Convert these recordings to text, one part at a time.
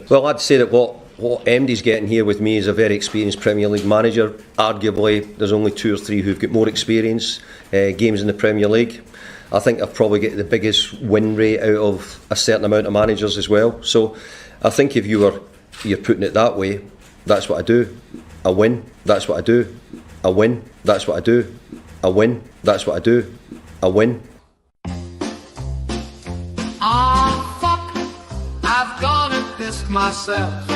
Well, I'd say that what MD's getting here with me is a very experienced Premier League manager. Arguably, there's only 2 or 3 who've got more experience, games in the Premier League. I think I've probably got the biggest win rate out of a certain amount of managers as well. So I think if you're putting it that way, that's what I do. I win, that's what I do. I win, that's what I do. I win, that's what I do. I win. I've gone and pissed myself.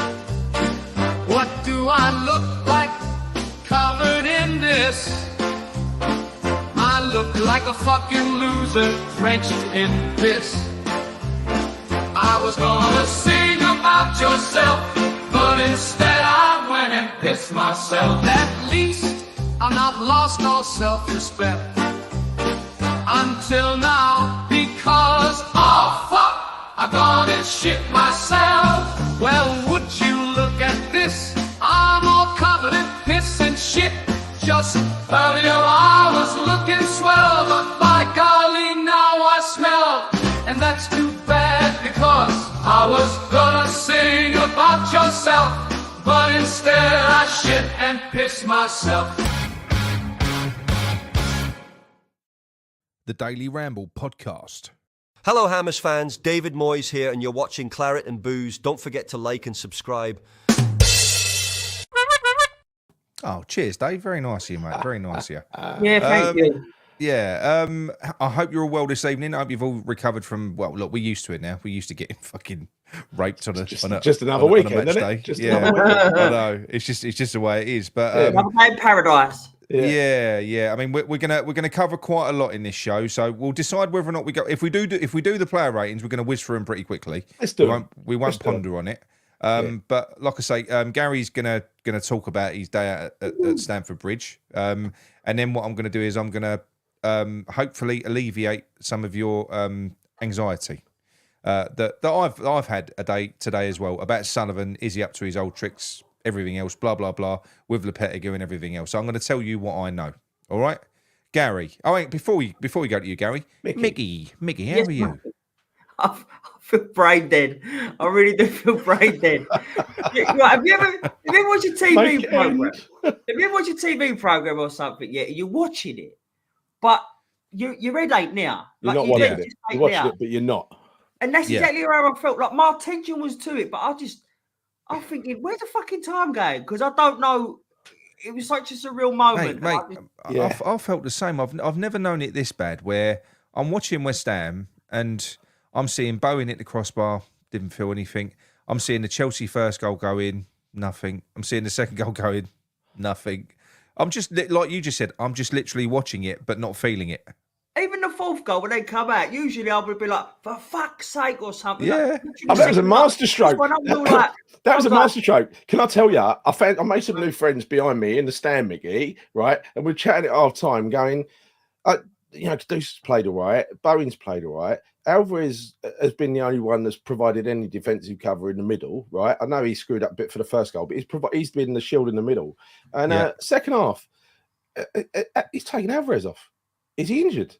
What do I look like covered in this? I look like a fucking loser drenched in piss. I was gonna sing about yourself, but instead I went and pissed myself. At least I'm not lost all self-respect until now, because oh fuck, I've gone and shit myself. Well, would you look at this? I'm all covered in piss and shit. Just earlier I was looking swell, but by golly now I smell. And that's too bad, because I was gonna sing about yourself, but instead I shit and piss myself. The Daily Ramble podcast. Hello Hammers fans, David Moyes here, and you're watching Claret and Booze. Don't forget to like and subscribe. Oh, cheers, Dave. Very nice of you, mate. Very nice of you. Yeah, thank you. Yeah, I hope you're all well this evening. I hope you've all recovered from, well, look, we're used to it now. We're used to getting fucking raped on just another weekend, isn't it? Just another weekend. I know. It's just the way it is. But Another day in paradise. Yeah. I mean, we're gonna cover quite a lot in this show, so we'll decide whether or not we go. If we do the player ratings, we're gonna whiz through them pretty quickly. Let's do it. We won't ponder on it. But like I say, Gary's gonna talk about his day out at Stamford Bridge, and then what I'm gonna do is I'm gonna hopefully alleviate some of your anxiety that I've had a day today as well about Sullivan. Is he up to his old tricks? Everything else, blah blah blah, with Lopetegui and everything else. So I'm going to tell you what I know. All right, Gary. Oh wait, before we go to you, Gary, Mickey, how are you? I feel brain dead. I really do feel brain dead. Have you ever watched a TV program? Have you ever watched a TV program or something? Yeah, you're watching it, but your head ain't now. You're not watching it. You're watching it, but you're not. And that's exactly how I felt. Like my attention was to it, but I'm thinking, where's the fucking time going? Because I don't know. It was like just a real moment. Mate, I felt the same. I've never known it this bad, where I'm watching West Ham and I'm seeing Bowen hit the crossbar, didn't feel anything. I'm seeing the Chelsea first goal go in, nothing. I'm seeing the second goal go in, nothing. I'm just, like you just said, I'm just literally watching it, but not feeling it. Even the fourth goal, when they come out, usually I would be like, for fuck's sake or something. Yeah. Like, that was a masterstroke. That was a masterstroke. Can I tell you, I made some new friends behind me in the stand, Mickey, right? And we're chatting at half time going, Caduce's played all right. Bowen's played all right. Alvarez has been the only one that's provided any defensive cover in the middle, right? I know he screwed up a bit for the first goal, but he's been the shield in the middle. And second half, he's taken Alvarez off. Is he injured?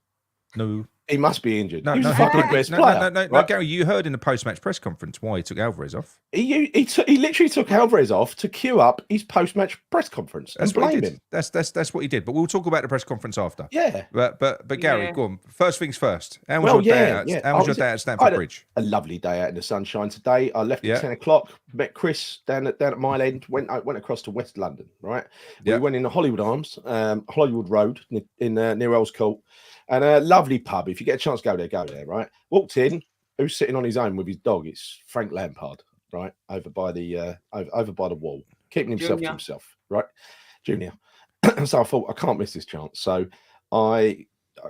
No. He must be injured. No, he was the best player. No, Gary, you heard in the post-match press conference why he took Alvarez off. He literally took Alvarez off to queue up his post-match press conference and blame him. That's what he did. But we'll talk about the press conference after. Yeah. But Gary, go on. First things first. How was your day at Stamford Bridge? A lovely day out in the sunshine today. I left at 10 o'clock. Met Chris down at Mile End. Went across to West London. Right. We went in the Hollywood Arms, Hollywood Road in near Earls Court. And a lovely pub. If you get a chance to go there, right? Walked in, who's sitting on his own with his dog? It's Frank Lampard, right? Over by the wall, keeping himself to himself, right? Junior. So I thought, I can't miss this chance. So I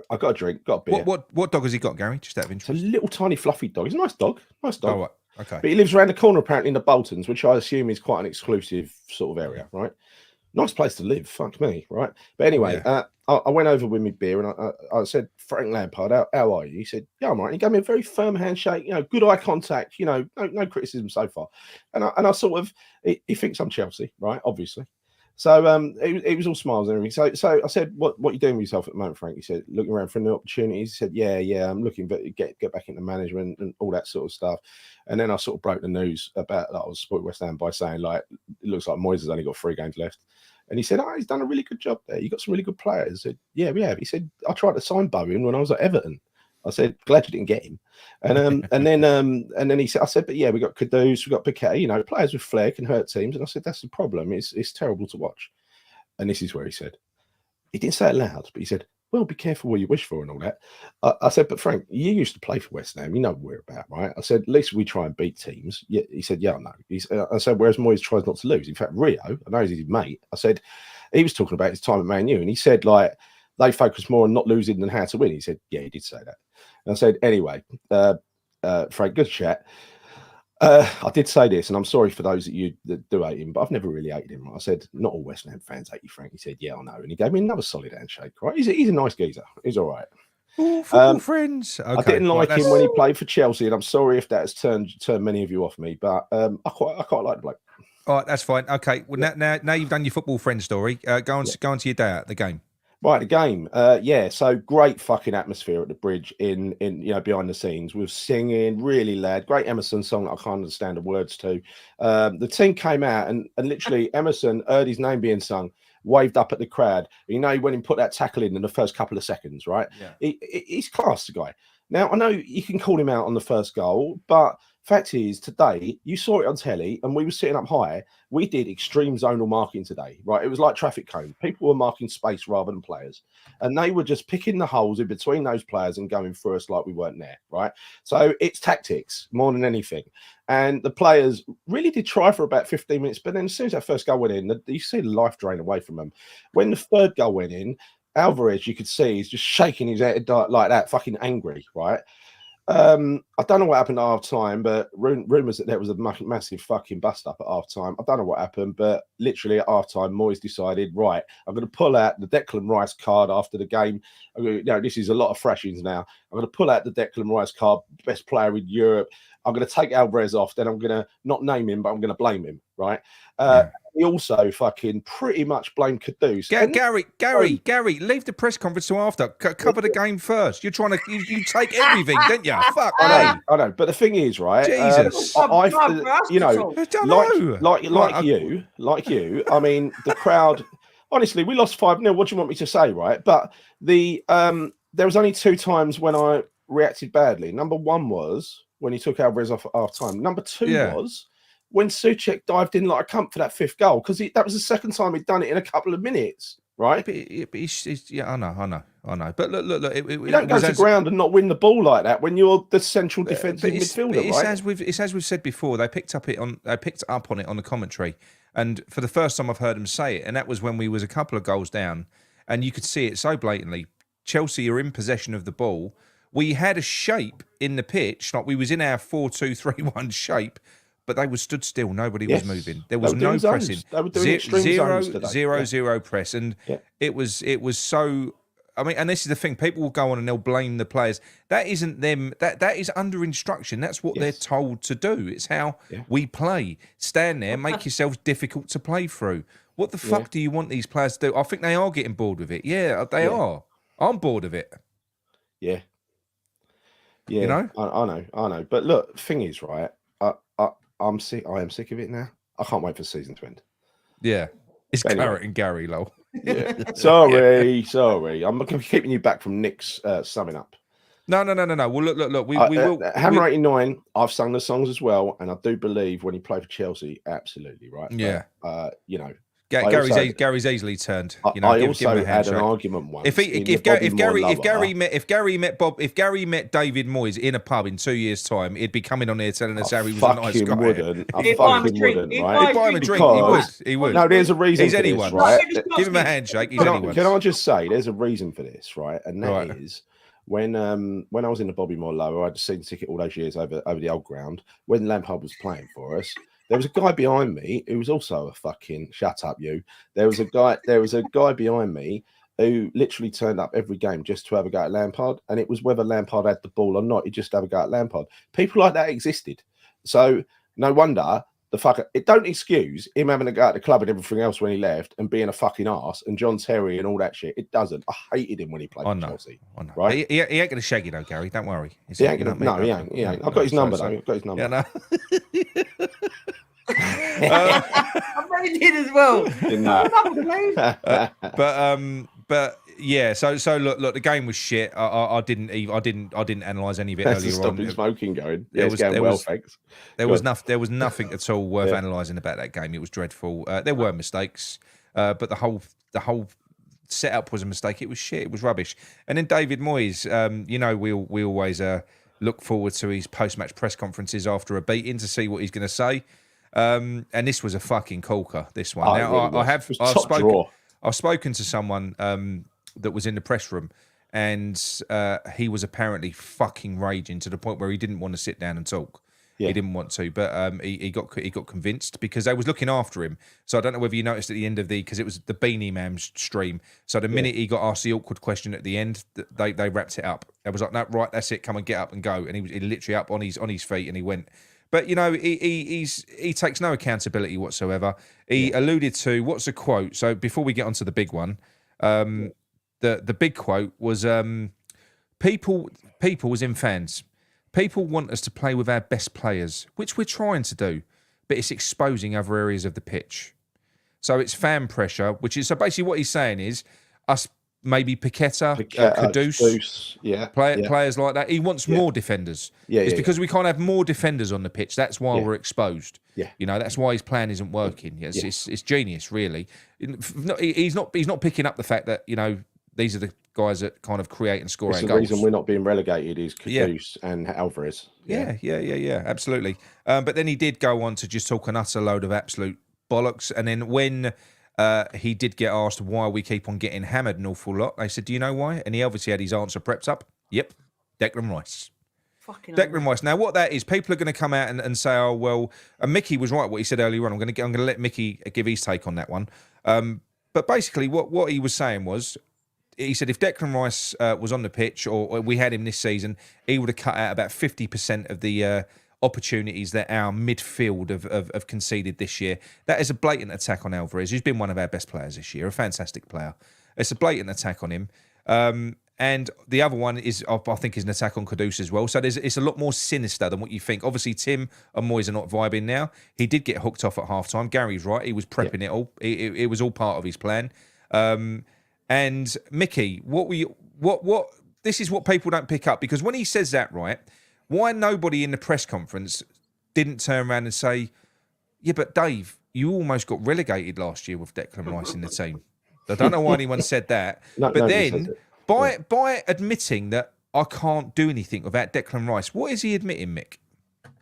got a drink, got a beer. What dog has he got, Gary? Just out of interest. It's a little tiny fluffy dog. He's a nice dog. Nice dog. Oh, right. Okay. But he lives around the corner apparently in the Boltons, which I assume is quite an exclusive sort of area, right? Nice place to live, fuck me, right? But anyway, I went over with my beer and I said, Frank Lampard, how are you? He said, yeah, I'm right. He gave me a very firm handshake, good eye contact, no criticism so far. And I sort of, he thinks I'm Chelsea, right? Obviously. So it was all smiles and everything. So I said, what are you doing with yourself at the moment, Frank? He said, looking around for new opportunities. He said, yeah, I'm looking to get back into management and all that sort of stuff. And then I sort of broke the news about that I was supporting West Ham by saying, like, it looks like Moyes has only got 3 games left. And he said, he's done a really good job there. You got some really good players. I said, yeah, we have. He said, I tried to sign Bowen when I was at Everton. I said, glad you didn't get him. And then he said, I said, but yeah, we got Kudus, we got Piquet, players with flair can hurt teams. And I said, that's the problem. It's terrible to watch. And this is where he said, he didn't say it loud, but he said, well, be careful what you wish for and all that. I said, but Frank, you used to play for West Ham. You know what we're about, right? I said, at least we try and beat teams. Yeah, he said, yeah, I know. I said, whereas Moyes tries not to lose. In fact, Rio, I know he's his mate. I said, he was talking about his time at Man U, and he said, like, they focus more on not losing than how to win. He said, yeah, he did say that. And I said, anyway, Frank, good chat. I did say this, and I'm sorry for those that do hate him, but I've never really hated him. I said, not all West Ham fans hate you, Frank. He said, yeah, I know. And he gave me another solid handshake, right? He's a nice geezer. He's all right. Ooh, football friends. Okay. I didn't like him when he played for Chelsea, and I'm sorry if that has turned many of you off me, but I quite like the bloke. All right, that's fine. Okay, well, now you've done your football friend story. Go on to your day at the game. Right, the game. So great fucking atmosphere at the bridge in behind the scenes with singing, really loud. Great Emerson song that I can't understand the words to. The team came out and literally Emerson heard his name being sung, waved up at the crowd. He went and put that tackle in the first couple of seconds, right? Yeah. He's class, the guy. Now, I know you can call him out on the first goal, but fact is, today, you saw it on telly, and we were sitting up high. We did extreme zonal marking today, right? It was like traffic cone. People were marking space rather than players. And they were just picking the holes in between those players and going through us like we weren't there, right? So it's tactics more than anything. And the players really did try for about 15 minutes, but then as soon as that first goal went in, you see the life drain away from them. When the third goal went in, Alvarez, you could see, he's just shaking his head like that, fucking angry, right? I don't know what happened at half time, but rumours that there was a massive fucking bust up at half time. I don't know what happened, but literally at half time, Moyes decided, right, I'm going to pull out the Declan Rice card after the game. This is a lot of thrashings now. I'm going to pull out the Declan Rice card, best player in Europe. I'm going to take Alvarez off, then I'm going to not name him, but I'm going to blame him, right? He also fucking pretty much blamed Kudus. Gary, leave the press conference till after. Cover the game first. You're trying to you take everything, don't you? Fuck. I know. But the thing is, right? Jesus, like you. I mean, the crowd. Honestly, we lost 5-0. What do you want me to say, right? But there was only 2 times when I reacted badly. Number 1 was when he took Alvarez off at half time. Number 2 was when Souček dived in like a cunt for that 5th goal, because that was the second time he'd done it in a couple of minutes, right? I know. But look. You don't go to ground and not win the ball like that when you're the central defensive midfielder, right? It's as we've said before. They picked up on it on the commentary, and for the first time I've heard them say it, and that was when we was a couple of goals down, and you could see it so blatantly. Chelsea are in possession of the ball. We had a shape in the pitch, like we was in our 4-2-3-1 shape. But they were stood still. Nobody was moving. There was no pressing. They were doing zero press, and it was so. I mean, and this is the thing: people will go on and they'll blame the players. That isn't them. That is under instruction. That's what they're told to do. It's how we play. Stand there, make yourselves difficult to play through. What the fuck do you want these players to do? I think they are getting bored with it. Yeah, they are. I'm bored of it. Yeah. You know, I know. But look, thing is, right? I'm sick. I am sick of it now. I can't wait for the season to end. Yeah, it's Garrett and Gary, lol. Yeah. Sorry. I'm keeping you back from Nick's summing up. No. Well, look. We will. Hammer 89. I've sung the songs as well, and I do believe when he played for Chelsea, absolutely right. Yeah. But, Gary's easily turned. I also had an argument once. If Gary met David Moyes in a pub in 2 years' time, he'd be coming on here telling us how he was a nice guy. I fucking wouldn't. Right? If buy him a drink, he would. No, there's a reason. He's anyone, right? Give him a handshake. He's anyone. Can I just say, there's a reason for this, right? And that is when I was in the Bobby Moore Lower, I'd seen the ticket all those years over the old ground when Lampard was playing for us. There was a guy behind me who was also a fucking shut up you. There was a guy behind me who literally turned up every game just to have a go at Lampard, and it was whether Lampard had the ball or not. He'd just have a go at Lampard. People like that existed, so no wonder the fucker. It don't excuse him having to go at the club and everything else when he left and being a fucking arse and John Terry and all that shit. It doesn't. I hated him when he played for Chelsea. I know. Right? He ain't going to shag you though, Gary. Don't worry. He ain't gonna, no, he ain't. I've got his number though. I've got his number. Yeah, no. I really did as well. But yeah. So look, the game was shit. I didn't analyse any of it earlier stop on. his smoking going. There was thanks. There was nothing at all worth analysing about that game. It was dreadful. There were mistakes, but the whole setup was a mistake. It was shit. It was rubbish. And then David Moyes, we always look forward to his post-match press conferences after a beating to see what he's going to say. And this was a fucking corker. This one. I've spoken to someone that was in the press room, and he was apparently fucking raging to the point where he didn't want to sit down and talk. Yeah. He didn't want to, but he got convinced because they was looking after him. So I don't know whether you noticed at the end of because it was the Beanie Man stream. So the minute he got asked the awkward question at the end, they wrapped it up. It was like, no, right, that's it, come and get up and go. And he was literally up on his feet and he went. But he takes no accountability whatsoever. He alluded to what's the quote. So before we get onto the big one, the big quote was people was in fans. People want us to play with our best players, which we're trying to do, but it's exposing other areas of the pitch. So it's fan pressure, which is so basically what he's saying is us maybe Paqueta, Kudus, players like that. He wants more defenders. It's because we can't have more defenders on the pitch. That's why we're exposed. That's why his plan isn't working. It's genius, really. He's not picking up the fact that these are the guys that kind of create and score our goals. The reason we're not being relegated is Kudus and Alvarez. Yeah, absolutely. But then he did go on to just talk an utter load of absolute bollocks. And then when he did get asked why we keep on getting hammered an awful lot, they said, do you know why? And he obviously had his answer prepped up. Yep, Declan Rice. Declan Rice. Now, what that is, people are going to come out and say, oh, well, and Mickey was right what he said earlier on. I'm going to let Mickey give his take on that one. But basically, what he was saying was, he said if Declan Rice was on the pitch or we had him this season, he would have cut out about 50% of the opportunities that our midfield have conceded this year. That is a blatant attack on Alvarez, who's been one of our best players this year, a fantastic player. It's a blatant attack on him. And the other one is, I think, is an attack on Kudus as well. So it's a lot more sinister than what you think. Obviously, Tim and Moyes are not vibing now. He did get hooked off at half-time. Gary's right. He was prepping it all. It was all part of his plan. And Mickey, what? This is what people don't pick up, because when he says that, right, why nobody in the press conference didn't turn around and say, yeah, but Dave, you almost got relegated last year with Declan Rice in the team. I don't know why anyone said that. But then, by admitting that I can't do anything without Declan Rice, what is he admitting, Mick?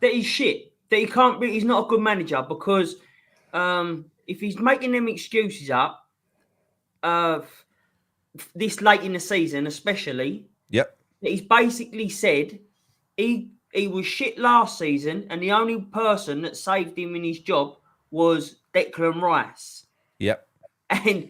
That he's shit. That he can't be. He's not a good manager, because if he's making them excuses up, this late in the season, especially. Yep. He's basically said he was shit last season, and the only person that saved him in his job was Declan Rice. Yep. And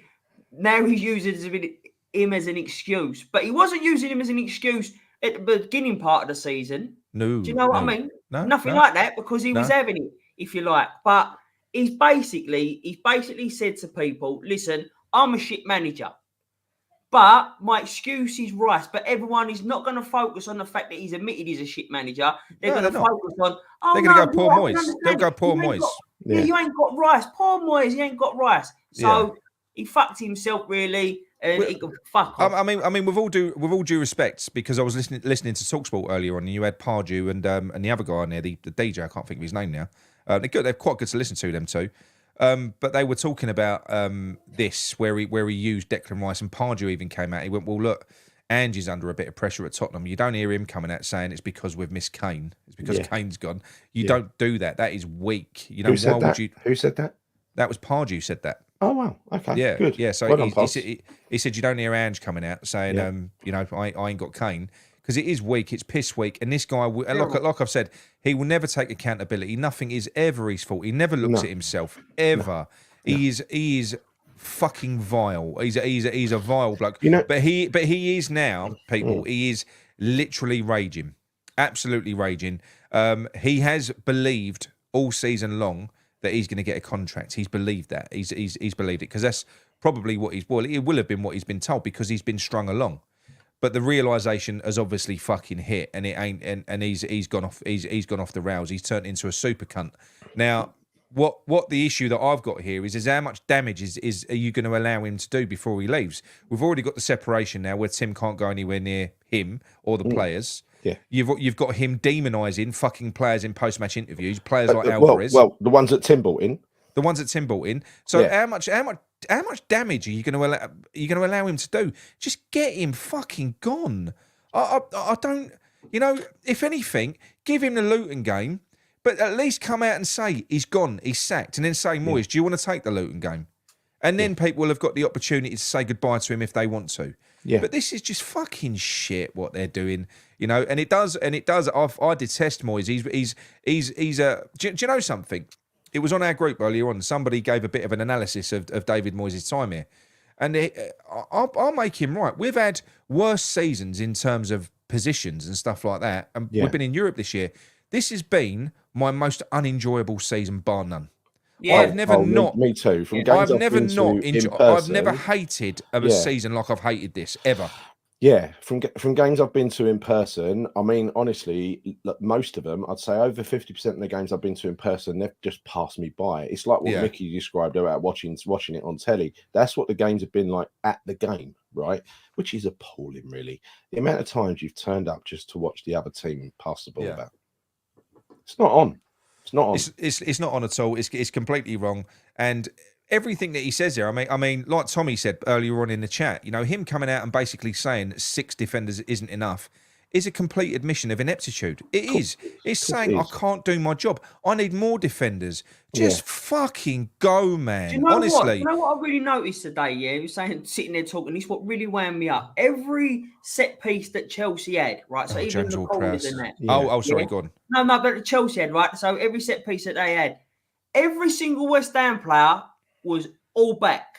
now he's using him as an excuse, but he wasn't using him as an excuse at the beginning part of the season. No. Do you know what I mean? No. Nothing like that, because he was having it, if you like. But he's basically said to people, listen, I'm a shit manager. But my excuse is Rice. But everyone is not going to focus on the fact that he's admitted he's a shit manager. They're going to focus on, they're going to go poor Moyes. They'll go poor Moyes. You ain't got Rice. Poor Moyes, he ain't got Rice. So he fucked himself, really. And he could fuck off. I mean, with all due respect, because I was listening to TalkSport earlier on, and you had Pardew and the other guy on there, the DJ, I can't think of his name now. They're good. They're quite good to listen to, them too. But they were talking about this, where he used Declan Rice, and Pardew even came out. He went, well, look, Angie's under a bit of pressure at Tottenham. You don't hear him coming out saying it's because we've missed Kane. It's because Kane's gone. You don't do that. That is weak. You know, why would you? Who said that? That was Pardew said that. Oh, wow. Okay. Yeah. Good. Yeah. So he said you don't hear Ange coming out saying, I ain't got Kane. Because it is weak, it's piss weak, and this guy, like I've said, he will never take accountability. Nothing is ever his fault. He never looks at himself ever. No. He is fucking vile. He's a vile bloke. But he is now, people. He is literally raging, absolutely raging. He has believed all season long that he's going to get a contract. He's believed that. He's believed it because that's probably what it will have been what he's been told because he's been strung along. But the realization has obviously fucking hit, and it ain't, and he's gone off. He's gone off the rails. He's turned into a super cunt. Now, what the issue that I've got here is how much damage is are you going to allow him to do before he leaves? We've already got the separation now where Tim can't go anywhere near him or the players. Yeah, you've got him demonising fucking players in post-match interviews. Players like Alvarez. Well, the ones that Tim bought in. The ones that Tim bought in. So how much damage are you going to allow him to do? Just get him fucking gone. I don't. If anything, give him the Luton game. But at least come out and say he's gone, he's sacked, and then say, Moyes, do you want to take the Luton game? And then people will have got the opportunity to say goodbye to him if they want to. Yeah. But this is just fucking shit what they're doing, And it does. I detest Moyes. He's do you know something? It was on our group earlier on. Somebody gave a bit of an analysis of David Moyes' time here, and I'll make him right. We've had worse seasons in terms of positions and stuff like that, and we've been in Europe this year. This has been my most unenjoyable season, bar none. Yeah, I've never Me too. From games I've never not enjoyed. I've never hated a season like I've hated this ever. Yeah, from games I've been to in person, I mean, honestly, most of them, I'd say over 50% of the games I've been to in person, they've just passed me by. It's like what Mickey described about watching it on telly. That's what the games have been like at the game, right? Which is appalling, really. The amount of times you've turned up just to watch the other team pass the ball about. It's not on. It's not on. It's not on at all. It's completely wrong. And everything that he says there, I mean, like Tommy said earlier on in the chat, him coming out and basically saying 6 defenders isn't enough is a complete admission of ineptitude. It is. It's saying I can't do my job. I need more defenders. Just fucking go, man. Do you know Honestly. What? You know what I really noticed today, He was saying, sitting there talking, this what really wound me up. Every set piece that Chelsea had, right? So even the corners and that. Oh, sorry, go on. No, but the Chelsea had, right? So every set piece that they had, every single West Ham player was all back.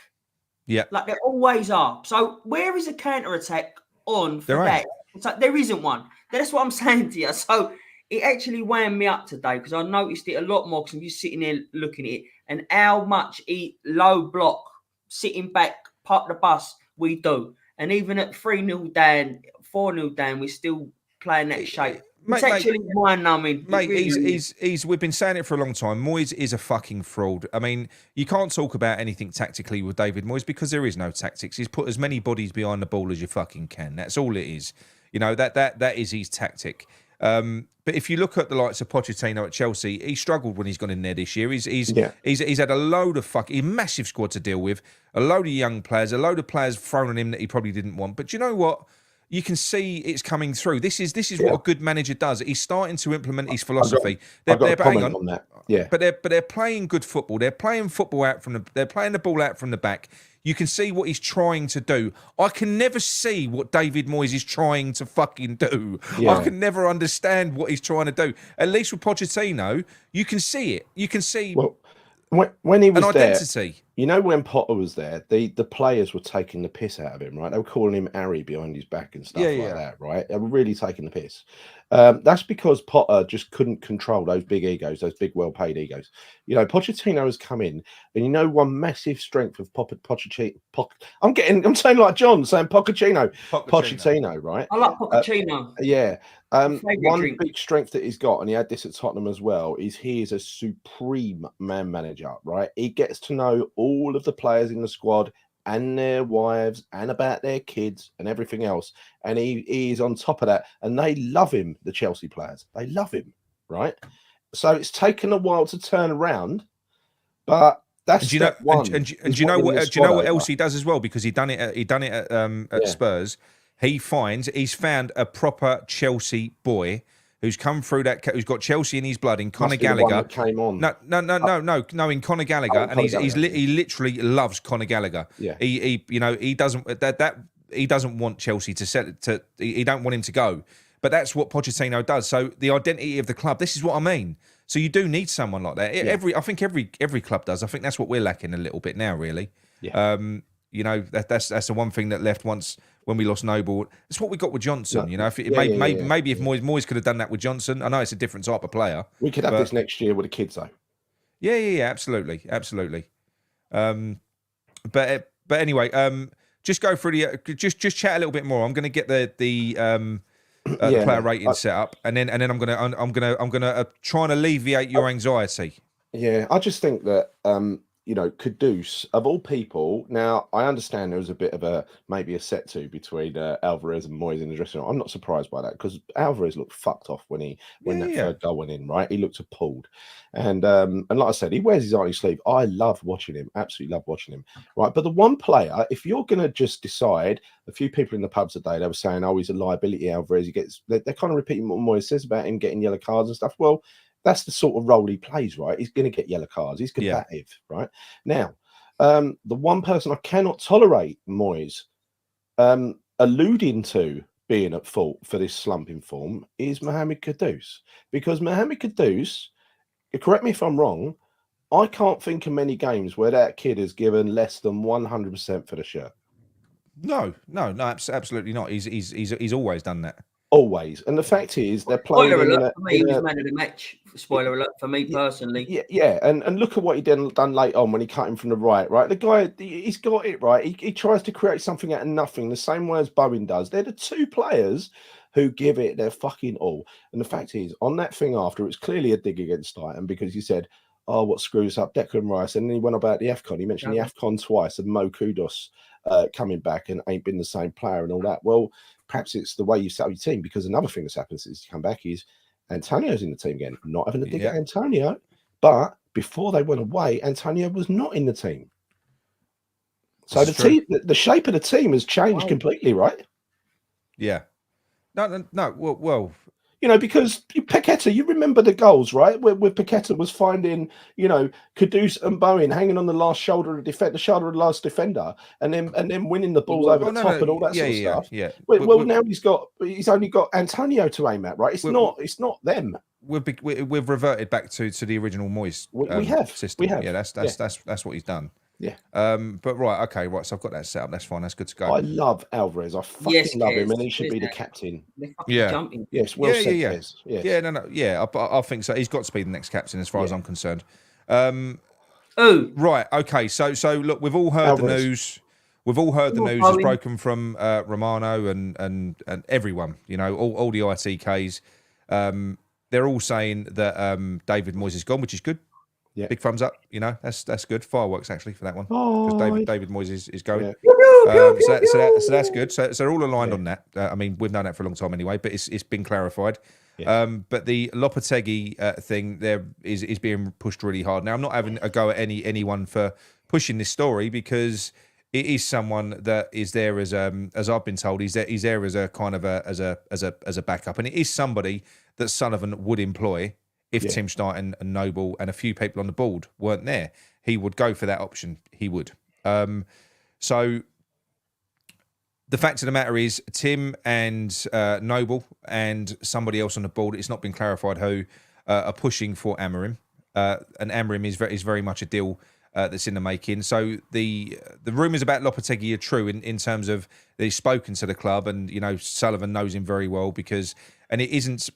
Yeah. Like they always are. So where is a counter-attack on for that? It's like there isn't one. That's what I'm saying to you. So it actually wound me up today because I noticed it a lot more because I'm just sitting there looking at it and how much low block, sitting back, park the bus we do. And even at 3-0 down, 4-0 down, we're still playing that shape. It's actually mind-numbing. Mate, we've been saying it for a long time. Moyes is a fucking fraud. I mean, you can't talk about anything tactically with David Moyes because there is no tactics. He's put as many bodies behind the ball as you fucking can. That's all it is. That is his tactic. But if you look at the likes of Pochettino at Chelsea, he struggled when he's gone in there this year. He's had a load of a massive squad to deal with, a load of young players, a load of players thrown on him that he probably didn't want. But you know what? You can see it's coming through. This is what a good manager does. He's starting to implement his philosophy. I've got a comment on that. Yeah, but they're playing good football. They're playing football out they're playing the ball out from the back. You can see what he's trying to do. I can never see what David Moyes is trying to fucking do. Yeah. I can never understand what he's trying to do. At least with Pochettino, you can see it. You can see when he was an identity. There, when Potter was there, the players were taking the piss out of him, right? They were calling him Harry behind his back and stuff like that, right? They were really taking the piss. That's because Potter just couldn't control those big egos, those big, well-paid egos. Pochettino has come in, and one massive strength of Pochettino. I'm saying like John, saying Pochettino, right? I like Pochettino. One big strength that he's got, and he had this at Tottenham as well, is he is a supreme man manager, right? He gets to know all of the players in the squad and their wives and about their kids and everything else. And he is on top of that. And they love him, the Chelsea players. They love him, right? So it's taken a while to turn around, but that's step one. And do you know what else he does as well? Because he done it at Spurs. He's found a proper Chelsea boy who's come through who's got Chelsea in his blood in Conor Gallagher. Came on. No, in Conor Gallagher, and he literally loves Conor Gallagher. Yeah. He doesn't want Chelsea he don't want him to go. But that's what Pochettino does. So the identity of the club, this is what I mean. So you do need someone like that. I think every club does. I think that's what we're lacking a little bit now, really. Yeah. That's the one thing that left once when we lost Noble. It's what we got with Johnson. Maybe if Moyes could have done that with Johnson. I know it's a different type of player. We could have this next year with the kids, though. Yeah, absolutely. But anyway, just go through the just chat a little bit more. I'm going to get the player rating set up, and then I'm gonna try and alleviate your anxiety. Yeah, I just think that Kudus, of all people, now I understand there was a bit of maybe a set to between Alvarez and Moyes in the dressing room. I'm not surprised by that because Alvarez looked fucked off when that third goal went in, right? He looked appalled. And like I said, he wears his heart on his sleeve. I love watching him, absolutely love watching him. Right. But the one player, if you're gonna just decide, a few people in the pubs today, they were saying, oh, he's a liability, Alvarez. They're kind of repeating what Moyes says about him getting yellow cards and stuff. Well, that's the sort of role he plays, right? He's going to get yellow cards. He's combative, right? Now, the one person I cannot tolerate Moyes alluding to being at fault for this slump in form is Mohamed Kudus. Because Mohamed Kudus, correct me if I'm wrong, I can't think of many games where that kid has given less than 100% for the shirt. No, absolutely not. He's always done that. Always. And the fact is, they're playing. Spoiler alert for me, he was man of the match. Spoiler alert for me personally. Yeah. And look at what he done late on when he cut him from the right. The guy, he's got it right. He tries to create something out of nothing, the same way as Bowen does. They're the two players who give it their fucking all. And the fact is, on that thing after, it's clearly a dig against Titan because he said, oh, what screws up Declan Rice? And then he went about the AFCON. He mentioned the AFCON twice and Mo Kudos coming back and ain't been the same player and all that. Well, perhaps it's the way you set up your team, because another thing that's happened since you come back is Antonio's in the team again. Not having a dig at Antonio, but before they went away, Antonio was not in the team. So the shape of the team has changed completely, right? Yeah. No. Well. Because Paqueta, you remember the goals, right? Where Paqueta was finding, Kudus and Bowen hanging on the last shoulder of the shoulder of the last defender, and then winning the balls over the top and all that sort of stuff. Yeah. Well, now he's only got Antonio to aim at, right? It's not them. We've reverted back to the original Moyes system. We have. Yeah, that's what he's done. Yeah. But right. So I've got that set up. That's fine. That's good to go. I love Alvarez. I fucking love him, and he should be the captain. Jumping. Yes. Well said. Yes. Yeah. No. Yeah. I think so. He's got to be the next captain, as far as I'm concerned. Right. Okay. So look, we've all heard the news. We've all heard the news has broken from Romano and everyone. All the ITKs. They're all saying that David Moyes is gone, which is good. Yeah, big thumbs up. That's good. Fireworks actually for that one, because David Moyes is going. Yeah. So that's good. So they're all aligned on that. I mean, we've known that for a long time anyway, but it's been clarified. Yeah. But the Lopetegui thing there is being pushed really hard. Now I'm not having a go at anyone for pushing this story, because it is someone that is there as I've been told, he's there as a kind of as a backup, and it is somebody that Sullivan would employ. If Tim Stein and Noble and a few people on the board weren't there, he would go for that option. He would. So the fact of the matter is, Tim and Noble and somebody else on the board, it's not been clarified who, are pushing for Amorim. And Amorim is very much a deal that's in the making. So the rumours about Lopetegui are true in terms of that he's spoken to the club, and Sullivan knows him very well, and it isn't.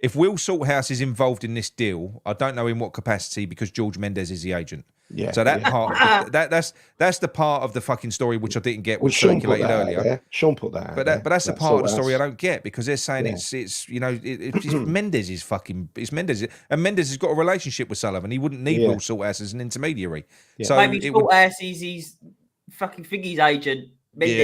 If Will Salthouse is involved in this deal, I don't know in what capacity, because George Mendes is the agent. Yeah. So that part, that's the part of the fucking story which I didn't get, was circulated earlier. Yeah. Sean put that. But that's the part of the story I don't get, because they're saying it's Mendes is fucking, it's Mendes, and Mendes has got a relationship with Sullivan. He wouldn't need Will Salthouse as an intermediary. Yeah. So maybe Salthouse is his fucking Figgy's agent. Maybe,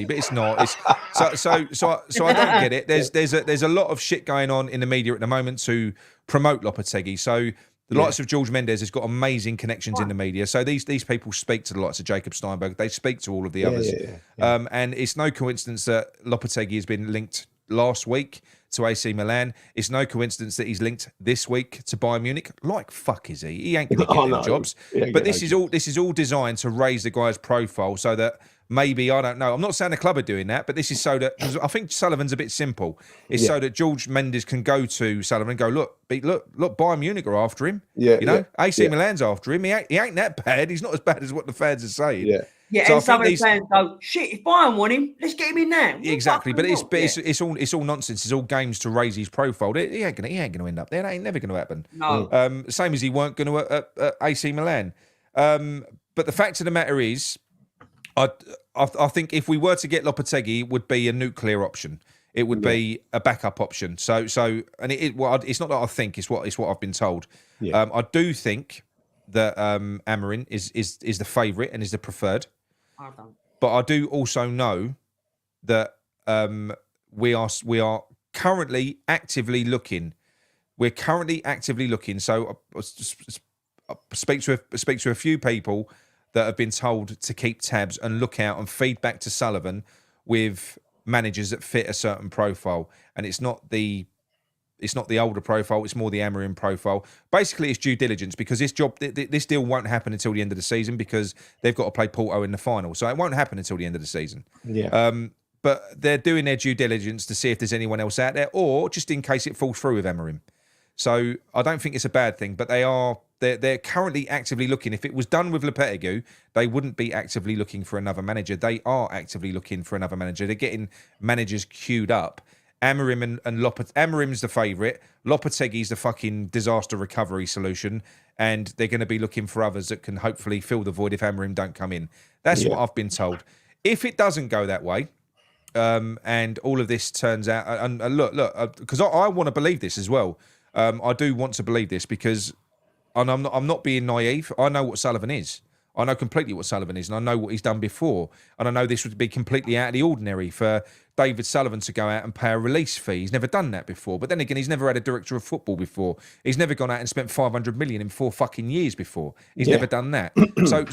but it's not. So I don't get it. There's a lot of shit going on in the media at the moment to promote Lopetegui. So the likes of George Mendes has got amazing connections in the media. So these people speak to the likes of Jacob Steinberg. They speak to all of the others. And it's no coincidence that Lopetegui has been linked last week to AC Milan. It's no coincidence that he's linked this week to Bayern Munich. Like fuck is he? He ain't going to get any jobs. But this is all designed to raise the guy's profile, so that maybe, I don't know. I'm not saying the club are doing that, but this is so that, because I think Sullivan's a bit simple. It's so that George Mendes can go to Sullivan and go, look, Bayern Munich are after him. AC Milan's after him. He ain't that bad. He's not as bad as what the fans are saying. Yeah, so and some of the fans go, shit, if Bayern want him, let's get him in now. Exactly, but it's all nonsense. It's all games to raise his profile. He ain't gonna end up there. That ain't never gonna happen. No. Same as he weren't gonna at AC Milan. But the fact of the matter is, I think if we were to get Lopetegui, it would be a nuclear option. It would be a backup option. So, and it's not that I think, it's what I've been told. I do think that Amorim is the favourite and is the preferred. But I do also know that we are currently actively looking. We're currently actively looking. So I speak to a few people that have been told to keep tabs and look out and feed back to Sullivan with managers that fit a certain profile. And it's not the older profile, it's more the Amorim profile. Basically, it's due diligence, because this deal won't happen until the end of the season, because they've got to play Porto in the final. So it won't happen until the end of the season. But they're doing their due diligence to see if there's anyone else out there, or just in case it falls through with Amorim. So I don't think it's a bad thing, but they're currently actively looking. If it was done with Lopetegui, they wouldn't be actively looking for another manager. They are actively looking for another manager. They're getting managers queued up. Amorim and Amorim's the favourite. Lopetegui's the fucking disaster recovery solution, and they're going to be looking for others that can hopefully fill the void if Amorim don't come in. That's what I've been told. If it doesn't go that way, and all of this turns out, and look, because I want to believe this as well. I do want to believe this, because, and I'm not being naive. I know what Sullivan is. I know completely what Sullivan is, and I know what he's done before. And I know this would be completely out of the ordinary for David Sullivan to go out and pay a release fee. He's never done that before. But then again, he's never had a director of football before. He's never gone out and spent 500 million in 4 fucking years before. He's never done that.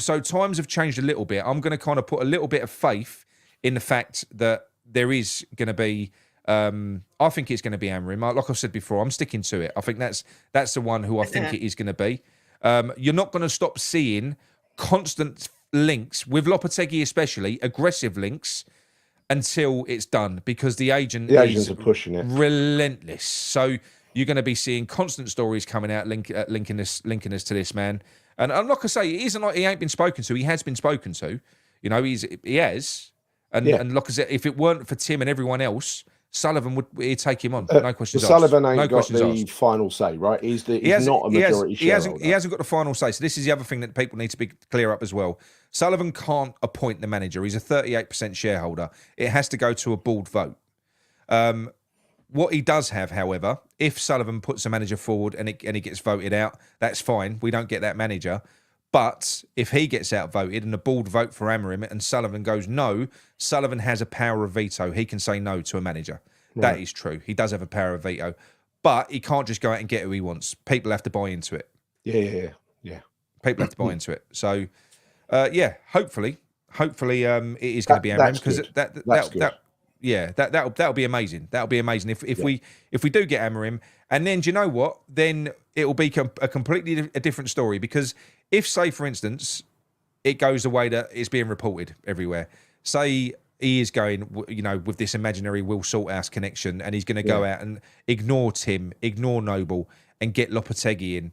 So times have changed a little bit. I'm going to kind of put a little bit of faith in the fact that there is going to be. I think it's going to be Amorim. Like I've said before, I'm sticking to it. I think that's the one who I think it is going to be. You're not going to stop seeing constant links with Lopetegui, especially aggressive links, until it's done, because the agents are pushing it relentless. So you're going to be seeing constant stories coming out linking us to this man. And like I say, it isn't like he ain't been spoken to. He has been spoken to. You know, he has. And like I said, if it weren't for Tim and everyone else, Sullivan would take him on. No questions asked. Sullivan ain't got the final say, right? He's not a majority shareholder. He hasn't got the final say. So this is the other thing that people need to be clear up as well. Sullivan can't appoint the manager. He's a 38% shareholder. It has to go to a board vote. What he does have, however, if Sullivan puts a manager forward and he gets voted out, that's fine. We don't get that manager. But if he gets outvoted and the board vote for Amorim and Sullivan goes no, Sullivan has a power of veto. He can say no to a manager. Right. That is true. He does have a power of veto. But he can't just go out and get who he wants. People have to buy into it. Yeah. People have to buy into it. So, hopefully, it is going to be Amorim, because that'll be amazing. That'll be amazing if we do get Amorim. And then, do you know what? Then it will be a completely different story, because if, say, for instance, it goes the way that it's being reported everywhere, say he is going, you know, with this imaginary Will Salthouse connection, and he's going to go out and ignore Tim, ignore Noble, and get Lopetegui in,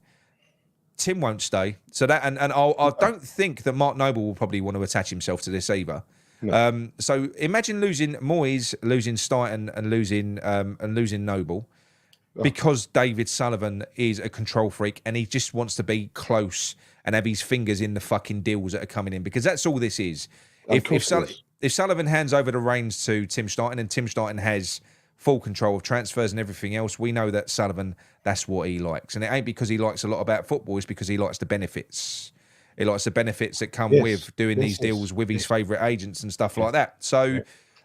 Tim won't stay. So that, and I don't think that Mark Noble will probably want to attach himself to this either. No. So imagine losing Moyes, losing Stighton, and losing Noble, because David Sullivan is a control freak and he just wants to be close and have his fingers in the fucking deals that are coming in, because that's all this is. If Sullivan hands over the reins to Tim Stighton, and Tim Stighton has full control of transfers and everything else, we know that Sullivan, that's what he likes. And it ain't because he likes a lot about football, it's because he likes the benefits. He likes the benefits that come with doing these deals with his favourite agents and stuff like that. So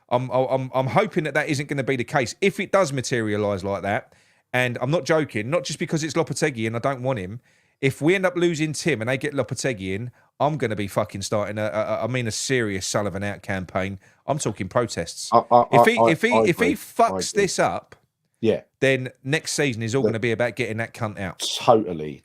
I'm hoping that isn't going to be the case. If it does materialise like that, and I'm not joking, not just because it's Lopetegui and I don't want him, if we end up losing Tim and they get Lopetegui in, I'm going to be fucking starting a serious Sullivan out campaign. I'm talking protests. If he fucks this up, then next season is all going to be about getting that cunt out. Totally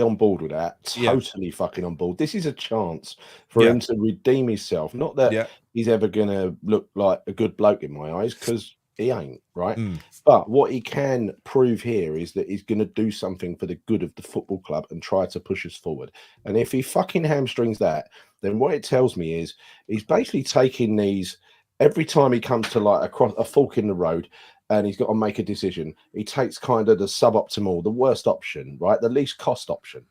on board with that. Totally fucking on board. This is a chance for him to redeem himself. Not that he's ever going to look like a good bloke in my eyes, because he ain't, right? But what he can prove here is that he's going to do something for the good of the football club and try to push us forward. And if he fucking hamstrings that, then what it tells me is he's basically taking these, every time he comes to like a fork in the road and he's got to make a decision, he takes kind of the suboptimal, the worst option, right? The least cost option.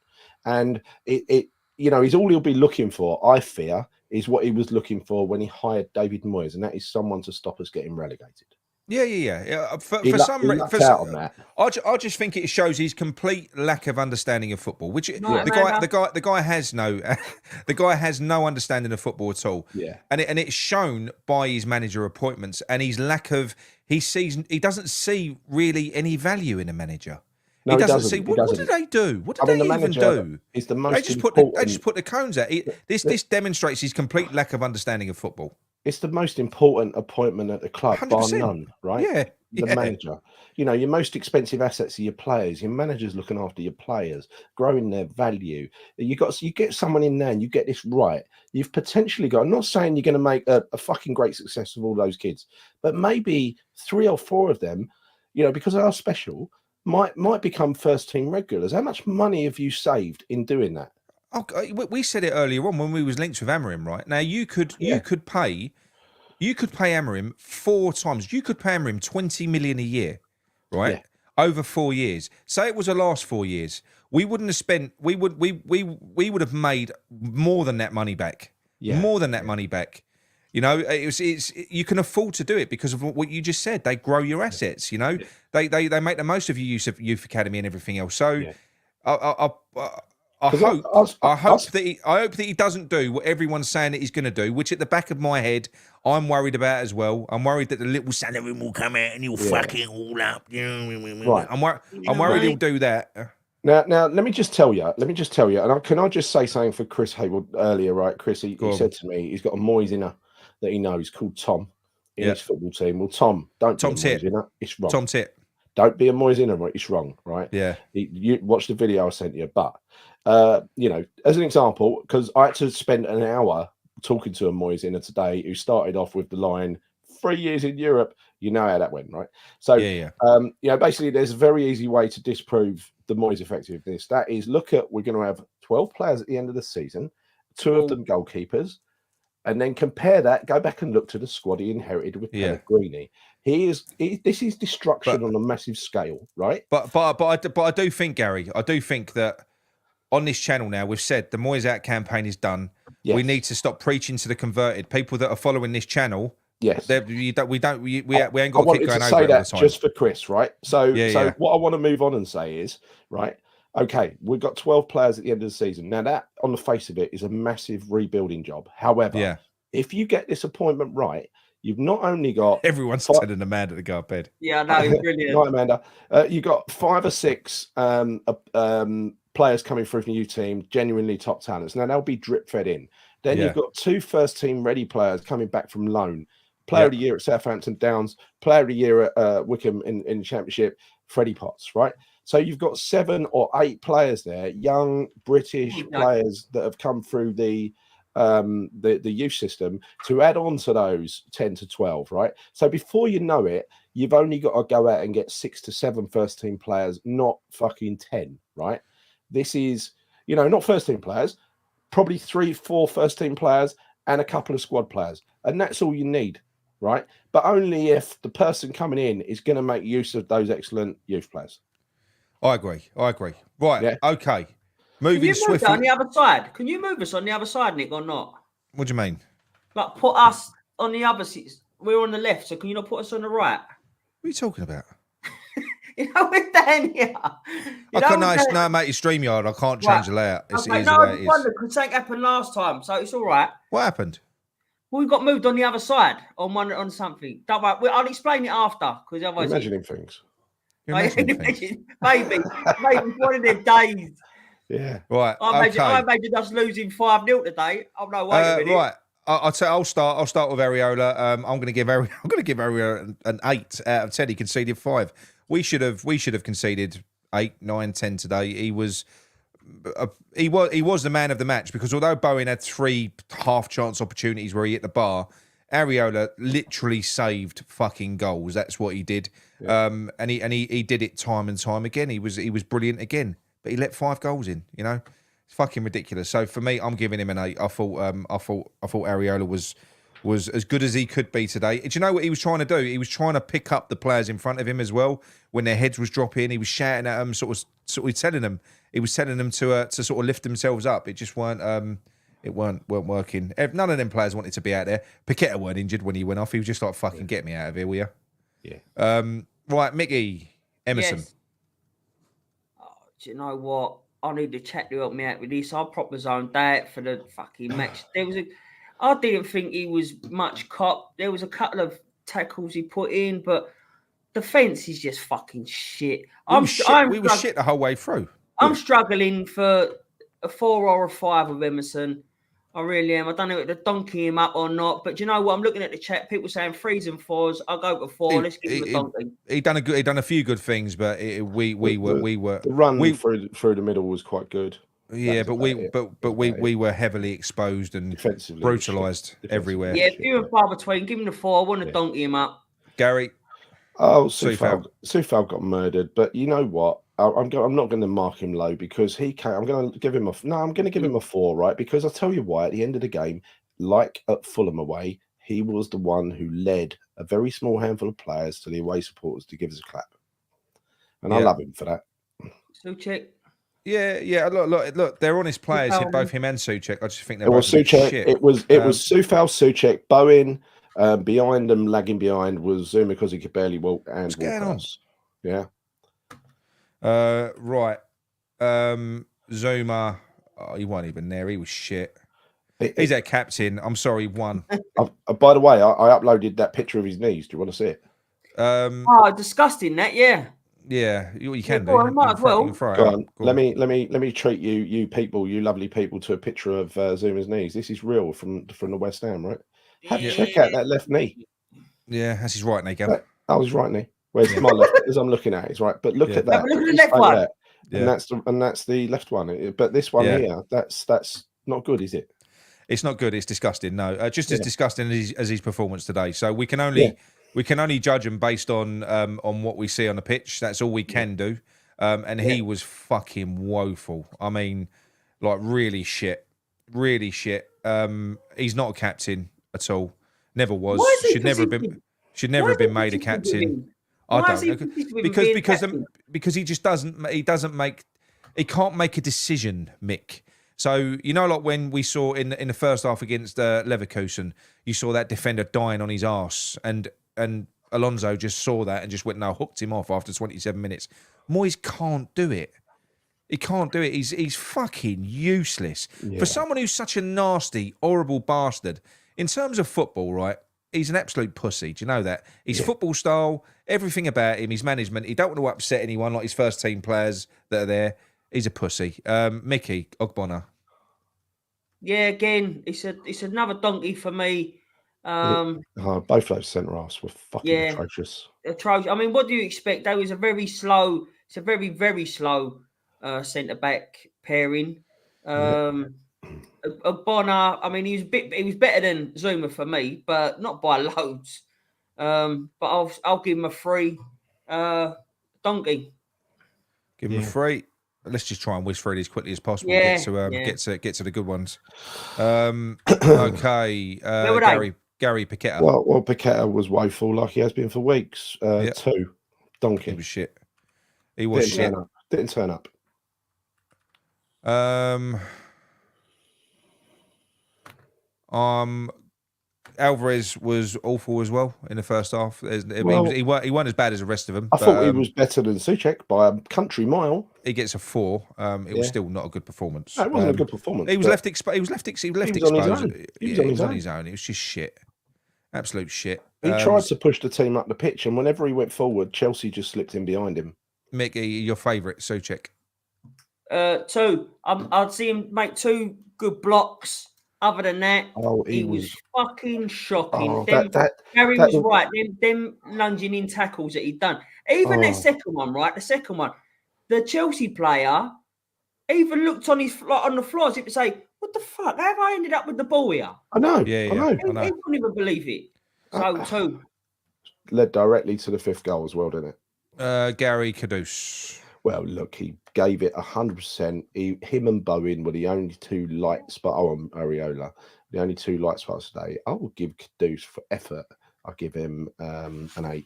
And it you know, he's all he'll be looking for, I fear, is what he was looking for when he hired David Moyes, and that is someone to stop us getting relegated. Yeah. For some reason, I just think it shows his complete lack of understanding of football. Which the guy has no, the guy has no understanding of football at all. Yeah, and it's shown by his manager appointments and his lack of. He doesn't see really any value in a manager. No, he doesn't see. What did they do? What did they even do? Is the most they just put the cones out. This demonstrates his complete lack of understanding of football. It's the most important appointment at the club, 100%. bar none, right? Yeah. The manager. You know, your most expensive assets are your players. Your manager's looking after your players, growing their value. You get someone in there and you get this right. You've potentially got, I'm not saying you're going to make a fucking great success of all those kids, but maybe 3 or 4 of them, you know, because they are special, might become first team regulars. How much money have you saved in doing that? Okay, we said it earlier on when we was linked with Amorim, right? Now you could pay Amorim 4 times. You could pay Amorim 20 million a year, right? Yeah. Over 4 years. Say it was the last 4 years. We wouldn't have spent. We would have made more than that money back. Yeah. More than that money back. You know, it's you can afford to do it because of what you just said. They grow your assets. You know, they make the most of your use of youth academy and everything else. So, I hope that he doesn't do what everyone's saying that he's going to do. Which at the back of my head, I'm worried about as well. I'm worried that the little Sullivan will come out and he'll fuck it all up. Right. I'm worried he'll do that. Now, let me just tell you, and can I just say something for Chris Hayward earlier, right? Chris, he said to me, he's got a Moyes inner that he knows called Tom in his football team. Well, Tom, don't be a Moyes inner. It's wrong. Tom Tit. Don't be a Moyes inner, right? It's wrong, right? Yeah. You watch the video I sent you, but you know, as an example, because I had to spend an hour talking to a Moyes inner today who started off with the line 3 years in Europe. You know how that went, right? So, you know, basically, there's a very easy way to disprove the Moyes effectiveness. That is, we're going to have 12 players at the end of the season, 2 of them goalkeepers, and then compare that. Go back and look to the squad he inherited with Pellegrini. This is destruction on a massive scale, right? But I do think, Gary, that on this channel now, we've said the Moyes out campaign is done. Yes. We need to stop preaching to the converted. People that are following this channel, yes, we ain't got to keep going over it all the time. Just for Chris, right? So what I want to move on and say is, right, okay, we've got 12 players at the end of the season. Now that, on the face of it, is a massive rebuilding job. However, if you get this appointment right, you've not only got everyone's telling Amanda to go to bed. Yeah, no, brilliant. Right, Amanda. You've got 5 or 6 players coming through from the new team, genuinely top talents. Now they'll be drip fed in. Then you've got 2 first team ready players coming back from loan. Player of the year at Southampton Downs, player of the year at Wickham in the Championship, Freddie Potts, right? So you've got 7 or 8 players there, young British players that have come through the youth system to add on to those 10 to 12, right? So before you know it, you've only got to go out and get 6 to 7 first team players, not fucking 10, right? This is, you know, not first team players, probably 3, 4 first team players and a couple of squad players. And that's all you need, right? But only if the person coming in is going to make use of those excellent youth players. I agree. Right, okay. Moving swiftly. On the other side. Can you move us on the other side, Nick, or not? What do you mean? Like, put us on the other side. We're on the left, so can you not put us on the right? What are you talking about? You know, we're down here. No, mate, it's StreamYard. I can't change the layout. It's okay, the way it is. Because something happened last time, so it's all right. What happened? Well, we got moved on the other side on something. Don't worry. I'll explain it after. Because otherwise, imagining things. Maybe one of them days. Yeah. Right. I imagine us losing 5-0 today. Oh no, wait a minute. Right. I'll start with Areola. I'm going to give Areola an 8 out of 10. He conceded 5. We should have conceded 8, 9, 10 today. He was the man of the match because although Bowen had 3 half chance opportunities where he hit the bar, Areola literally saved fucking goals. That's what he did. Yeah. And he did it time and time again. He was brilliant again, but he let 5 goals in. You know, it's fucking ridiculous. So for me, I'm giving him an 8. I thought Areola was as good as he could be today. Do you know what he was trying to do? He was trying to pick up the players in front of him as well when their heads was dropping. He was shouting at them, sort of telling them. He was telling them to sort of lift themselves up. It just weren't. It weren't working. None of them players wanted to be out there. Paqueta weren't injured when he went off. He was just like, fucking get me out of here, will you? Yeah. Right, Mickey, Emerson. Yes. Oh, do you know what? I need the chat to help me out with this. I proper zoned out for the fucking match. I didn't think he was much cop. There was a couple of tackles he put in, but defence is just fucking shit. We were shit the whole way through. I'm struggling for a 4 or a 5 of Emerson. I really am. I don't know if to donkey him up or not, but do you know what? I'm looking at the chat. People saying 3s and 4s. I'll go for 4. Let's give him a donkey. He done a few good things, but we were the run through the middle was quite good. Yeah, but we were heavily exposed and brutalised everywhere. Yeah, few and far between. Give him the 4. I want to donkey him up. Gary. Oh, Sufal got murdered, but you know what? I'm not going to mark him low because he can't. I'm going to give him a 4, right? Because I'll tell you why. At the end of the game, like at Fulham away, he was the one who led a very small handful of players to the away supporters to give us a clap, and I love him for that. Souček. Yeah. Look. They're honest players. Both him and Souček. I just think they're both Souček. Shit. It was Sufal, Souček, Bowen. Behind them, lagging behind was Zuma because he could barely walk. And what's going on? Yeah. Right. Zuma. Oh, he wasn't even there. He was shit. He's our captain. I'm sorry, won. By the way, I uploaded that picture of his knees. Do you want to see it? Disgusting that, yeah. Yeah, you can do. Well, I might as well. Go on. Let me treat you people, you lovely people, to a picture of Zuma's knees. This is real from the West Ham, right? Check out that left knee. Yeah, that's his right knee, Gavin. That was right knee. Where's my left? As I'm looking at it, right. But look at that. Look at the left one. And that's the left one. But this one here, that's not good, is it? It's not good. It's disgusting. No, just as disgusting as his performance today. So we can only judge him based on what we see on the pitch. That's all we can do. And he was fucking woeful. I mean, like really shit. He's not a captain at all. Never was. Should never have been made a captain. I don't know because he just doesn't make. He can't make a decision, Mick. So you know, like when we saw in the first half against Leverkusen, you saw that defender dying on his arse, and Alonso just saw that and just went hooked him off after 27 minutes. Moyes can't do it. He can't do it. He's fucking useless for someone who's such a nasty, horrible bastard. In terms of football, right? He's an absolute pussy. Do you know that? His football style, everything about him, his management. He don't want to upset anyone like his first team players that are there. He's a pussy. Mickey Ogbonna. Yeah, again, it's another donkey for me. Both those centre halves were fucking atrocious. Atrocious. I mean, what do you expect? That was a very slow. It's a very, very slow centre back pairing. Ogbonna, I mean, he was better than Zuma for me, but not by loads. But I'll give him a 3. Donkey. Give him a 3. Let's just try and whiz through it as quickly as possible. Get to the good ones. Okay, Gary Paqueta. Well, Paqueta was woeful, like he has been for weeks. 2, donkey. He was shit. He was shit. Didn't turn up. Alvarez was awful as well in the first half. He weren't as bad as the rest of them. I thought he was better than Souček by a country mile. He gets a 4. It was still not a good performance. No, it wasn't a good performance. He was left exposed. He was on his own. It was just shit. Absolute shit. He tried to push the team up the pitch, and whenever he went forward, Chelsea just slipped in behind him. Mickey, your favourite, Souček? 2. I'd see him make 2 good blocks. Other than that, he was fucking shocking. Gary was right. Them lunging in tackles that he'd done. Even that second one, right? The second one, the Chelsea player even looked on the floor as if to say, What the fuck? How have I ended up with the ball here? I know. Yeah, I know. He wouldn't even believe it. So, two. Led directly to the 5th goal as well, didn't it? Gary Caduce. Well, look, he gave it 100%. Him and Bowen were the only 2 light spots. Oh, and Areola, the only 2 light spots today. I will give Caduce for effort. I'll give him an 8.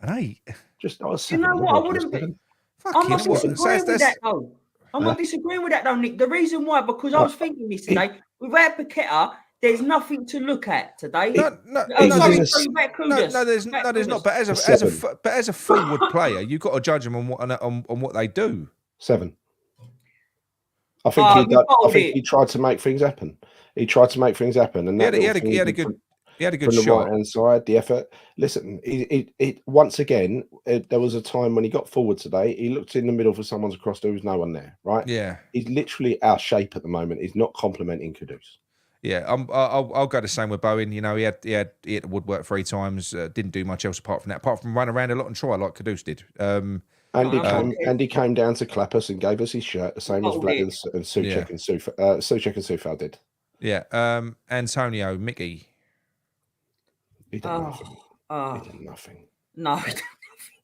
An 8? Just, I was You know what? I wouldn't be. I'm not disagreeing with that, though. I'm not disagreeing with that, though, Nick. The reason why, because I was thinking this today, without Paqueta, there's nothing to look at today. No, there's not. But as a forward player, you've got to judge them on what they do. 7. I think he tried to make things happen. He tried to make things happen, and he had a good from shot. the right hand side. The effort. Listen, it once again. There was a time when he got forward today. He looked in the middle for someone's across. There was no one there. Right. Yeah. He's literally out of shape at the moment. He's not complimenting Caduce. Yeah, I'll go the same with Bowen. You know, he had woodwork 3 times. Didn't do much else apart from run around a lot and try like Caduce did. And he came down to clap us and gave us his shirt, the same as Vlad and Souček and Souček and Soufal did. Yeah. Antonio, Mickey. He done nothing. He done nothing. No.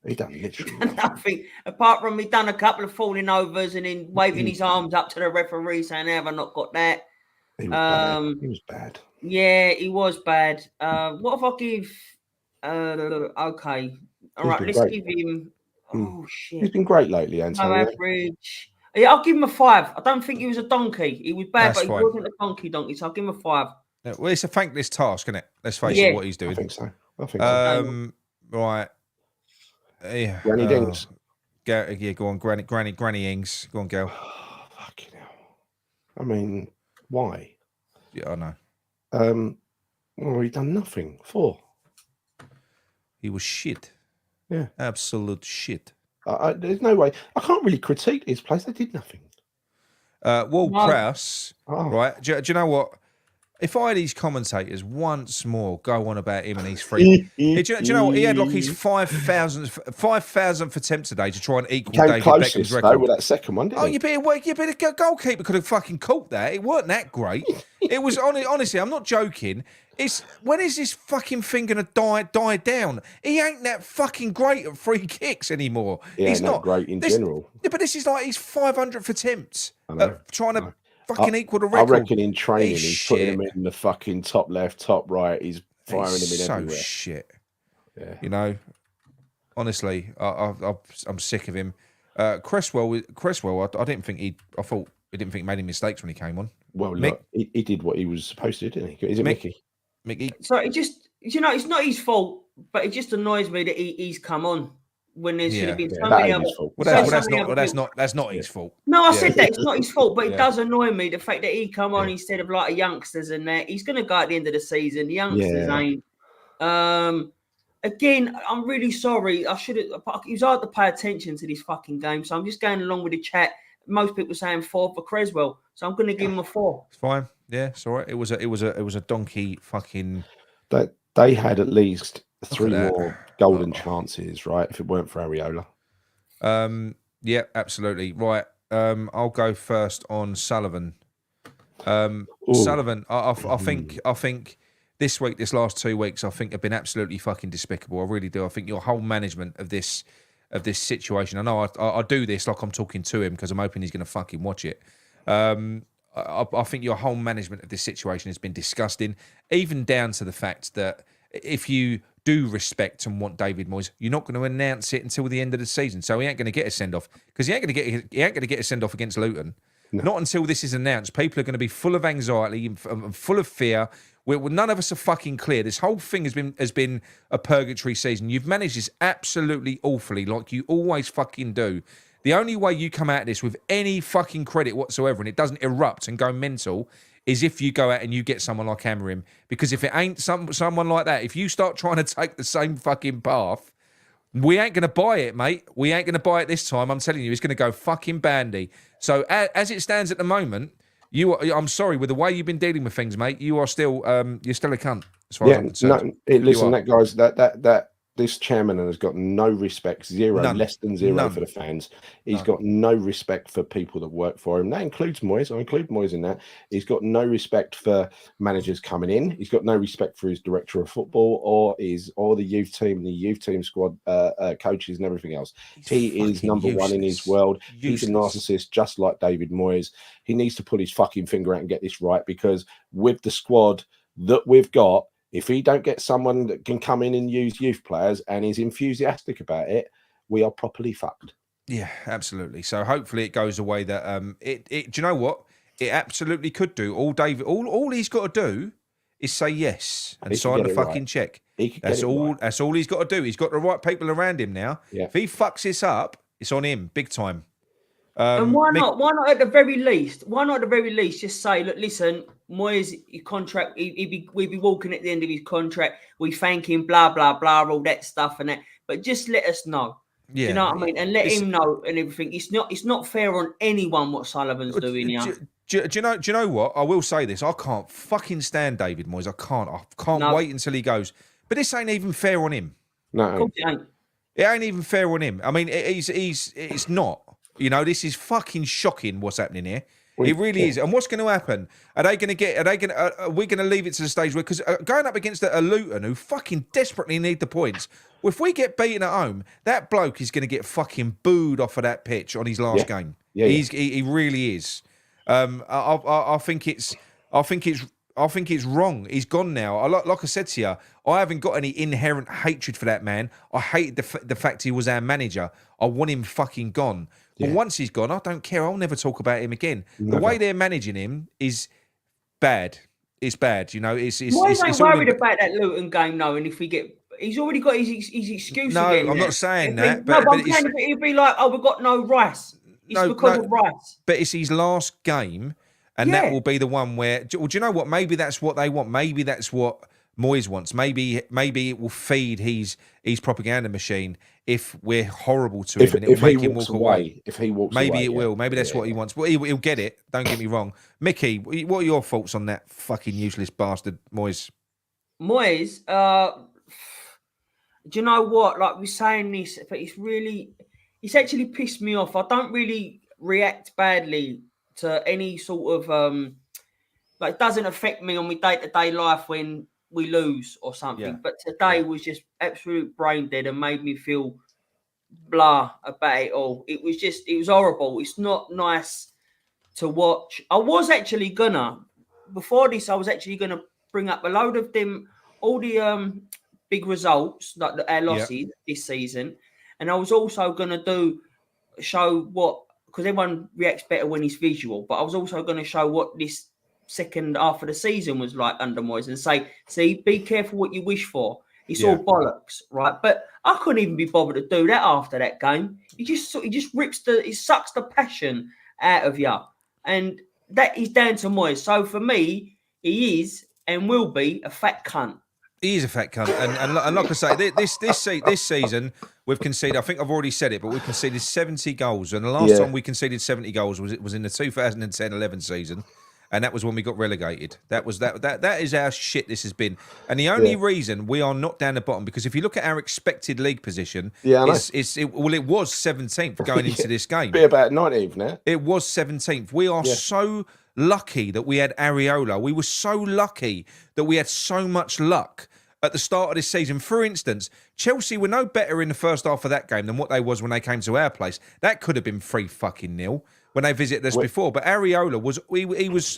He done literally nothing. Apart from he done a couple of falling overs and then waving his arms up to the referee saying, have I not got that? He was bad. Yeah, he was bad. What if I give? Okay, all right. Let's give him. Oh shit! He's been great lately, Antonio. Average. Yeah, I'll give him a 5. I don't think he was a donkey. He was bad, That's but he wasn't a donkey. So I'll give him a 5. Yeah, well, it's a thankless task, isn't it? Let's face it, what he's doing. I think so. Right. Yeah. Granny Dings. Yeah, go on, Granny Ings. Go on, girl. Fucking hell. I mean, why? Yeah, I know. Well, he done nothing. 4. He was shit. Yeah. Absolute shit. There's no way. I can't really critique his place. They did nothing. Prowse, right? Do you know what? If I had these commentators once more go on about him and his free, do you know what? He had like his 5,000th attempt today to try and equal David Beckham's record. With that second one, didn't he? You better goalkeeper could have fucking caught that. It weren't that great. It was honestly, I'm not joking. When is this fucking thing gonna die down? He ain't that fucking great at free kicks anymore. He's not great in general. Yeah, but this is like his 500th attempt trying to fucking equal the record. I reckon in training he's putting him in the fucking top left, top right. He's firing him in everywhere. Shit. Yeah. You know, honestly, I'm sick of him. Cresswell. I didn't think he made any mistakes when he came on. Well, look, he did what he was supposed to, didn't he? Is it Mickey? So it just, it's not his fault, but it just annoys me that he's come on when there should have been so many other. That's not his fault. No, I said that it's not his fault, but it does annoy me the fact that he come on instead of like a youngsters and that. He's going to go at the end of the season. The youngsters ain't. Again, I'm really sorry. I should have. It was hard to pay attention to this fucking game, so I'm just going along with the chat. Most people saying 4 for Cresswell, so I'm going to give him a 4. It's fine. Yeah, it's all right. It was a donkey fucking. They had at least 3 more golden chances, right? If it weren't for Areola. Yeah, absolutely right. I'll go first on Sullivan. Sullivan, I think this last 2 weeks, I think have been absolutely fucking despicable. I really do. I think your whole management of this situation. I know I do this like I'm talking to him because I'm hoping he's going to fucking watch it. I think your whole management of this situation has been disgusting, even down to the fact that if you do respect and want David Moyes, you're not going to announce it until the end of the season. So he ain't going to get a send off because he ain't going to get a send off against Luton. No. Not until this is announced. People are going to be full of anxiety and full of fear. None of us are fucking clear. This whole thing has been a purgatory season. You've managed this absolutely awfully, like you always fucking do. The only way you come out of this with any fucking credit whatsoever and it doesn't erupt and go mental is if you go out and you get someone like Amorim. Because if it ain't someone like that, if you start trying to take the same fucking path, we ain't going to buy it, mate. We ain't going to buy it this time. I'm telling you, it's going to go fucking bandy. So as it stands at the moment, I'm sorry, with the way you've been dealing with things, mate, you are still you're still a cunt. As far as I'm concerned. Listen, that guy's that this chairman has got no respect, less than zero for the fans. He's got no respect for people that work for him. That includes Moyes. I include Moyes in that. He's got no respect for managers coming in. He's got no respect for his director of football or the youth team, the youth team squad coaches and everything else. He is number one in his world. He's a narcissist, just like David Moyes. He needs to pull his fucking finger out and get this right, because with the squad that we've got, if he don't get someone that can come in and use youth players and is enthusiastic about it, we are properly fucked. Yeah, absolutely. So hopefully it goes away that do you know what? It absolutely could do. All he's got to do is say yes and sign the fucking check. That's all he's got to do. He's got the right people around him now. Yeah. If he fucks this up, it's on him, big time. And why not? Why not at the very least? Why not at the very least just say, look, listen, Moyes, your contract, we'd be walking at the end of his contract. We thank him, blah, blah, blah, all that stuff and that. But just let us know. Yeah. You know what I mean? And let him know and everything. It's not fair on anyone what Sullivan's doing here. Do you know what? I will say this. I can't fucking stand David Moyes. I can't wait until he goes. But this ain't even fair on him. No. Of course it ain't. It ain't even fair on him. I mean, it's not. You know, this is fucking shocking what's happening here. It really is. And what's going to happen? Are we going to leave it to the stage where, because going up against a Luton who fucking desperately need the points, if we get beaten at home, that bloke is going to get fucking booed off of that pitch on his last game. Yeah, he really is. I think it's wrong. He's gone now. Like I said to you, I haven't got any inherent hatred for that man. I hate the fact he was our manager. I want him fucking gone. But once he's gone, I don't care. I'll never talk about him again. Never. The way they're managing him is bad. It's bad. You know, it's worried about that Luton game, though. And if we get, he's already got his excuse. No, again. I'm not saying that. But he'll be like, oh, we've got no Rice. It's because of Rice. But it's his last game. And that will be the one where, well, do you know what? Maybe that's what they want. Maybe that's what Moyes wants. Maybe it will feed his propaganda machine if we're horrible to him and it will make him walk away. If he walks away. Maybe it will. Maybe that's what he wants. But he'll get it. Don't get me wrong. Mickey, what are your thoughts on that fucking useless bastard, Moyes? Moyes, do you know what? Like, we're saying this, but it's actually pissed me off. I don't really react badly to any sort of it doesn't affect me on my day-to-day life when we lose or something. But today was just absolute brain dead and made me feel blah about it all. It was horrible. It's not nice to watch. I was actually gonna bring up a load of them, all the big results, like our losses this season, and I was also gonna show what, because everyone reacts better when it's visual, but I was also going to show what this second half of the season was like under Moyes and say, see, be careful what you wish for. It's all bollocks, right? But I couldn't even be bothered to do that after that game. He just sucks the passion out of you. And that is down to Moyes. So for me, he is and will be a fat cunt. He is a fat cunt, and like I say, this season we've conceded. I think I've already said it, but we've conceded 70 goals, and the last time we conceded 70 goals was in the 2010-11 season, and that was when we got relegated. That is how shit this has been, and the only reason we are not down the bottom, because if you look at our expected league position, it was 17th going into this game. Be about 19th now. It was 17th. We are so lucky that we had Areola. We were so lucky that we had so much luck at the start of this season. For instance, Chelsea were no better in the first half of that game than what they was when they came to our place. That could have been 3-0 when they visited us before. But Areola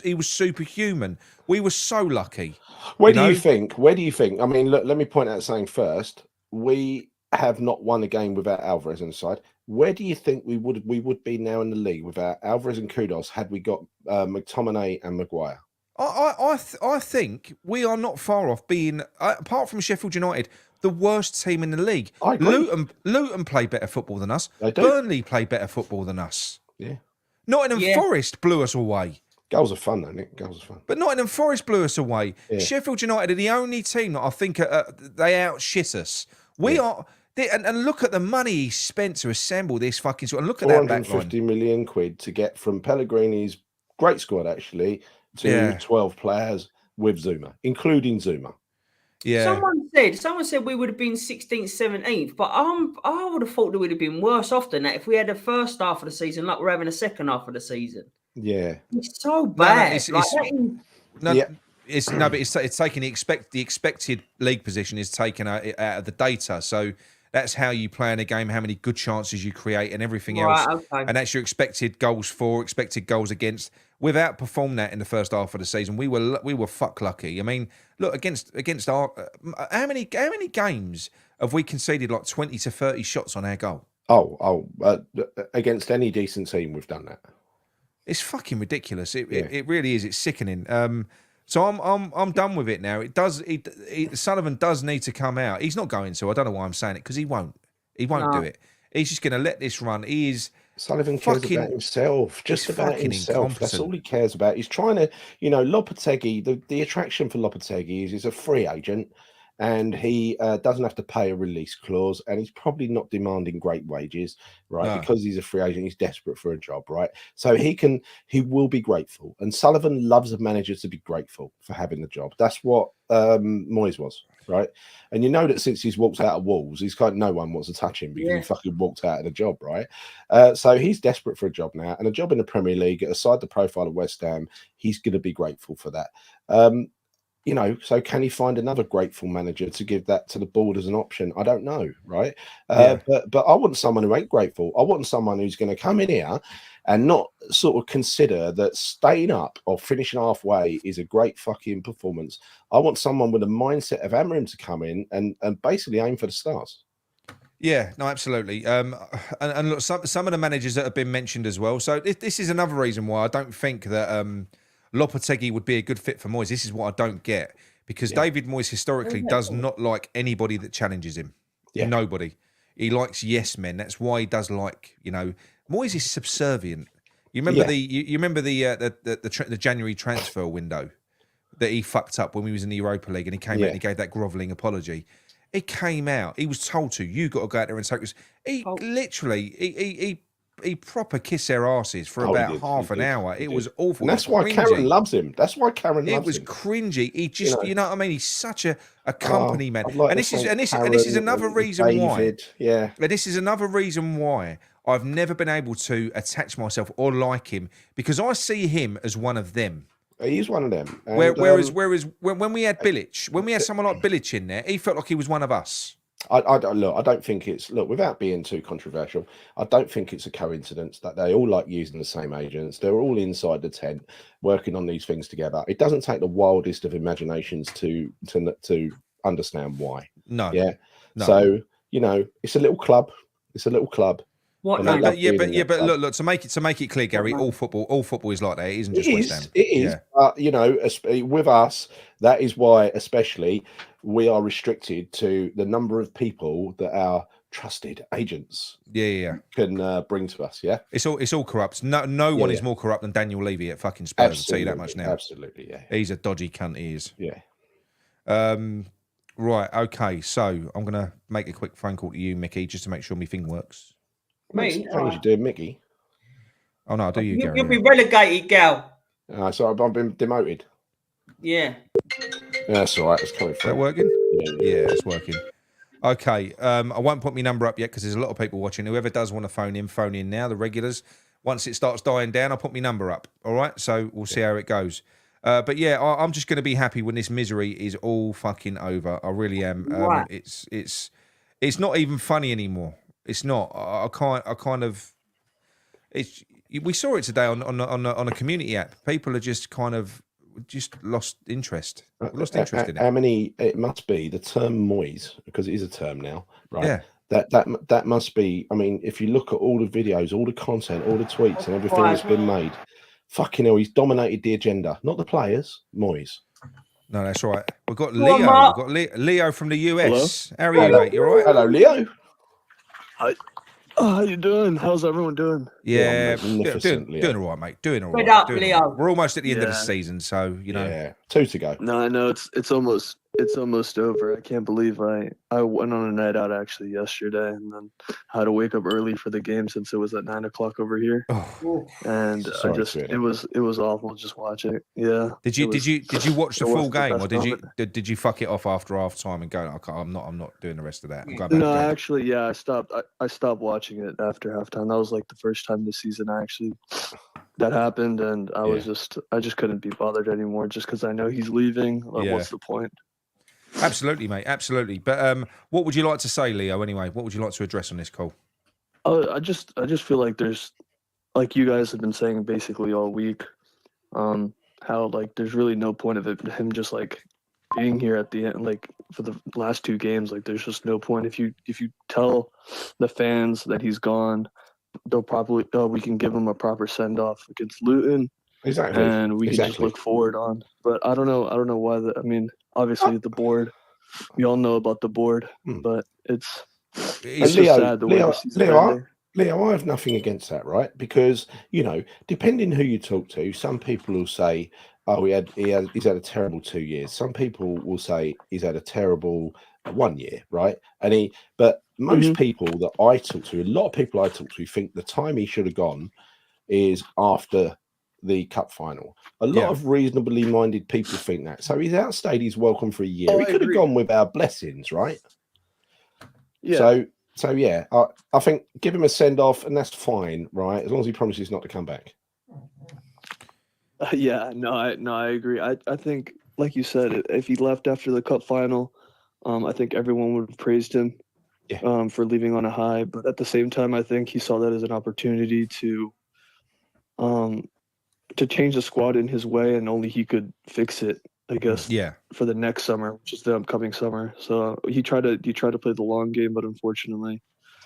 he was superhuman. We were so lucky. Where do you think? I mean, look, let me point out something first. We have not won a game without Alvarez on the side. Where do you think we would be now in the league without Alvarez and Kudos had we got McTominay and Maguire? I think we are not far off being, apart from Sheffield United, the worst team in the league. I agree. Luton play better football than us. They do. Burnley play better football than us. Yeah. Nottingham Forest blew us away. Goals are fun, though, Nick. Goals are fun. But Nottingham Forest blew us away. Yeah. Sheffield United are the only team that I think they outshit us. We are... And look at the money he spent to assemble this fucking squad. And look at that backline. 450 million quid to get from Pellegrini's great squad, actually, to 12 players with Zuma, including Zuma. Yeah. Someone said we would have been 16th, 17th, but I would have thought that we'd have been worse off than that if we had the first half of the season like we're having the second half of the season. Yeah, it's so bad. But it's taking the expected league position is taken out of the data. So that's how you play in a game, how many good chances you create, and everything else. Okay. And that's your expected goals for, expected goals against. We've outperformed that in the first half of the season. We were fuck lucky. I mean, look against our how many games have we conceded like 20 to 30 shots on our goal? Against any decent team, we've done that. It's fucking ridiculous. It really is. It's sickening. So I'm done with it now. Sullivan does need to come out. He's not going to. I don't know why I'm saying it because he won't. He won't do it. He's just going to let this run. He is. Sullivan cares about himself, just about himself. That's all he cares about. He's trying to, Lopetegui. The attraction for Lopetegui is he's a free agent, and he doesn't have to pay a release clause, and he's probably not demanding great wages, right? No. Because he's a free agent, he's desperate for a job, right? So he will be grateful, and Sullivan loves a manager to be grateful for having the job. That's what Moyes was, right? And you know that since he's walked out of Wolves, no one wants to touch him because he fucking walked out of the job, right? So he's desperate for a job now, and a job in the Premier League, aside the profile of West Ham, he's going to be grateful for that. So can he find another grateful manager to give that to the board as an option? I don't know, right? But I want someone who ain't grateful. I want someone who's going to come in here and not sort of consider that staying up or finishing halfway is a great fucking performance. I want someone with a mindset of hammering to come in and basically aim for the stars. Yeah, no, absolutely. And look, some of the managers that have been mentioned as well. So this is another reason why I don't think that Lopetegui would be a good fit for Moyes. This is what I don't get, because David Moyes historically does not like anybody that challenges him. Yeah. Nobody. He likes yes men. That's why he does like, Moyes is subservient. You remember the January transfer window that he fucked up when we was in the Europa League, and he came out and he gave that grovelling apology. He came out. He was told to. You got to go out there and take this. He proper kissed their asses for about half an hour. It was awful. And that's why Karen loves him. It was cringy. He just, you know what I mean? He's such a company man. And this is another reason why. Yeah. And this is another reason why I've never been able to attach myself or like him, because I see him as one of them. He's one of them. And, whereas when we had Bilic, when we had someone like Bilic in there, he felt like he was one of us. I don't think it's, without being too controversial, I don't think it's a coincidence that they all like using the same agents. They're all inside the tent working on these things together. It doesn't take the wildest of imaginations to understand why. No. Yeah. No. So, it's a little club. What? No, but look. To make it clear, Gary, all football is like that. It isn't just West Ham. It is. Yeah. With us, that is why, especially, we are restricted to the number of people that our trusted agents can bring to us. Yeah, it's all corrupt. No one is more corrupt than Daniel Levy at fucking Spurs. Absolutely, I'll tell you that much now. Absolutely, yeah. He's a dodgy cunt. He is. Yeah. Right. Okay. So I'm gonna make a quick phone call to you, Mickey, just to make sure my thing works. Mate, how you doing, Mickey? Oh no, I do you, Gary. You'll be relegated, Gal. So I've been demoted. Yeah. That's all right. It's coming through. Is that working? Yeah, it's working. Okay. I won't put my number up yet because there's a lot of people watching. Whoever does want to phone in now. The regulars. Once it starts dying down, I'll put my number up. All right. So we'll see how it goes. But yeah, I'm just going to be happy when this misery is all fucking over. I really am. Right. It's not even funny anymore. It's not. We saw it today on a community app. People are just kind of lost interest. Lost interest in it. How many? It must be the term Moyes, because it is a term now, right? Yeah. That must be. I mean, if you look at all the videos, all the content, all the tweets, and everything that's been made, fucking hell, he's dominated the agenda. Not the players, Moyes. No, that's right. We've got Leo. We've got Leo from the US. Hello? How are you, mate? You all right? Hello, Leo. Hi. How you doing? How's everyone doing? Yeah, doing all right, mate. Doing all right. Good up, Leo. We're almost at the end of the season, so you know. Yeah, 2 to go. No, I know it's almost it's almost over. I can't believe I went on a night out actually yesterday, and then had to wake up early for the game since it was at 9 o'clock over here. Oh. And it was awful just watching it. Yeah. Did you watch the full game, or moment. did you fuck it off after half time and go, I'm not doing the rest of that. I'm going back No, to bed. actually, yeah, I stopped watching it after halftime. That was like the first time this season that happened, and I just couldn't be bothered anymore just because I know he's leaving. Like, what's the point? Absolutely, mate, absolutely. But what would you like to say, Leo? Anyway, what would you like to address on this call? I just feel like there's, like you guys have been saying basically all week, how like there's really no point of him just like being here at the end, like for the last 2 games. Like there's just no point. If you tell the fans that he's gone, they'll probably we can give him a proper send off against Luton. Exactly. And we can just look forward on. But I don't know why obviously the board, we all know about the board, but it's just sad the way the season ended. Leo, I have nothing against that, right? Because, depending who you talk to, some people will say, oh, he's had a terrible 2 years. Some people will say he's had a terrible 1 year, right? But most people that I talk to, a lot of people I talk to think the time he should have gone is after the cup final. A lot of reasonably minded people think that. So he's outstayed his welcome for a year. He could have gone with our blessings, right? Yeah. So yeah, I think give him a send off and that's fine, right? As long as he promises not to come back. I agree. I think, like you said, if he left after the cup final, I think everyone would have praised him for leaving on a high. But at the same time, I think he saw that as an opportunity to change the squad in his way, and only he could fix it, I guess. Yeah. For the next summer, which is the upcoming summer. So he tried to play the long game, but unfortunately,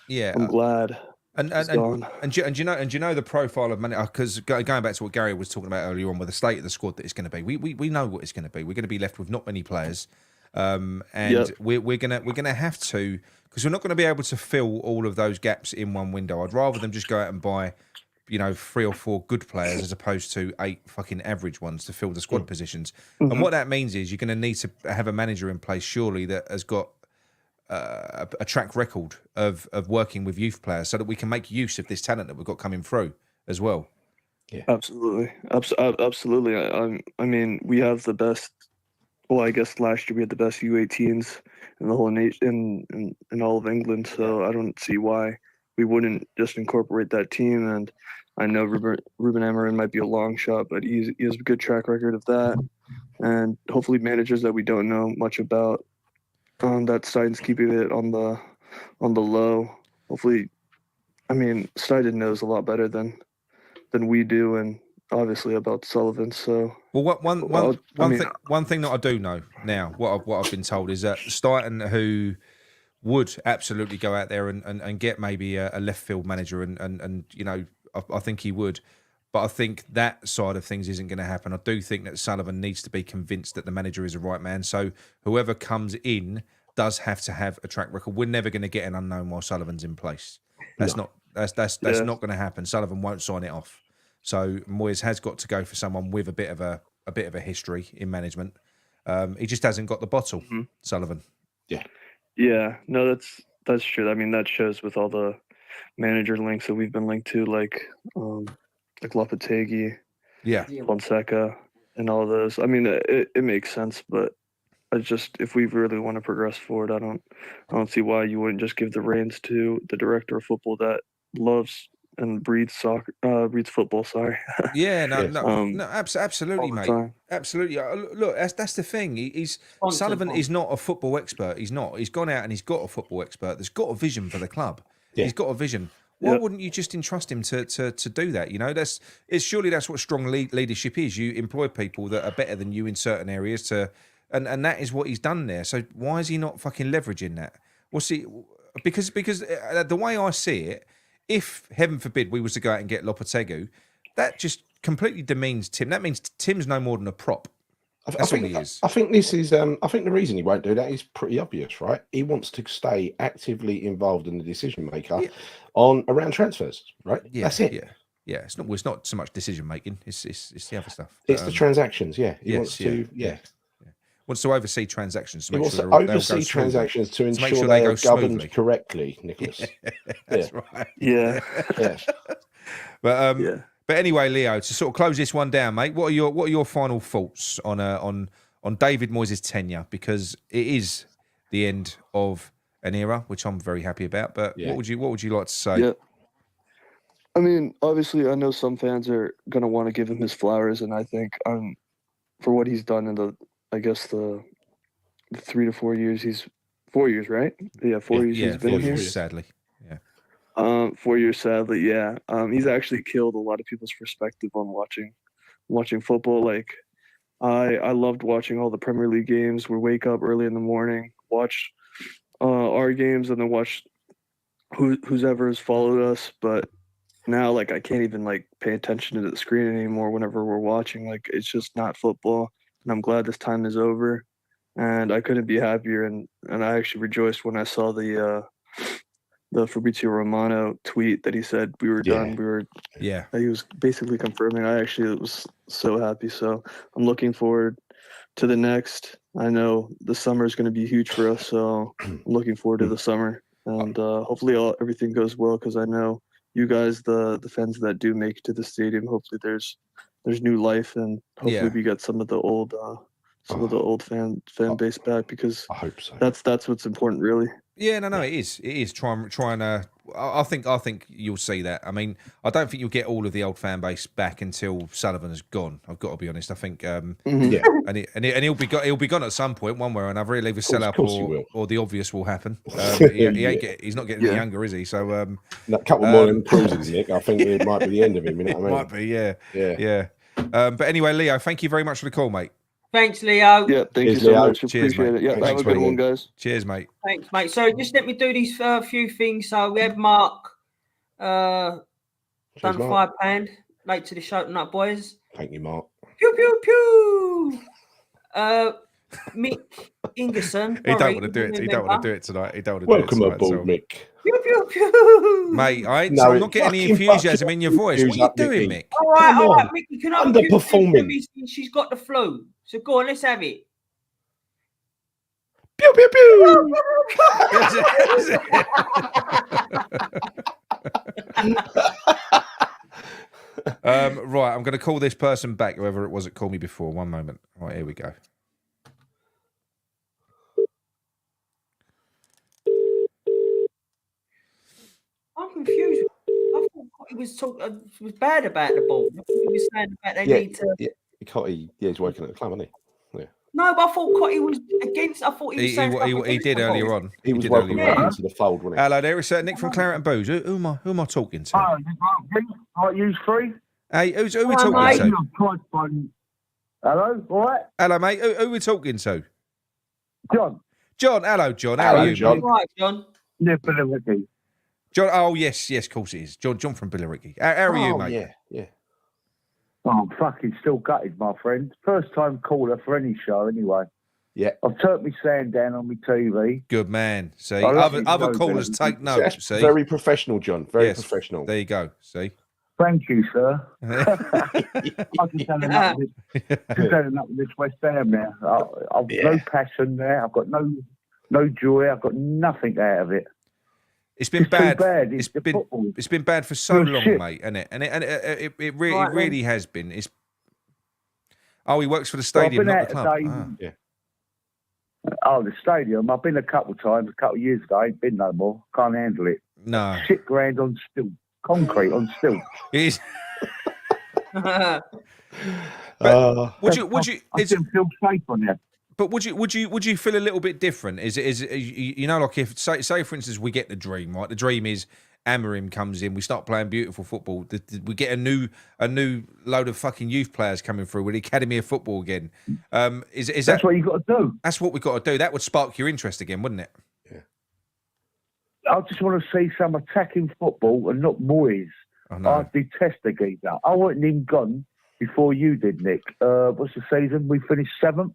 I'm glad. And do you know the profile of Manny? Because going back to what Gary was talking about earlier on, with the state of the squad that it's going to be, we know what it's going to be. We're going to be left with not many players, and we're gonna have to, because we're not going to be able to fill all of those gaps in one window. I'd rather them just go out and buy 3 or 4 good players as opposed to 8 fucking average ones to fill the squad positions. And what that means is you're going to need to have a manager in place, surely, that has got a track record of working with youth players, so that we can make use of this talent that we've got coming through as well. Yeah, absolutely. I mean, we have the best. Well, I guess last year we had the best U18s in the whole nation, in all of England. So I don't see why we wouldn't just incorporate that team. And I know Ruben Amorim might be a long shot, but he has a good track record of that. And hopefully managers that we don't know much about, that Stein's keeping it on the low. Hopefully, I mean, Stein knows a lot better than we do, and obviously about Sullivan. So one thing that I do know now, what I've been told, is that Stein, who would absolutely go out there and get maybe a left field manager, and I think he would, but I think that side of things isn't going to happen. I do think that Sullivan needs to be convinced that the manager is the right man. So whoever comes in does have to have a track record. We're never going to get an unknown while Sullivan's in place. That's not going to happen. Sullivan won't sign it off. So Moyes has got to go for someone with a bit of a history in management. He just hasn't got the bottle, Sullivan. Yeah, no, that's true. I mean, that shows with all the manager links that we've been linked to, like Lopetegui, Fonseca, and all those. I mean, it makes sense, but if we really want to progress forward, I don't see why you wouldn't just give the reins to the director of football that loves and breathes football. Sorry. Yeah, absolutely, mate. Time. Absolutely. Look, that's the thing. Sullivan is not a football expert. He's not. He's gone out and he's got a football expert that's got a vision for the club. Yeah. He's got a vision. Why wouldn't you just entrust him to do that? Surely that's what strong leadership is. You employ people that are better than you in certain areas and that is what he's done there. So why is he not fucking leveraging that? Well, see, because the way I see it, if, heaven forbid, we was to go out and get Lopetegui, that just completely demeans Tim. That means Tim's no more than a prop. That's all he is. I think this is. I think the reason he won't do that is pretty obvious, right? He wants to stay actively involved in the decision maker around transfers, right? Yeah, that's it. Yeah. It's not so much decision making. It's the other stuff. It's the transactions. Yeah, he wants to. Yeah. wants to oversee transactions to He make wants sure to they'll go oversee smoothly. transactions to make ensure sure they they are go governed smoothly. correctly, Nicholas. That's right. Yeah. Yeah. But but anyway, Leo, to sort of close this one down, mate, what are your final thoughts on David Moyes' tenure? Because it is the end of an era, which I'm very happy about. But what would you like to say? Yeah. I mean, obviously, I know some fans are gonna want to give him his flowers, and I think for what he's done in the 3 to 4 years 4 years, right? Yeah, 4 years he's been 4 here. years, sadly. Yeah. 4 years, sadly, yeah. He's actually killed a lot of people's perspective on watching football. Like, I loved watching all the Premier League games. We wake up early in the morning, watch our games, and then watch who's ever has followed us. But now, like, I can't even like pay attention to the screen anymore whenever we're watching. Like, it's just not football, and I'm glad this time is over. And I couldn't be happier, and I actually rejoiced when I saw the Fabrizio Romano tweet that he said we were done. That he was basically confirming. I actually was so happy. So I'm looking forward to the next. I know the summer is going to be huge for us, so I'm looking forward to the summer, and hopefully everything goes well, because I know you guys, the fans that do make it to the stadium, hopefully there's new life, and hopefully we get some of the old fan base back, because I hope so. That's what's important, really. Yeah, no, it is. It is trying to. I think you'll see that. I mean, I don't think you'll get all of the old fan base back until Sullivan is gone. I've got to be honest. I think, and he'll be gone at some point, one way or another. He'll either sell up, or the obvious will happen. He's not getting any younger, is he? So a couple more in cruises, Nick. I think it might be the end of him. You know what I mean? Might be, yeah. But anyway, Leo, thank you very much for the call, mate. Thanks, Leo. Yeah, thank you so much. Cheers, Appreciate mate. it. Yeah, have a good one, guys. Cheers, mate. Thanks, mate. So just let me do these few things. So we had Mark done £5 late to the show tonight, boys. Thank you, Mark. Pew pew pew. Mick Ingerson. He don't want to do it. He don't want to do it tonight. He don't want to Welcome do it tonight. aboard, Mick. Pew pew pew. Mate, I'm not getting any enthusiasm in your voice. What are you doing, Mick? All right, Mick. You can underperforming. She's got the flu. So go on, let's have it. Pew pew pew. Right, I'm going to call this person back, whoever it was that called me before. One moment. Right, here we go. I'm confused. I thought he was bad about the ball. I thought he was saying about they need to. He's working at the club, isn't he? Yeah. No, but I thought Cotty was against. I thought he was saying he did earlier on. He was welcome into the fold, wasn't he? Hello, there is Nick from Claret and Booze. Who am I talking to? Oh, you three? Hey, who are we talking to? Hello, all right? Hello, mate. Who are we talking to? John. John. Hello, John. How are you, John? mate? Right, John. Yeah, Billericay. John. Oh, yes, of course it is. John from Billericay. How are you, mate? Yeah. Oh, I'm fucking still gutted, my friend. First time caller for any show, anyway. Yeah. I've turned my sound down on my TV. Good man. See, other callers take note. See, very professional, John. Very professional. There you go. See. Thank you, sir. I can tell enough of this West Ham now. I've no passion there. I've got no joy. I've got nothing out of it. It's been bad. It's been bad for so long, mate, isn't it? And it really has been. He works for the stadium, not the club. The stadium. I've been a couple of times. A couple of years ago, I ain't been no more. Can't handle it. No. Shit ground on stilt. Concrete on stilt. It is. Would you? I didn't feel safe on there. But would you feel a little bit different? Is you know, like if say for instance we get the dream, right? The dream is Amorim comes in, we start playing beautiful football. We get a new load of fucking youth players coming through with the Academy of Football again. Is that's what you got to do? That's what we got to do. That would spark your interest again, wouldn't it? Yeah. I just want to see some attacking football and not Moyes. Oh, no. I detest the geezer. I wasn't even gone before you did, Nick. What's the season? We finished 7th.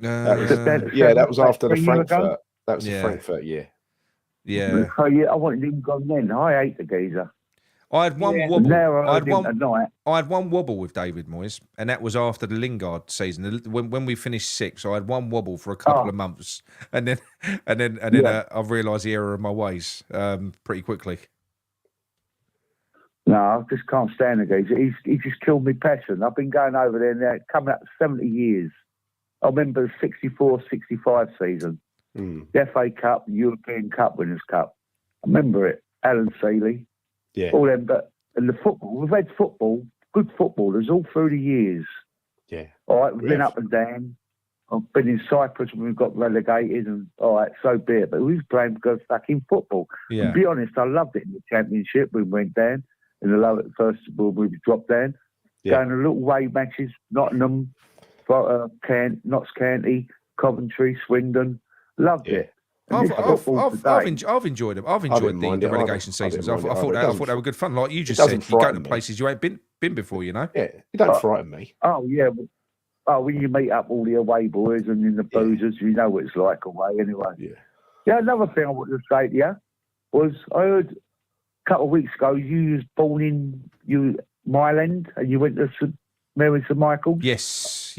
That was after the Frankfurt. That was the Frankfurt year. Yeah. So, I wasn't even gone then. I hate the geezer. I had one Yeah. wobble. Now I had one. tonight. I had one wobble with David Moyes, and that was after the Lingard season. When we finished sixth, I had one wobble for a couple of months, and then I realised the error of my ways pretty quickly. No, I just can't stand the geezer. He just killed me passion. I've been going over there now, coming up to 70 years. I remember the 64-65 season. The FA Cup, European Cup, Winners' Cup. I remember it. Alan Seeley. Yeah. All them, and the football. We've had football, good footballers all through the years. Yeah. All right, we've been up and down. I've been in Cyprus when we've got relegated, and all right, so be it. But we was playing good fucking football. Yeah. To be honest, I loved it in the Championship when we went down. In the lower first, we dropped down. Going to little away matches, Nottingham, Notts County, Coventry, Swindon. Loved it. I've enjoyed them. I've enjoyed the relegation seasons. I thought they were good fun. Like you just said, you go to places you ain't been before, you know. Yeah, it don't frighten me. Oh yeah. When you meet up all the away boys and in the boozers, you know what it's like away anyway. Yeah. Another thing I wanted to say to you was I heard a couple of weeks ago you was born in Myland and you went to St Mary St Michael's. Yes.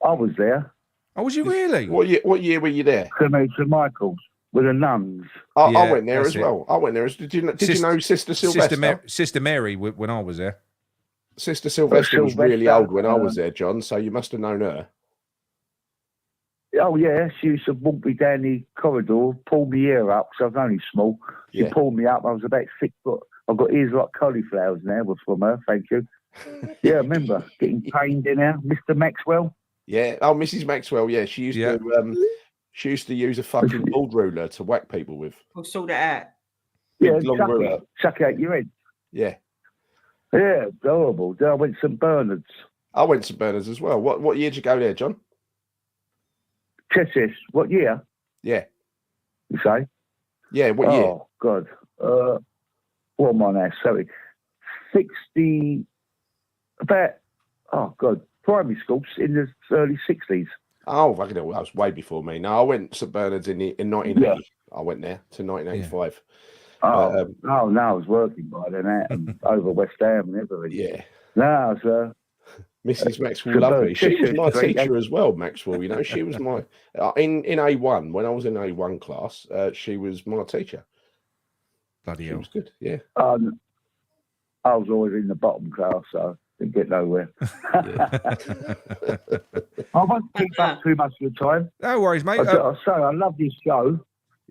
I was there. Oh, was you really? What year were you there? St Mary St Michael's with the nuns. I went there as well. I went there. Did you know Sister Sylvester? Sister Mary when I was there. Sister Sylvester was really old when I was there, John. So you must have known her. Oh yeah, she used to walk me down the corridor, pull my ear up because I was only small. She pulled me up. I was about 6 foot. I've got ears like cauliflowers now. Was from her. Thank you. Yeah, I remember getting pained in her, Mr. Maxwell. Yeah, Mrs. Maxwell. Yeah, she used to. She used to use a fucking board ruler to whack people with. We'll sort that out. Yeah, chuck out your head. Yeah. Yeah, horrible. Then I went to St Bernard's. I went to St Bernard's as well. What year did you go there, John? Chessis. What year? Yeah. You say? Yeah, what year? Oh, God. What am I now? Sorry. 60. Primary schools in the early 60s. Oh, fucking hell, that was way before me. No, I went to St Bernard's in 1980. Yeah. I went there to 1985. Yeah. No, I was working by then and over West Ham and everything. Yeah. No, I was... Mrs. Maxwell, lovely. She was my teacher as well, Maxwell. You know, she was my... in A1, when I was in A1 class, she was my teacher. Bloody hell. She was good, yeah. I was always in the bottom class, so... didn't get nowhere. I won't keep up too much of your time. No worries, mate. I love this show.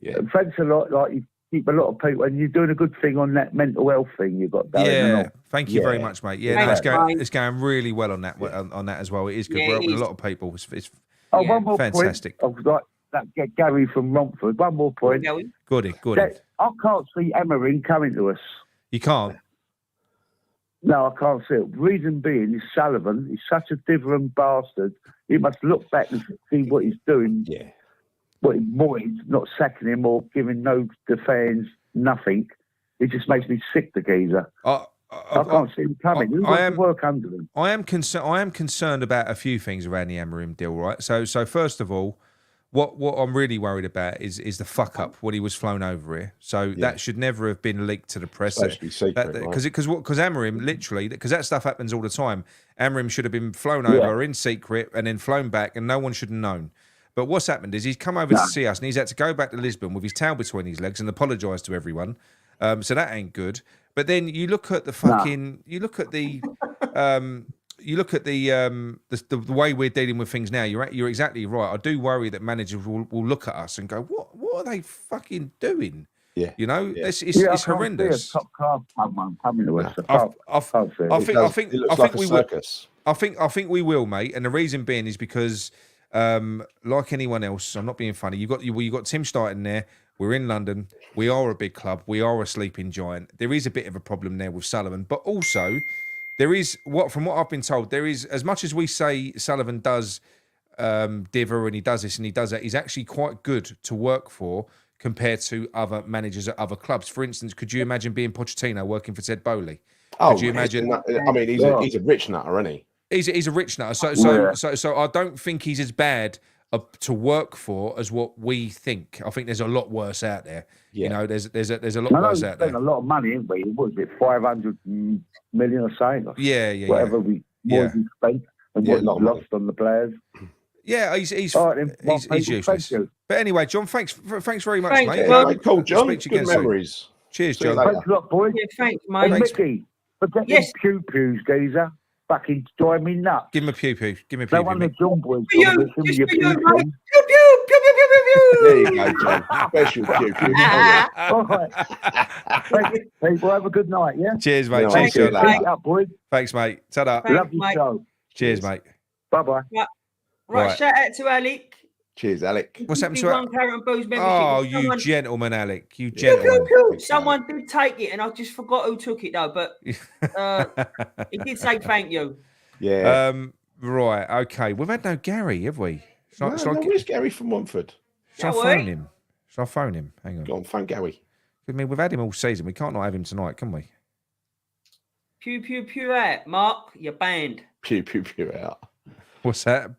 Yeah. Thanks a lot. Like you keep a lot of people, and you're doing a good thing on that mental health thing you've got going. Yeah, thank you very much, mate. Yeah, it's going really well on that on that as well. It is good. We're helping a lot of people. It's one more fantastic. Point. Like that Gary from Romford. One more point. Good. I can't see Amarin coming to us. You can't. No, I can't see it. Reason being is Sullivan. He's such a different bastard. He must look back and see what he's doing. Yeah. What Moyes not sacking him or giving the fans nothing. It just makes me sick, the geezer. I can't see him coming. Who wants to work under him? I am concerned about a few things around the Amarim deal, right? So first of all, what I'm really worried about is the fuck up when he was flown over here. So that should never have been leaked to the press. Because Amarim literally, because that stuff happens all the time. Amarim should have been flown over in secret and then flown back, and no one should have known. But what's happened is he's come over to see us, and he's had to go back to Lisbon with his tail between his legs and apologise to everyone. So that ain't good. But then you look at the fucking, you look at the way we're dealing with things now. You're exactly right. I do worry that managers will look at us and go, "What are they fucking doing?" Yeah, you know, it's horrendous. Top class coming to us. I think we will, mate. And the reason being is because, like anyone else, I'm not being funny. You got Tim Stein there. We're in London. We are a big club. We are a sleeping giant. There is a bit of a problem there with Sullivan, but also there is from what I've been told, there is, as much as we say Sullivan does diver and he does this and he does that, he's actually quite good to work for compared to other managers at other clubs. For instance, could you imagine being Pochettino working for Ted Bowley? Could you imagine? I mean, he's a rich nutter, isn't he? He's a rich nutter. So I don't think he's as bad to work for as what we think. I think there's a lot worse out there. Yeah. You know, there's a lot I know worse we out there. spent a lot of money, haven't we? What was it, 500 million or something? Yeah. Whatever we spent and what lot we of lost on the players. Yeah, he's All right, then. Well, he's people, useless. thank you. But anyway, John, thanks very much, Thanks, mate. bud. Mate, cool, John. Speak to you Good again soon. memories. Cheers, See you John. later. Thanks a lot, boys. Yeah, thanks, Hey, mate. Mickey, forget Yes. them pew-pews, geezer. Fucking drive me nuts. Give him a pew-pew. Give him a No pew-pew, one the mate. John boys For you, got with just your for you, mate. pew-pews. Pew, pew, pew, pew, pew, pew, There you pew. go, John. Special pew pew. All right. Thank you. People, have a good night, yeah? Cheers, mate. No, Cheers, see you John. later. Keep it up, boys. Thanks, mate. Ta-da. Thanks, Love your mate. show. Cheers, mate. Bye-bye. Right, shout out to Alec. Cheers, Alec. What's happened to One Carrot and Booze membership. Oh, you Someone- gentleman, Alec. You Pew, gentleman. pew, pew. Someone did take it, and I just forgot who took it though. But he did say thank you. Yeah. Right, okay. We've had no Gary, have we? Shall Where's Gary from Watford? I phone him? Shall I phone him? Hang on. Go on, phone Gary. I mean, we've had him all season. We can't not have him tonight, can we? Pew pew pew out, Mark. You're banned. Pew pew pew out. What's that?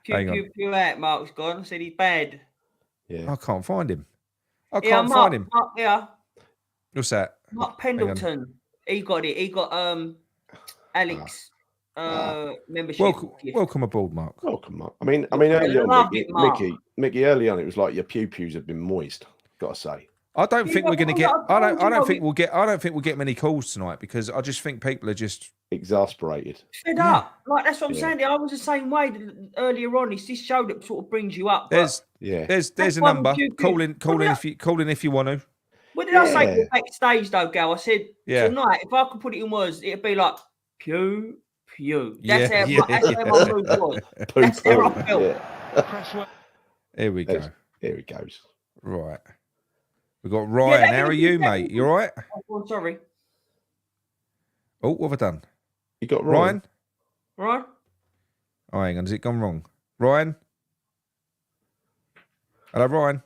Pew Hang on. pew pew out. Mark's gone. Said he's bad. Yeah. I can't find him. I Yeah, can't Mark. find him. Mark, yeah, What's that? Mark Pendleton. He got it. He got Alex membership. Welcome aboard, Mark. Welcome, Mark. I mean, early love on, it, Mark. Mickey, early on, it was like your pew pews have been moist. Got to say. I don't think Yeah, we're going to but get. I I don't. I told don't you think we'll get. I don't think we'll get many calls tonight because I just think people are just. Exasperated. Fed up. Like that's what I'm Yeah. saying. I was the same way earlier on. It's this show that sort of brings you up. But There's That's a why number. we do Call this. in if you want to. what did I say Yeah. to you backstage though, Gal? I said Yeah. tonight, if I could put it in words, it'd be like pew pew. That's Yeah, how my mood was. Poo That's how I poo. felt. Yeah. Here we go. Here he goes. Right. We've got Ryan. that How are is- you, that mate? is- You all right? Oh, sorry, Oh, what have I done? You got Ryan? right? Oh, hang on. Has it gone wrong? Ryan? Hello, Ryan?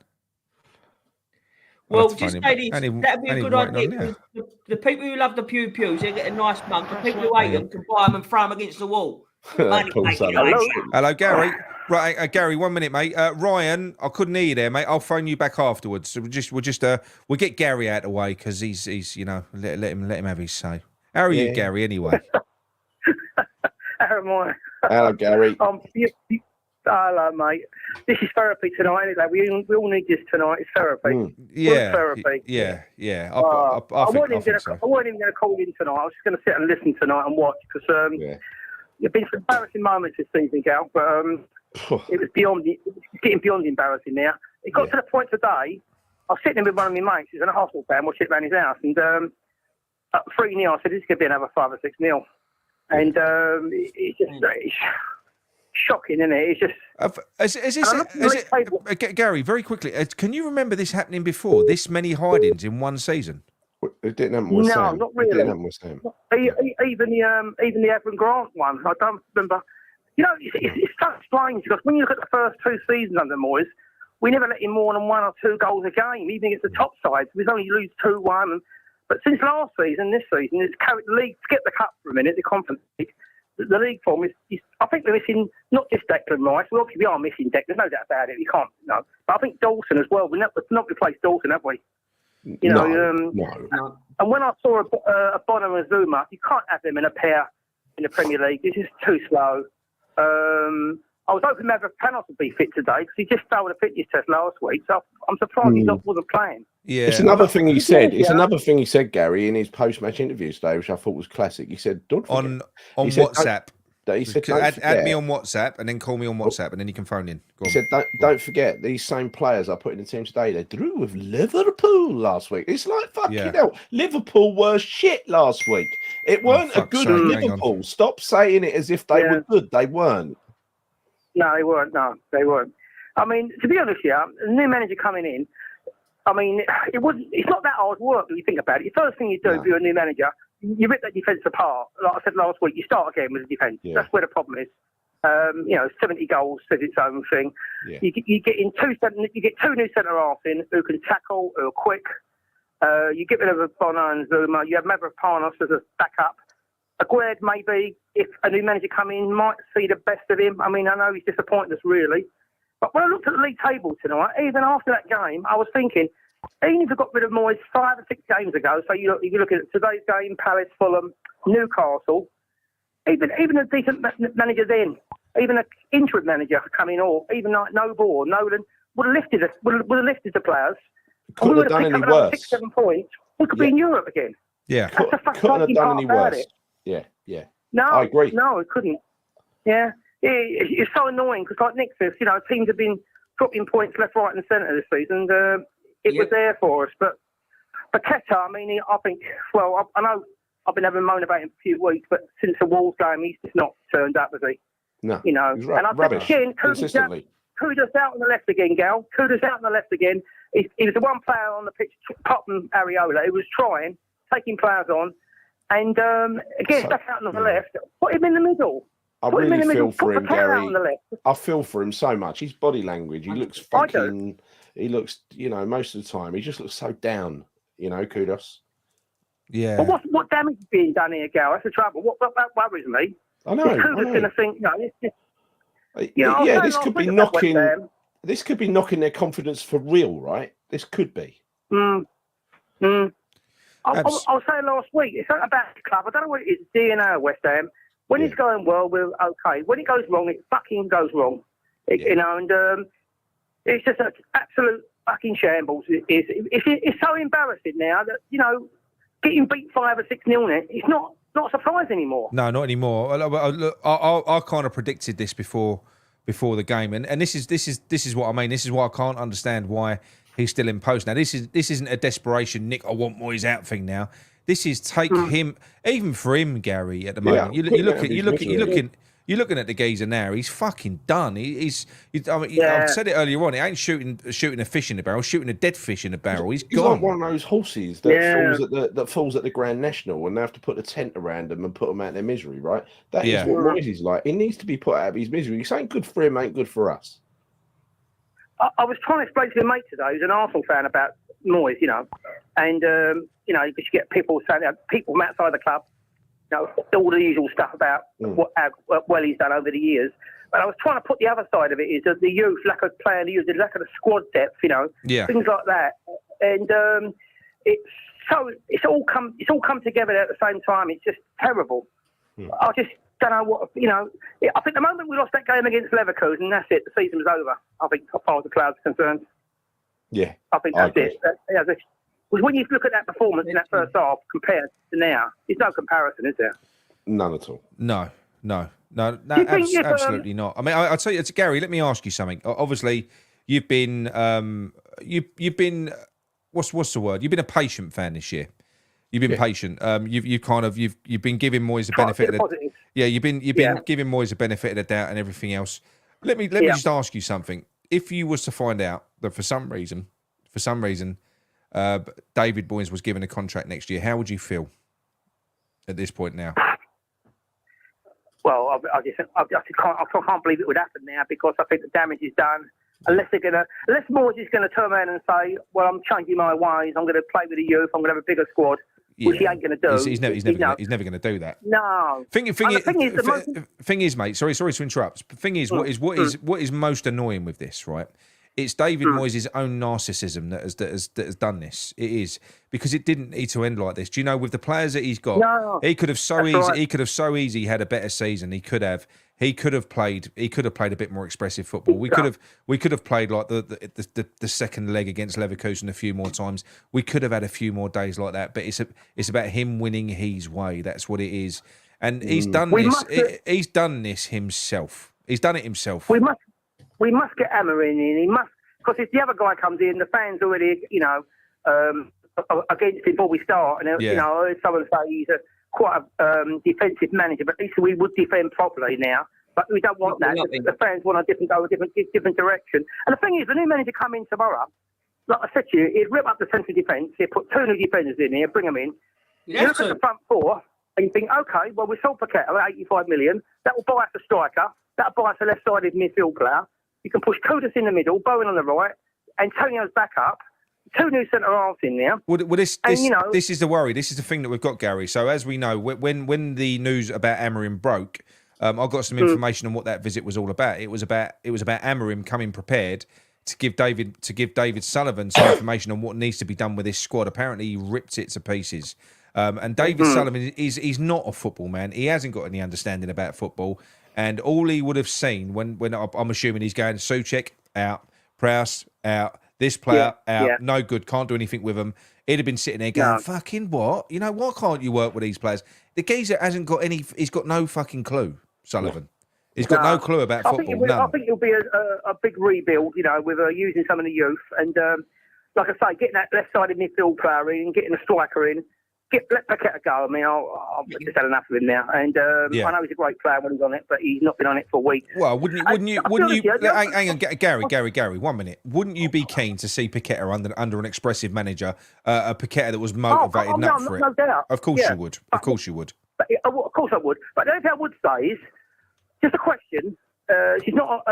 I'll Well, have to just phone say him. this. And he- That'd be and a he good writing idea. on now. 'Cause The people who love the pew pews, they get a nice mug. The people who hate them can buy them and throw them against the wall. Money Pull making something. nice. Hello, Gary. Right, Gary. 1 minute, mate. Ryan, I couldn't hear you there, mate. I'll phone you back afterwards. So we'll get Gary out of the way because he's let him have his say. How are you, Yeah. Gary? Anyway. How am I? Hello, Gary. Hello, mate. This is therapy tonight. Isn't it? We all need this tonight. It's therapy. Yeah. therapy. Yeah. I wasn't think even so. I wasn't even going to call in tonight. I was just going to sit and listen tonight and watch because Yeah. there've been some embarrassing moments this season, Gal, but it was getting beyond embarrassing now. It got to the point today. I was sitting with one of my mates, who's an Arsenal fan, watching it around his house, and at 3-0, I said, this could be another 5 or 6-0. And it's just shocking, isn't it? It's just... Gary, very quickly, can you remember this happening before? This many hidings in one season? It didn't happen with No, Sam. not It really. didn't happen with Sam. Even the Evan Grant one, I don't remember. You know, it's so strange because when you look at the first 2 seasons under Moyes, we never let in more than 1 or 2 goals a game, even against the top sides. We only lose 2-1. But since last season, this season, it's carried the league. Skip the cup for a minute, the Conference League. The league form is I think we're missing not just Declan Rice. We are missing Declan. There's no doubt about it. You can't, no. But I think Dawson as well. We've not replaced Dawson, have we? You know, no. And when I saw a Bonham and Zuma, you can't have them in a pair in the Premier League. This is too slow. I was hoping Mavropanos would be fit today because he just failed a fitness test last week. So I'm surprised he wasn't playing. Yeah. It's another thing he said. It's another thing he said, Gary, in his post-match interviews today, which I thought was classic. He said, "Don't forget." On He said, WhatsApp. He said, add me on WhatsApp and then call me on WhatsApp and then you can phone in. Go He on. said, don't forget, these same players I put in the team today, they drew with Liverpool last week. It's like, fucking hell, Liverpool were shit last week. It weren't a good Liverpool. Stop saying it as if they were good. They weren't. No, they weren't. No, they weren't. I mean, to be honest, the new manager coming in, I mean, it's not that hard work when you think about it. The first thing you do if you're a new manager, you rip that defence apart. Like I said last week, you start again with the defence. Yeah. That's where the problem is. 70 goals says its own thing. Yeah. You get two new centre halves in who can tackle, who are quick. You get rid of Bono and Zuma. You have Mavropanos as a backup. Aguerd, maybe, if a new manager come in, might see the best of him. I mean, I know he's disappointed us, really. But when I looked at the league table tonight, even after that game, I was thinking, even if we got rid of Moyes 5 or 6 games ago, so you look at today's game, Palace, Fulham, Newcastle, even a decent manager then, even an interim manager coming, or even like Noble or Nolan, would have lifted the players. Couldn't have done any worse. 6, 7 points. We could be in Europe again. Yeah. That's the Couldn't have frustrating done part any about worse. it. Yeah. No, I agree. No, it couldn't. Yeah. It's so annoying because, like Nick says, teams have been dropping points left, right, and centre this season. It was there for us, but Paqueta, I mean, I think. Well, I know I've been having a moan about him for a few weeks, but since the Wolves game, he's just not turned up, has he? No. He's and I think again, Kudos out on the left again, Gal. Kudos out on the left again. He was the one player on the pitch, apart from Areola, who was trying, taking players on, and again, stuck out on the left. Put him in the middle. I really feel for him, Gary. I feel for him so much. His body language, he looks fucking. He looks, most of the time, he just looks so down. Kudos. Yeah. But what damage is being done here, Gal? That's the trouble. What worries me? I know. Kudos going to think, this could be knocking. This could be knocking their confidence for real, right? This could be. I was saying last week, it's not about the club. I don't know what it is, DNA West Ham. When it's going well, we're okay. When it goes wrong, it fucking goes wrong. And it's just an absolute fucking shambles. It's so embarrassing now that, getting beat 5 or 6-0, it's not a surprise anymore. No, not anymore. Look, I kind of predicted this before the game, and this is what I mean. This is why I can't understand why he's still in post now. This isn't a desperation, Nick, I want Moyes out thing now. This is take him, even for him, Gary. At the moment, you're looking at the geezer now. He's fucking done. I've said it earlier on. He ain't shooting a fish in the barrel, shooting a dead fish in the barrel. He's gone. Like one of those horses that falls at the Grand National, and they have to put a tent around them and put them out of their misery. Right? That is what Moyes is like. He needs to be put out of his misery. It's ain't good for him. Ain't good for us. I was trying to explain to a mate today, who's an Arsenal fan, about Moyes, and because you get people saying, people from outside the club, all the usual stuff about how well he's done over the years. But I was trying to put the other side of it, is that the youth, lack of playing the youth, the lack of the squad depth, things like that. And it's all come together at the same time. It's just terrible. I just don't know what, I think the moment we lost that game against Leverkusen, that's it. The season was over. I think, as far as the crowd's concerned. Yeah. I think that's it. Because when you look at that performance in that first half compared to now, there's no comparison, is there? None at all. No, absolutely not. I mean, I'll tell you, Gary, let me ask you something. Obviously, you've been, what's the word? You've been a patient fan this year. You've been patient. You've been giving Moyes the benefit of the you've been giving Moyes the benefit of the doubt and everything else. Let me just ask you something. If you was to find out that for some reason, David Moyes was given a contract next year, how would you feel at this point now? Well, I can't believe it would happen now, because I think the damage is done. Unless Moyes is going to turn around and say, "Well, I'm changing my ways. I'm going to play with the youth. I'm going to have a bigger squad," which he ain't going to do. He's never going to do that. No. Thing is, mate. Sorry to interrupt. Thing is, what is most annoying with this, right? It's David Moyes' own narcissism that has done this. It is, because it didn't need to end like this. Do you know, with the players that he's got, he could have so easy had a better season. He could have played a bit more expressive football. We could have played like the second leg against Leverkusen a few more times. We could have had a few more days like that. But it's about him winning his way. That's what it is. And he's done this. He's done this himself. He's done it himself. We must get Amorim in. He must, because if the other guy comes in, the fans already, against him before we start. And I heard someone say he's quite a defensive manager, but at least we would defend properly now. But we don't want that. The fans want a different direction. And the thing is, the new manager come in tomorrow. Like I said to you, he'd rip up the central defence. He'd put 2 new defenders in here, bring them in. You look at the front 4, and you think, okay, well, we sold Paqueta at 85 million. That will buy us a striker. That will buy us a left-sided midfield player. You can push Kudos in the middle, Bowen on the right, Antonio's back up, 2 new centre-halves in there. Well, this is the worry. This is the thing that we've got, Gary. So as we know, when the news about Amorim broke, I got some information on what that visit was all about. It was about Amorim coming prepared to give David Sullivan some information on what needs to be done with this squad. Apparently, he ripped it to pieces. And David Sullivan he's not a football man. He hasn't got any understanding about football. And all he would have seen when I'm assuming he's going Souček out, Prowse out, this player out, no good, can't do anything with him. He'd have been sitting there going, fucking what? You know, why can't you work with these players? The geezer hasn't got any, he's got no fucking clue, Sullivan. He's got no clue about football. I think it'll be a big rebuild, you know, with using some of the youth. And like I say, getting that left-sided midfield player in, getting a striker in, let Paqueta go. I mean, I've just had enough of him now. And I know he's a great player when he's on it, but he's not been on it for weeks. Well, wouldn't you? Hang on, Gary, 1 minute. Wouldn't you be keen to see Paqueta under an expressive manager, a Paqueta that was motivated enough for it? No doubt. Of course you would. Of course you would. Of course I would. But the only thing I would say is, just a question. She's not.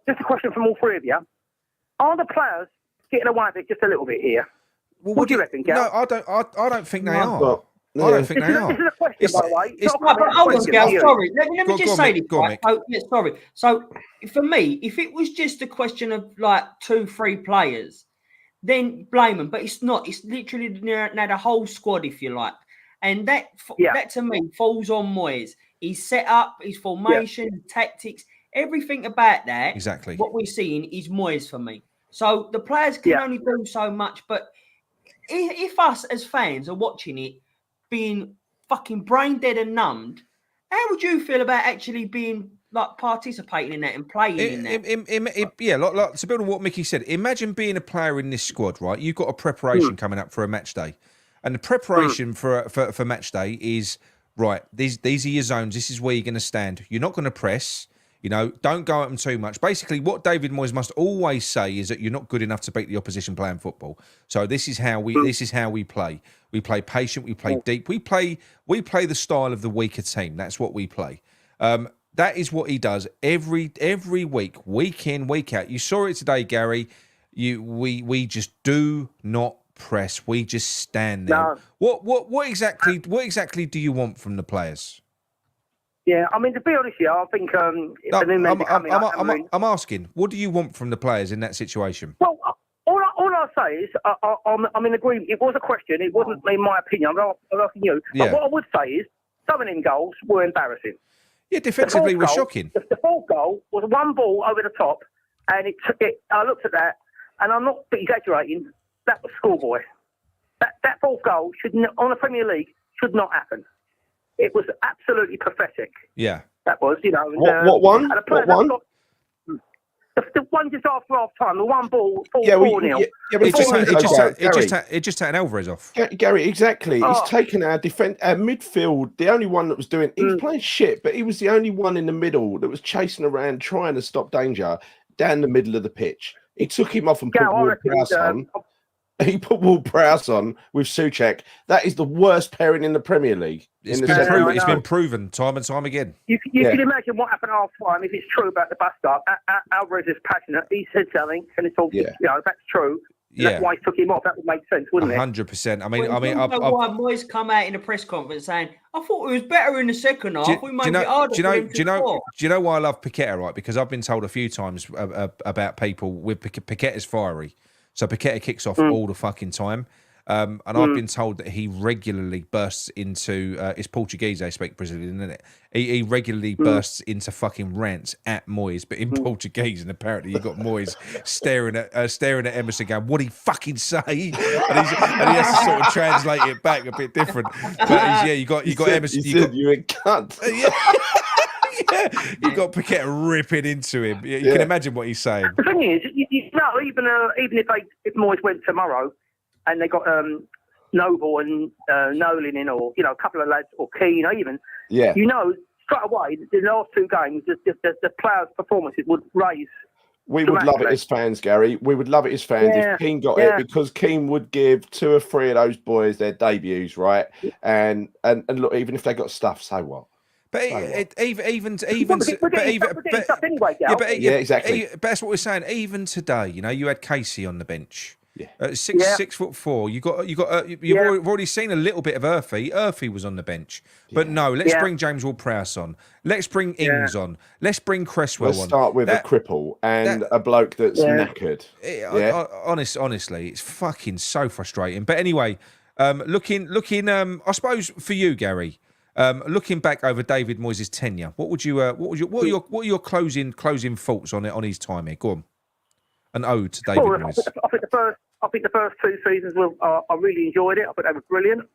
Just a question from all three of you. Are the players getting away with it just a little bit here? Well, what do you reckon, Gal? No, I don't think they are. I don't think they are. This is a question, by the way. Hold on, Gal. Sorry. Let me just say this. Right? Sorry. So, for me, if it was just a question of like 2-3 players, then blame them. But it's not. It's literally now the whole squad, if you like. And that to me falls on Moyes. His setup, his formation, tactics, everything about that. Exactly. What we're seeing is Moyes for me. So the players can only do so much. But if us as fans are watching it, being fucking brain dead and numbed, how would you feel about actually being like participating in that and playing in that? Like to build on what Mickey said, imagine being a player in this squad, right? You've got a preparation coming up for a match day. And the preparation for match day is, right, these are your zones. This is where you're going to stand. You're not going to press. You know, don't go at them too much. Basically, what David Moyes must always say is that you're not good enough to beat the opposition playing football. So this is how we play. We play patient. We play deep. We play the style of the weaker team. That's what we play. That is what he does every week, week in, week out. You saw it today, Gary. We just do not press. We just stand there. No. What exactly do you want from the players? Yeah, I mean, to be honest, I think I'm asking, what do you want from the players in that situation? Well, all I'll say is I'm in agreement. It was a question. It wasn't in my opinion. I'm asking you. But what I would say is some of them goals were embarrassing. Yeah, defensively was shocking. The fourth goal was one ball over the top, and I looked at that, and I'm not exaggerating. That was schoolboy. That fourth goal on the Premier League should not happen. It was absolutely pathetic. Yeah. That was, you know. What one? What one? The one just after half time, the one ball, 4-0. It just taken Alvarez off. Gary, exactly. He's taken our midfield, the only one that was doing, he was playing shit, but he was the only one in the middle that was chasing around, trying to stop danger down the middle of the pitch. He took him off and put Ward-Prowse on. He put Ward-Prowse on with Souček. That is the worst pairing in the Premier League. It's been proven time and time again. You can imagine what happened half time if it's true about the bus stop. Alvarez is passionate. He said something, and it's all that's true. That's why he took him off. That would make sense, wouldn't it? 100%. I mean, why Moyes come out in a press conference saying, "I thought it was better in the second half. We made it harder." Do you know why I love Paqueta? Right, because I've been told a few times about people with Paqueta's fiery. So Paqueta kicks off all the fucking time. And I've been told that he regularly bursts into... it's Portuguese, they speak Brazilian, isn't it? He regularly bursts into fucking rants at Moyes, but in Portuguese. And apparently you got Moyes staring at Emerson going, what did he fucking say? And he has to sort of translate it back a bit different. But you got Emerson... You're a cunt. Yeah, you got Paqueta ripping into him. You can imagine what he's saying. The thing is, even if Moyes went tomorrow and they got Noble and Nolan in, or a couple of lads, or Keane even, straight away the last two games, the players' performances would raise. We would love it as fans, Gary. We would love it as fans if Keane got it, because Keane would give 2 or 3 of those boys their debuts, right? And look, even if they got stuff, so what? But exactly. But that's what we're saying. Even today, you had Casey on the bench. Yeah. 6'4". You've already seen a little bit of Earthy. Earthy was on the bench, but no. Let's bring James Ward-Prowse on. Let's bring Ings on. Let's bring Cresswell on. Let's start with a cripple and a bloke that's knackered. Honestly, it's fucking so frustrating. But anyway, looking. I suppose for you, Gary. Looking back over David Moyes' tenure, what are your closing thoughts on his time here? Go on. An ode to David Moyes. I think the first 2 seasons I really enjoyed it. I thought they were brilliant.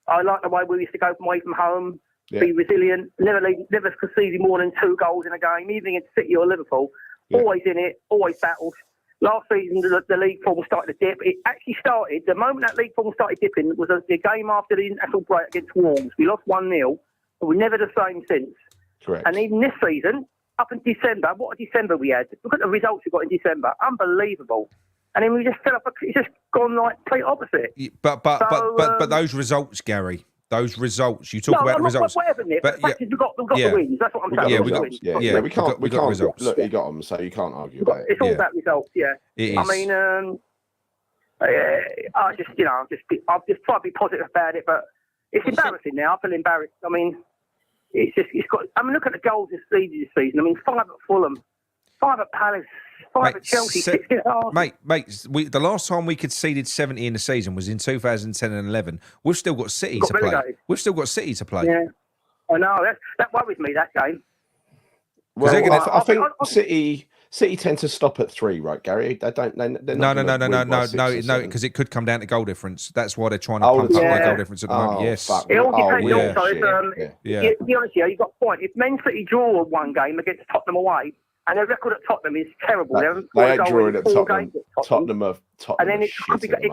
I like the way we used to go away from home, be resilient, never conceding more than 2 goals in a game, even against City or Liverpool. Always in it, always battled. Last season, the league form started to dip. It actually started, the moment that league form started dipping was the game after the international break against Wolves. We lost 1-0, but we're never the same since. Correct. And even this season, up in December, what a December we had. Look at the results we got in December. Unbelievable. And then we just fell off. It's just gone like complete opposite. But those results, Gary, those results. You talk about the results. Whatever, Nick. But the fact is we've got the wins. That's what I'm saying. We can't results. Look, you got them, so you can't argue about it. It's all about results. Yeah. It is. I mean, I just try to be positive about it, but it's embarrassing now. I feel embarrassed. I mean, look at the goals this season. I mean, 5 at Fulham, 5 at Palace, 5 at Chelsea, 6 at Arsenal. Mate, the last time we conceded 70 in the season was in 2010 and 11. We've still got City to play. We've still got City to play. Yeah, I know. That worries me, that game. Well, I think City tend to stop at 3, right, Gary? They don't. No, because it could come down to goal difference. That's why they're trying to pump up their goal difference at the moment. Yes. It all depends also. To be honest here, you've got a point. If Man City draw one game against Tottenham away, and their record at Tottenham is terrible. They ain't drawing at Tottenham. Tottenham, and then it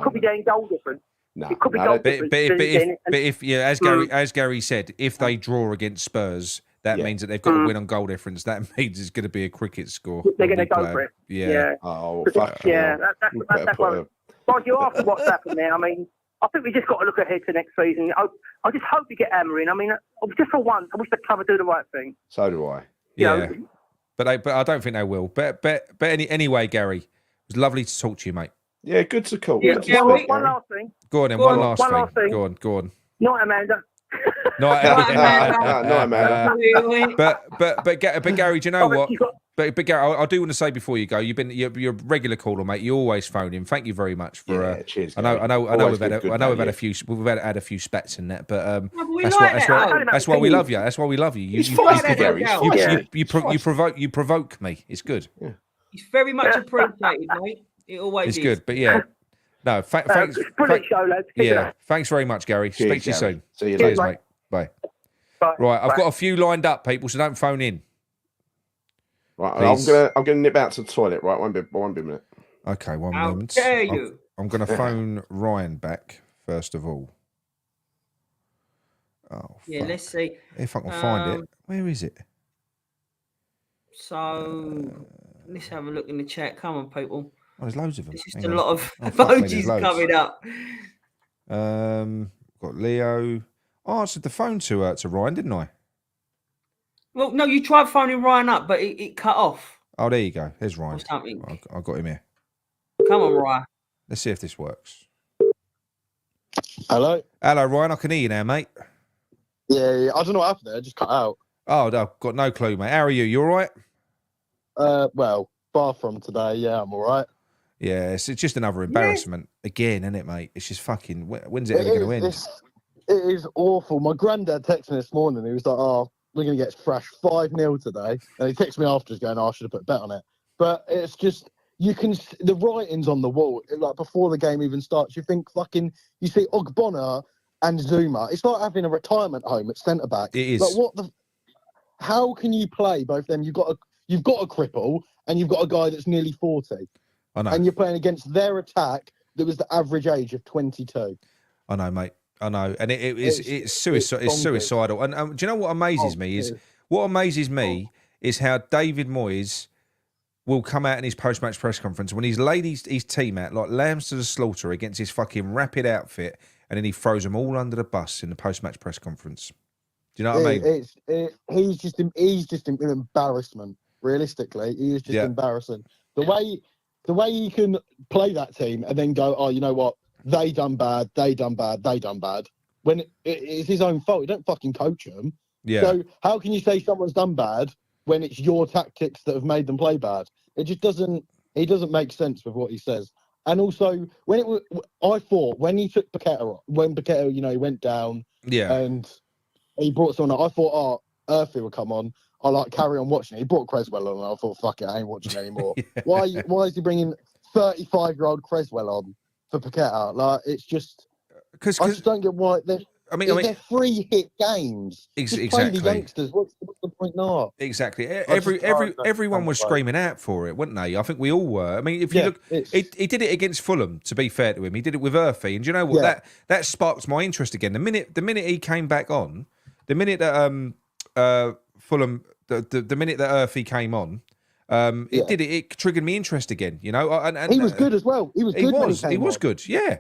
could be getting goal difference. No, it could be goal difference. But if as Gary said, if they draw against Spurs, that means that they've got to win on goal difference. That means it's going to be a cricket score. They're going to go for it. Yeah. Oh, fuck. Yeah, that's what. But you asked what's happened there. I mean, I think we just got to look ahead to next season. I just hope we get Amorim. I mean, just for once, I wish the club would do the right thing. So do I. Yeah. But I don't think they will. But anyway, Gary, it was lovely to talk to you, mate. Yeah, good to call. Yeah, one last thing. Go on then, one last thing. Go on. Not Amanda. Not Amanda. But Gary, do you know what? But Gary, I do want to say before you go, you're a regular caller, mate. You always phone in. Thank you very much for. Cheers. I know we've had a few spats in that, but that's why we love you. That's why we love you. You provoke me. It's good. Yeah. It's very much appreciated, mate. It always is. It's good, but yeah. No, thanks. Brilliant show, lads. Thanks very much, Gary. Cheers, Speak to you soon. See you Cheers, later. mate. Bye. Right, I've got a few lined up, people, so don't phone in. Right, I'm gonna nip out to the toilet. Right, won't be a minute. Okay, 1 How moment. dare you? I'm gonna phone Ryan back first of all. Oh, yeah. Let's see if I can find it. Where is it? So let's have a look in the chat. Come on, people. Oh, there's loads of them. It's just a lot of emojis coming up. Got Leo. Oh, I answered the phone to Ryan, didn't I? Well, no, you tried phoning Ryan up, but it cut off. Oh, there you go. There's Ryan. I got him here. Come on, Ryan. Let's see if this works. Hello, Ryan. I can hear you now, mate. Yeah. I don't know what happened there. I just cut out. Oh, no, got no clue, mate. How are you? You all right? Well, far from today. Yeah, I'm all right. Yeah, it's just another embarrassment again, isn't it, mate? It's just fucking. When's it ever going to end? It is awful. My granddad texted me this morning. He was like, "Oh, we're going to get thrashed 5-0 today," and he texted me afterwards going, "Oh, I should have put a bet on it." But it's just the writing's on the wall. Like before the game even starts, you think you see Ogbonna and Zuma. It's like having a retirement home at centre back. It is. Like how can you play both of them? You've got a cripple and you've got a guy that's nearly 40. I know. And you're playing against their attack that was the average age of 22. I know, mate. I know. And it's suicidal. And do you know what amazes me is how David Moyes will come out in his post-match press conference when he's laid his team out like lambs to the slaughter against his fucking rapid outfit, and then he throws them all under the bus in the post-match press conference. Do you know what I mean? He's just an embarrassment. Realistically, he is just embarrassing. The way the way he can play that team and then go, oh, you know what? They done bad. When it's his own fault. You don't fucking coach them. Yeah. So how can you say someone's done bad when it's your tactics that have made them play bad? It just doesn't. He doesn't make sense with what he says. And also, I thought when he took Paqueta, when Paqueta, he went down, and he brought someone up, I thought, Earthy would come on. I carry on watching it. He brought Creswell on, and I thought, fuck it, I ain't watching anymore. Why is he bringing 35-year-old Creswell on for Paqueta? It's just, I just don't get why. They're 3-hit games. Exactly. Play the youngsters. What's the point now? Exactly. Everyone was screaming out for it, weren't they? I think we all were. I mean, if you look, he did it against Fulham. To be fair to him, he did it with Earthy, and do you know what? That sparked my interest again. The minute he came back on, the minute that Fulham, the minute that Earthy came on, it triggered me interest again. And he was good as well. He was good. He was good. Yeah,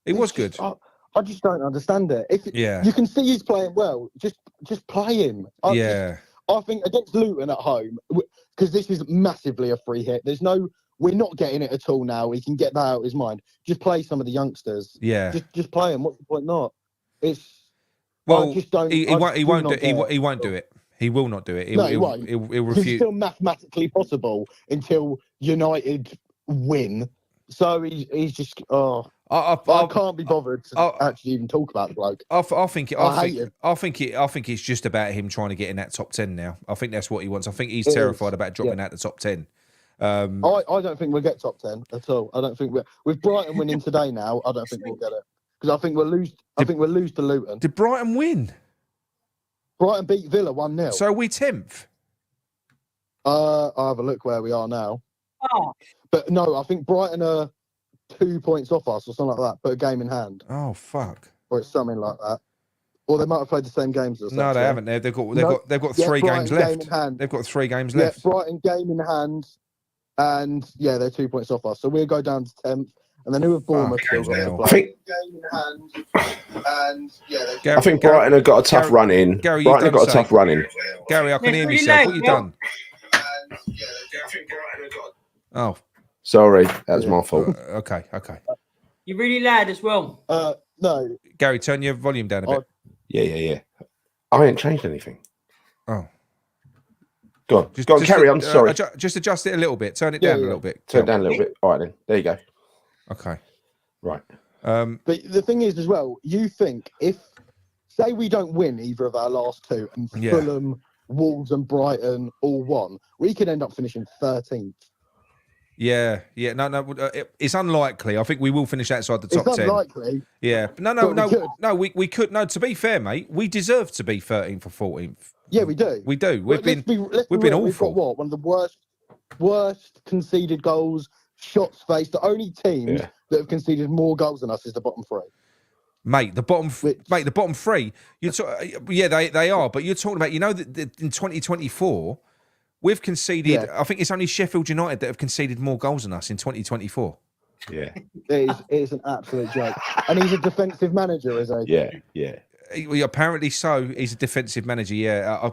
he was good. I just don't understand it. You can see he's playing well, just play him. I think against Luton at home, because this is massively a free hit. We're not getting it at all now. He can get that out of his mind. Just play some of the youngsters. Yeah, just play him. What's the point? Not. Well, he won't do it. He will not do it. He won't. He'll refuse. It's still mathematically possible until United win. So he's just I can't be bothered to actually even talk about the bloke. I think it's just about him trying to get in that top 10 now. I think that's what he wants. I think he's terrified about dropping out the top 10. I don't think we'll get top 10 at all. I don't think with Brighton winning today now. I don't think we'll get it because I think we'll lose. I think we'll lose to Luton. Did Brighton win? Brighton beat Villa 1-0. So are we 10th? I'll have a look where we are now. But no, I think Brighton are 2 points off us or something like that, but a game in hand. Oh, fuck. Or it's something like that. Or they might have played the same games as us. No, they haven't. They've got 3 games left. They've got 3 games left. Brighton game in hand, and they're 2 points off us. So we'll go down to 10th, and then who have Bournemouth still got to play? Game in hand, and I think Brighton have got a tough run in. Gary, Brighton have got a tough run in. Gary, I can hear myself. What have you done? Oh. Sorry, that was my fault. Okay. You're really loud as well. No. Gary, turn your volume down a bit. Yeah. I ain't changed anything. Oh. Go on, carry on. Sorry. Just adjust it a little bit. Turn it down a little bit. Turn it down a little bit. All right, then. There you go. Okay. Right. But the thing is, as well, you think say we don't win either of our last 2 and Fulham, Wolves and Brighton all won, we could end up finishing 13th. Yeah. No. It's unlikely. I think we will finish outside the top 10. It's unlikely. Yeah. No. We could. No. To be fair, mate, we deserve to be 13th or 14th. Yeah, we do. We do. We've been awful. We've got one of the worst conceded goals, shots faced. The only teams that have conceded more goals than us is the bottom 3. Mate, the bottom 3. They are. But you're talking about, that in 2024. We've conceded. I think it's only Sheffield United that have conceded more goals than us in 2024. Yeah, it is an absolute joke. And he's a defensive manager, is he? Yeah. Apparently so. He's a defensive manager. Yeah,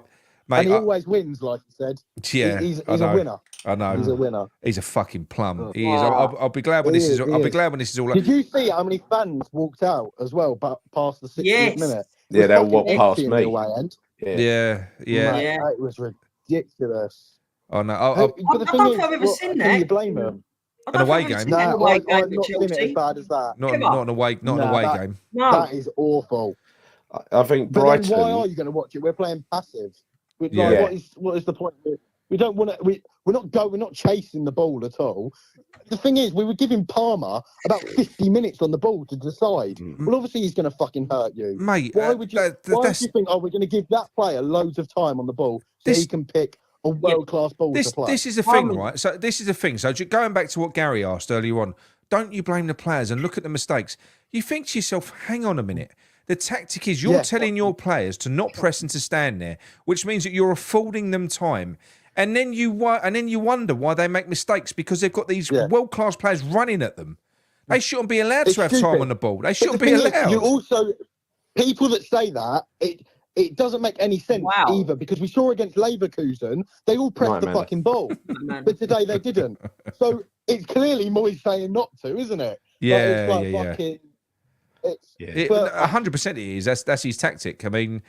mate. And he always wins, like you said. Yeah, he's a winner. I know. He's a winner. He's a fucking plum. He is. I'll be glad when this is. I'll be glad when this is all. Did you see how many fans walked out as well? But past the 60th minute. Yeah, they'll walk past me. Yeah. It was ridiculous. Oh no! I don't think I've ever seen that. Can you blame him? An away game? I've not seen it as bad as that. Not an away game. No. That is awful. I think Brighton. But then why are you going to watch it? We're playing passive. What is the point? We don't want to. We're not chasing the ball at all. The thing is, we were giving Palmer about 50 minutes on the ball to decide. Well, obviously he's going to fucking hurt you, mate. Why would you think? Oh, we're going to give that player loads of time on the ball so he can pick a world-class ball to play. This is the thing, right? So this is the thing. So going back to what Gary asked earlier on, don't you blame the players and look at the mistakes? You think to yourself, hang on a minute. The tactic is you're telling your players to not press and to stand there, which means that you're affording them time. And then you wonder why they make mistakes because they've got these world-class players running at them. They shouldn't be allowed to have time on the ball. They shouldn't be allowed. You also, people that say that, it doesn't make any sense either, because we saw against Leverkusen, they all pressed the fucking ball. But today they didn't. So it's clearly Moyes saying not to, isn't it? Yeah, like, it's like fucking... It, 100% it is. That's his tactic. I mean...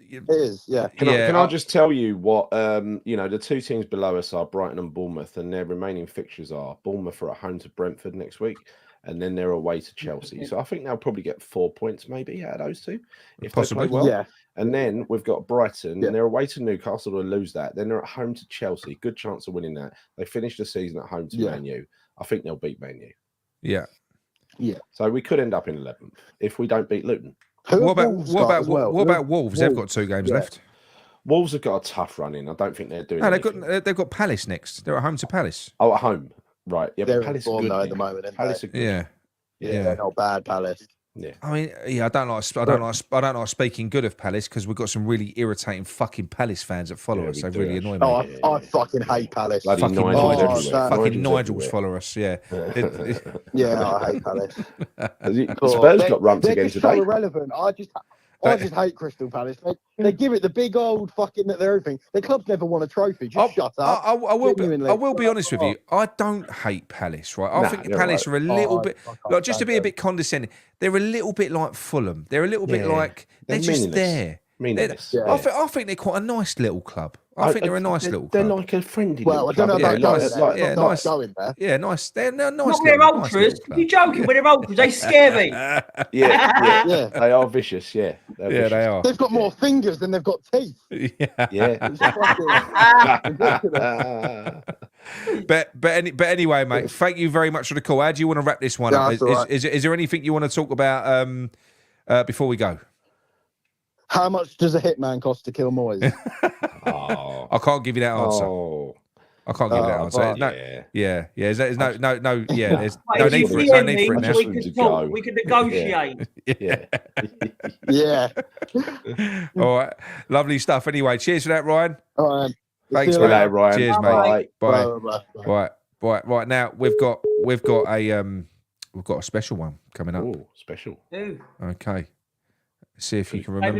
It is, yeah. Can I just tell you what, the two teams below us are Brighton and Bournemouth, and their remaining fixtures are Bournemouth are at home to Brentford next week, and then they're away to Chelsea. So I think they'll probably get 4 points maybe out of those two, if possibly. They play well. Yeah. And then we've got Brighton, and they're away to Newcastle to lose that. Then they're at home to Chelsea. Good chance of winning that. They finished the season at home to Man U. I think they'll beat Man U. Yeah. Yeah. So we could end up in 11th if we don't beat Luton. What about Wolves? They've got 2 games left. Wolves have got a tough run in. I don't think they're doing. No, they've got Palace next. They're at home to Palace. Oh, at home, right? Yeah, they're but Palace are good at the moment. Palace are good. Yeah, not bad, Palace. Yeah. I mean, I don't like speaking good of Palace because we've got some really irritating fucking Palace fans that follow us. They really annoy me. Oh, I fucking hate Palace. Fucking Nigels follow us. Yeah. Yeah, I hate Palace. Spurs got rumped again today. They're irrelevant. I just hate Crystal Palace. They give it the big old fucking everything. The club's never won a trophy. Just shut up. I will be honest with you. I don't hate Palace, right? I think Palace are a little bit, like, just to be a bit condescending, they're a little bit like Fulham. They're a little bit like, they're just there. I think they're quite a nice little club. I think they're a nice little club. They're like a friendly. Well, I don't know about nice. Going there. Yeah, nice. They're nice. Not their ultras. You're joking with their ultras. They scare me. Yeah. They are vicious. Yeah, they are. They've got more fingers than they've got teeth. Yeah. But anyway, mate. Thank you very much for the call. How do you want to wrap this one up? Is there anything you want to talk about before we go? How much does a hitman cost to kill Moyes? I can't give you that answer. I can't give you that answer. There's no need for it. No need for it now. We can negotiate. Yeah. All right. Lovely stuff. Anyway, cheers for that, Ryan. All right. Thanks, mate. Ryan. Cheers, mate. Bye. Right. Now we've got a special one coming up. Oh, special. Okay. See if you can remember.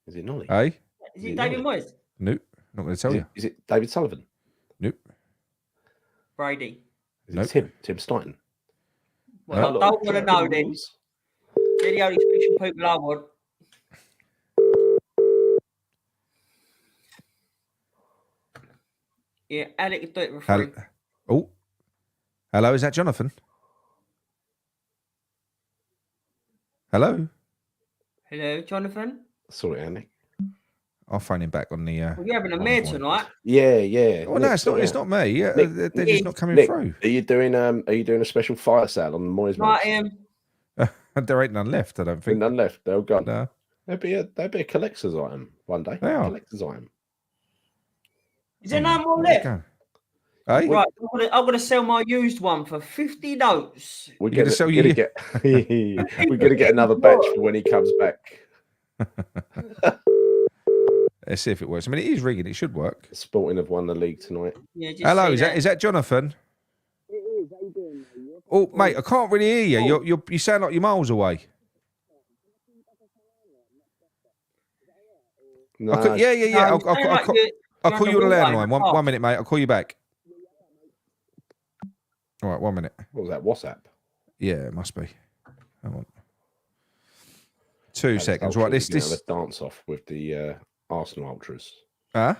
Is it Nolly? Hey? Is it David Moyes? Nope. Not going to tell you. Is it David Sullivan? Nope. Brady? Is it Tim Staunton? Well, I don't want to know then. They're the only special people I want. Yeah, Alec, do it for free. Oh. Hello, is that Jonathan? Hello? Hello, Jonathan? Sorry, Andy. I'll phone him back on the. Well, you're having a mare tonight. Yeah. Oh no, it's not me. Yeah, Nick, they're just not coming through. Are you doing a special fire sale on the Moyes? I am. There ain't none left. I don't think. None left. They're all gone. No. They'd be a collector's item one day. They are. Collector's item. Is there no more left? Hey? Right, I'm gonna sell my used one for 50 notes. We're gonna get another batch for when he comes back. Let's see if it works. I mean, it is rigging. It should work. Sporting have won the league tonight. Yeah, hello, is that Jonathan? It is. How you doing, mate? Oh, mate, I can't really hear you. You sound like you're miles away. No. Yeah. I'll call you on the landline. One minute, mate. I'll call you back. All right, 1 minute. What was that? WhatsApp? Yeah, it must be. Hang on. 2 seconds. Right, this have a dance off with the Arsenal ultras. Huh?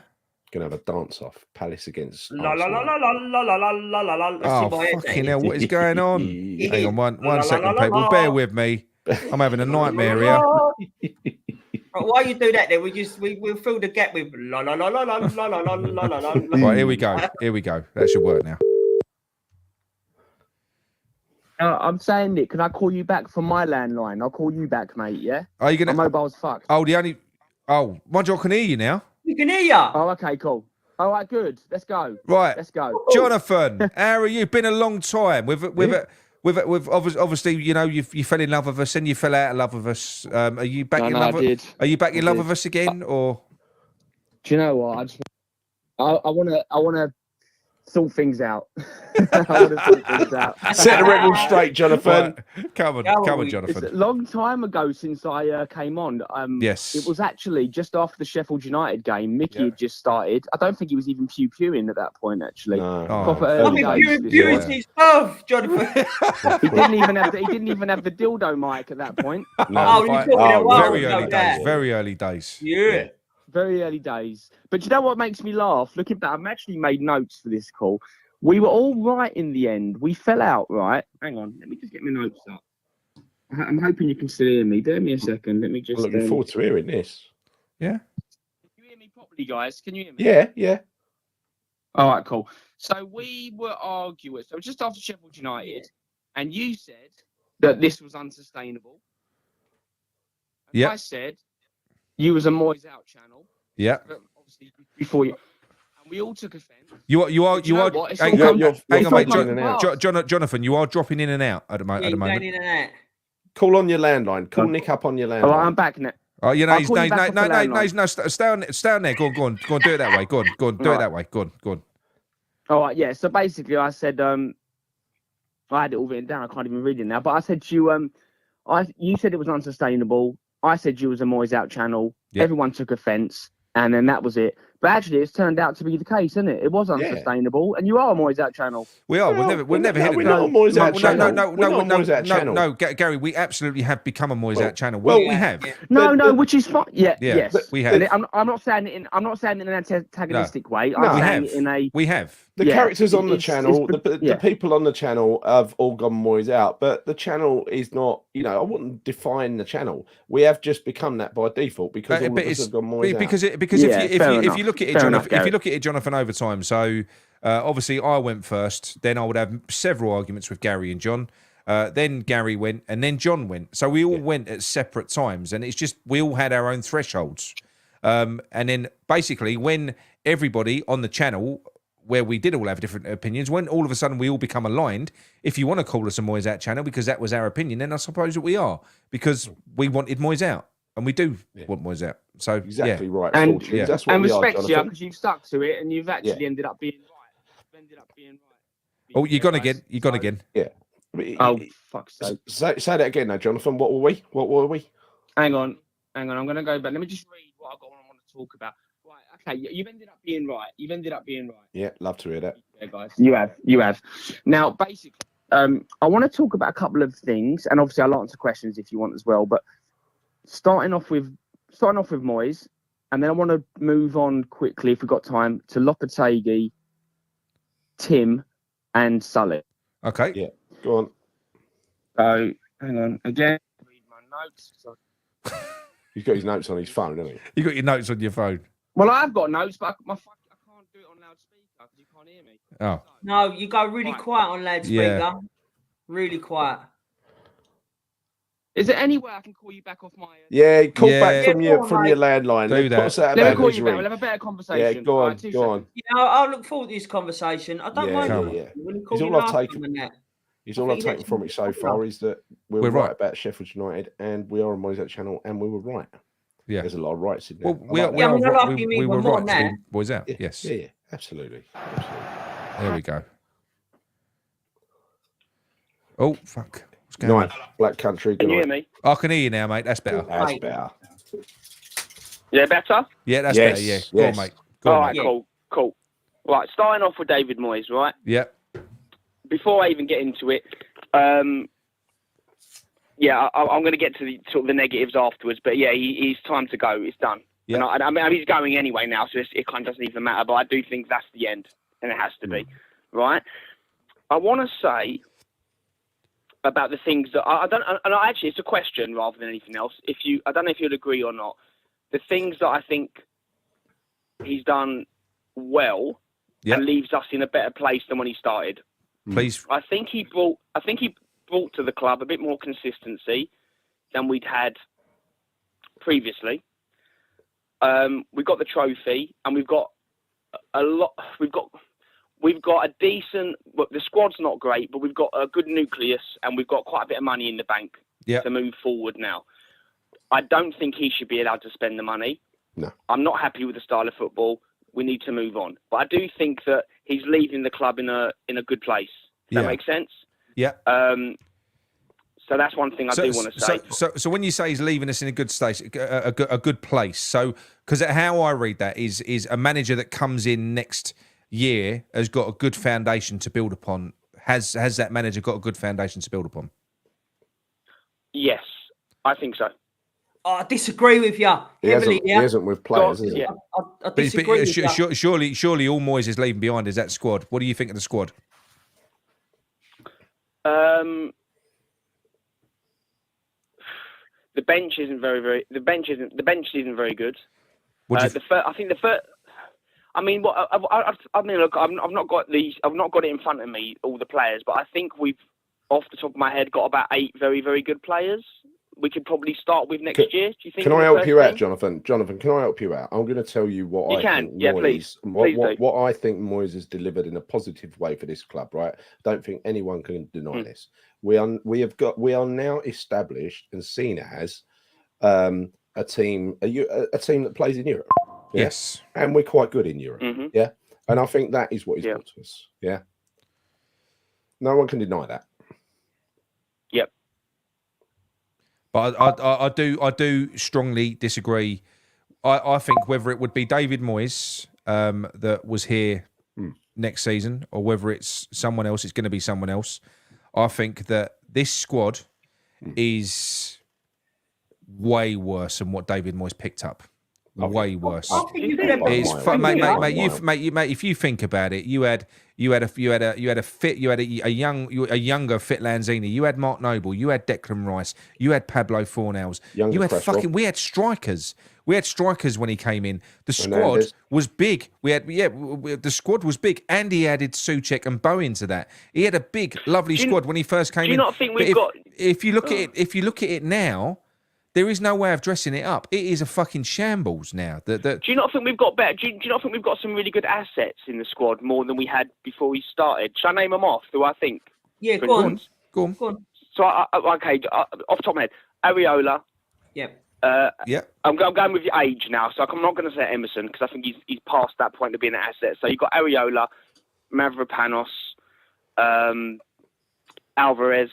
Gonna have a dance off. Palace against. La la la la la la la la la la. Oh fucking hell! What is going on? Hang on, one second, people. Bear with me. I'm having a nightmare here. While you do that, then we'll fill the gap with la la la la la la la la la la. Right, here we go. That should work now. I'm saying, Nick, can I call you back from my landline? I'll call you back, mate, yeah? Are you going to... My mobile's fucked. Oh, mind you, I can hear you now. We can hear you. Oh, okay, cool. All right, good. Let's go. Right. Let's go. Jonathan, how are you? Been a long time. With obviously, you know, you fell in love with us and you fell out of love with us. Are you back in love? Are you back in love with us again, or? Do you know what? I want to sort things out. I want to sort things out. Set the record straight, Jonathan. Right. Come on, Jonathan. It's a long time ago since I came on. Yes. It was actually just after the Sheffield United game. Mickey had just started. I don't think he was even pew-pewing at that point, actually. No. Proper early days. Pewing his stuff, Jonathan. He didn't even have the dildo mic at that point. Oh, you're talking about very early days. Very early days. Yeah. Very early days. But you know what makes me laugh? Looking back, I've actually made notes for this call. We were all right in the end. We fell out, right? Hang on. Let me just get my notes up. I'm hoping you can still hear me. Bear me a second. Let me just... I'm looking forward to hearing this. Yeah. Can you hear me properly, guys? Can you hear me? Yeah. All right, cool. So we were arguing. So just after Sheffield United, and you said that this was unsustainable. And I said you was a Moyes out channel. Yeah. Obviously, before you, and we all took offence. You are. Hang on, mate. Jonathan, you are dropping in and out at the moment. In and out. Call on your landline. Call Nick up on your landline. Oh, I'm back now. Oh, you know, I'll he's call you back off the landline. no. Stay on there. Go on. Do it that way. Go on. Do it that way. Go on. All right, yeah. So basically, I said, I had it all written down. I can't even read it now. But I said to you, you said it was unsustainable. I said you was a Moyes out channel. Yep. Everyone took offence, and then that was it. But actually, it's turned out to be the case, isn't it? It was unsustainable, and you are a Moyes out channel. We are. We've never hit it. We're not a Moyes out channel. No, Gary, we absolutely have become a Moyes out channel. Well, we have. No, which is fine. Yes, we have. I'm not saying it in an antagonistic way. I'm saying it in a. We have. The characters on the channel, the people on the channel have all gone Moyes out, but the channel is not. I wouldn't define the channel. We have just become that by default because all of us have gone Moyes out. Because if you look at it, Jonathan, over time. So obviously, I went first. Then I would have several arguments with Gary and John. Then Gary went, and then John went. So we all went at separate times, and it's just we all had our own thresholds. And then basically, when everybody on the channel, where we did all have different opinions, when all of a sudden we all become aligned, if you want to call us a Moyes out channel because that was our opinion, then I suppose that we are, because we wanted Moyes out, and we do want Moyes out. So exactly right. And that's what we respect are, you because you've stuck to it, and you've actually ended up being right. Oh, you gone again? You gone again? Yeah. Oh, fuck's sake. Say that again now, Jonathan. What were we? Hang on. I'm going to go back. Let me just read what I want to talk about. Right, okay, you've ended up being right. Yeah, love to hear that. Yeah, guys. You have. Now, basically, I want to talk about a couple of things, and obviously I'll answer questions if you want as well, but starting off with Moyes, and then I want to move on quickly, if we've got time, to Lopetegui, Tim, and Sully. Okay. Yeah, go on. So, hang on. Again, read my notes. He's got his notes on his phone, hasn't he? You got your notes on your phone. Well, I've got notes, but I can't do it on loudspeaker because you can't hear me. Oh. No, you go really quiet on loudspeaker. Yeah. Really quiet. Is there any way I can call you back off my... Yeah, call back from your landline. Do that. Let me call you back. We'll have a better conversation. Yeah, go on. I'll look forward to this conversation. I don't mind. He's all I've taken from it so far is that we're right about Sheffield United, and we are a Moyes out channel, and we were right. Yeah, there's a lot of rights in there. Well, we were right to be Moyes out. Yes. Yeah, absolutely. There we go. Oh, fuck. What's going on? Black Country. Can you hear me? I can hear you now, mate. That's better. That's better. Yeah, better? Yeah, that's better. Yeah. Go on, mate. All right, cool. Right, starting off with David Moyes, right? Yeah. Before I even get into it, I'm going to get to the sort of the negatives afterwards. But yeah, he's time to go. It's done. Yeah. And I mean, he's going anyway now, so it kind of doesn't even matter. But I do think that's the end, and it has to be, right? I want to say about the things that actually, it's a question rather than anything else. I don't know if you'd agree or not. The things that I think he's done well and leaves us in a better place than when he started. Please. I think he brought to the club a bit more consistency than we'd had previously. We got the trophy, and we've got a lot. We've got a decent. The squad's not great, but we've got a good nucleus, and we've got quite a bit of money in the bank to move forward now. I don't think he should be allowed to spend the money. No, I'm not happy with the style of football. We need to move on. But I do think that he's leaving the club in a good place. Does that make sense? Yeah. So that's one thing I do want to say. So when you say he's leaving us in a good state, a good place. So because how I read that is a manager that comes in next year has got a good foundation to build upon. Has that manager got a good foundation to build upon? Yes, I think so. I disagree with you. He hasn't with players, is he? Yeah. I disagree with you. Surely all Moyes is leaving behind is that squad. What do you think of the squad? The bench isn't very. The bench isn't very good. I think the first. I mean, look, I've not got it in front of me, all the players, but I think we've, off the top of my head, got about 8 very, very good players. We could probably start with next year. Do you think? Can I help you out, Jonathan? Jonathan, can I help you out? I'm going to tell you what think Moyes, what I think Moyes has delivered in a positive way for this club. Right? I don't think anyone can deny this. We are now established and seen as a team that plays in Europe. Yeah? Yes, and we're quite good in Europe. Yeah, and I think that is what he's brought to us. Yeah, no one can deny that. Yep. But I do strongly disagree. I think whether it would be David Moyes that was here next season, or whether it's someone else, it's going to be someone else. I think that this squad is way worse than what David Moyes picked up. Way worse. Mate. If you think about it, you had a younger fit Lanzini. You had Mark Noble. You had Declan Rice. You had Pablo Fornals. We had strikers. We had strikers when he came in. The squad was big. The squad was big, and he added Souček and Bowen to that. He had a big, lovely squad when he first came in. Do you not think we've got? If you look at it now. There is no way of dressing it up. It is a fucking shambles now. Do you not think we've got better? Do you not think we've got some really good assets in the squad, more than we had before we started? Shall I name them off? Do I think? Yeah, go on. So, off the top of my head, Areola. Yep. I'm going with your age now, so I'm not going to say Emerson because I think he's past that point of being an asset. So you've got Areola, Mavropanos, Alvarez.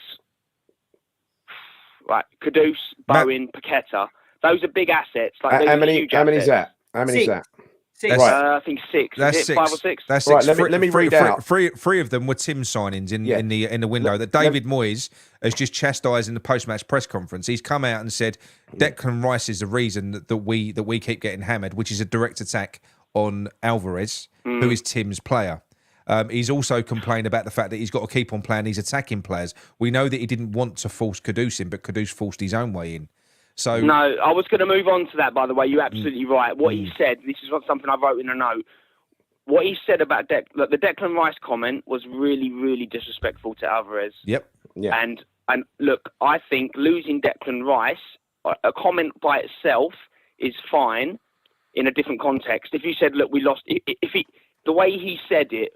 Right, Kudus, Bowen, Paqueta. Those are big assets. Like how many is that? How many is that? 6. Right. I think 6. That's is it 6. 5 or 6? That's 6. Right, let me read out. Three of them were Tim signings in the window that David Moyes has just chastised in the post-match press conference. He's come out and said Declan Rice is the reason that we keep getting hammered, which is a direct attack on Alvarez, who is Tim's player. He's also complained about the fact that he's got to keep on playing these attacking players. We know that he didn't want to force Kudus in, but Kudus forced his own way in. So no, I was going to move on to that, by the way. You're absolutely right. What he said, this is something I wrote in a note. What he said about the Declan Rice comment was really, really disrespectful to Alvarez. Yep. Yeah. And look, I think losing Declan Rice, a comment by itself is fine in a different context. If you said, look, we lost, the way he said it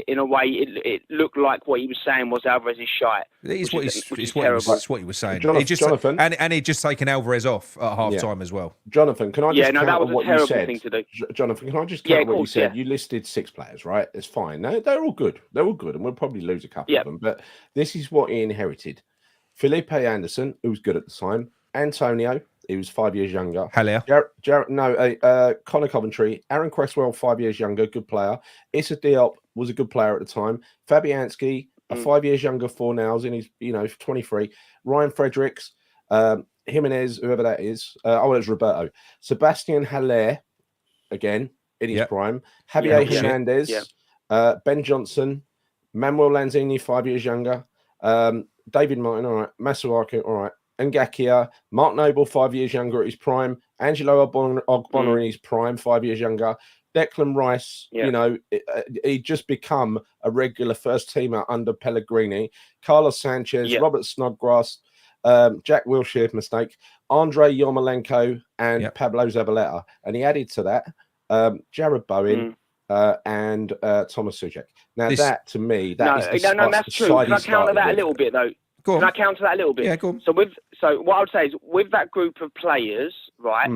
in a way, it looked like what he was saying was Alvarez is shite. It's what he was saying. Jonathan, and he'd just taken Alvarez off at half time as well. Jonathan, can I just that was a terrible thing to do. Jonathan, can I just counter what you said? Yeah. You listed 6 players, right? It's fine. No, they're all good. They're all good, and we'll probably lose a couple of them. But this is what he inherited. Felipe Anderson, who was good at the time. Antonio, he was 5 years younger. Haller. Connor Coventry. Aaron Cresswell, 5 years younger, good player. Issa Diop was a good player at the time. Fabianski, 5 years younger, Fornals, in his 23. Ryan Fredericks, Jimenez, whoever that is. It was Roberto. Sebastian Haller, again, in his prime. Javier Hernandez, Ben Johnson, Manuel Lanzini, 5 years younger. David Martin, all right. Masuaku, all right. Ngakia, Mark Noble, 5 years younger at his prime. Angelo Ogbonna in his prime, 5 years younger. Declan Rice, he'd just become a regular first teamer under Pellegrini. Carlos Sanchez, Robert Snodgrass, Jack Wilshere, mistake, Andrei Yarmolenko, and Pablo Zabaleta. And he added to that Jared Bowen and Thomas Souček. Now, that to me, that's true. Can I counter that a little bit, though? Can I counter that a little bit? Yeah, go on. So what I would say is, with that group of players, right,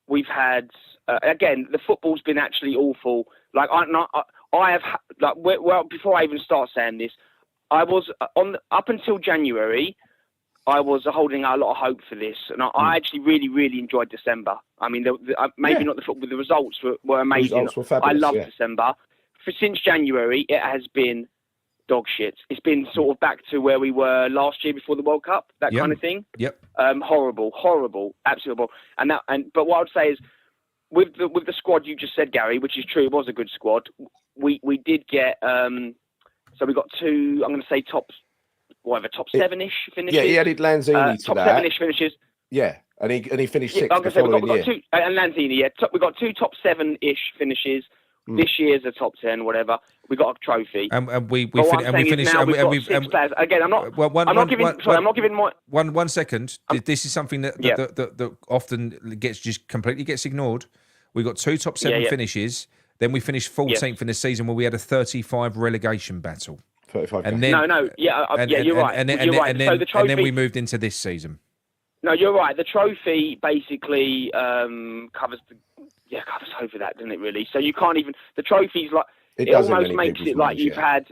we've had, again, the football's been actually awful. Like, I have before I even start saying this, I was up until January. I was holding out a lot of hope for this, and I actually really, really enjoyed December. I mean, maybe not the football, but the results were amazing. The results were fabulous, I loved December. Since January, it has been dog shit. It's been sort of back to where we were last year before the World Cup, that kind of thing. Yep. Horrible, absolutely horrible. But what I would say is, with the squad you just said, Gary, which is true, it was a good squad. We did get so we got two. I'm going to say top 7-ish finishes. Yeah, he added Lanzini to top that. 7-ish finishes. Yeah, and he finished sixth. I'm going to say we've got two, and Lanzini. Yeah, we've got two top 7-ish finishes. This year's a top 10, whatever. We got a trophy, and we finished. And we've got six players. Again, I'm not giving my. One second. This is something that often completely gets ignored. We got two top 7 finishes. Then we finished 14th in the season where we had a 35 relegation battle. 35. And then, you're right. And then we moved into this season. No, you're right. The trophy basically covers over that, doesn't it? Really. So you can't even. The trophy's like. It almost makes it like you've had.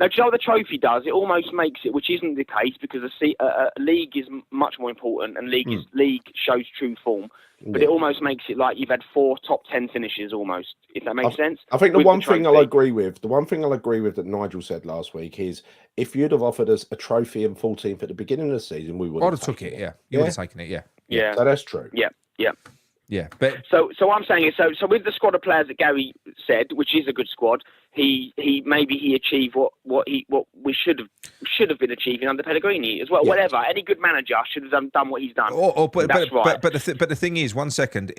No, do you know what the trophy does? It almost makes it, which isn't the case, because a league is much more important, and league shows true form. But it almost makes it like you've had 4 top 10 finishes, almost. If that makes sense. I think the one thing I'll agree with that Nigel said last week is, if you'd have offered us a trophy in 14th at the beginning of the season, we would have took it. Yeah, you would have taken it. Yeah. So that's true. Yeah, but so what I'm saying is, so with the squad of players that Gary said, which is a good squad, he achieved what we should have been achieving under Pellegrini as well. Yeah. Whatever, any good manager should have done what he's done. But the thing is, 1 second,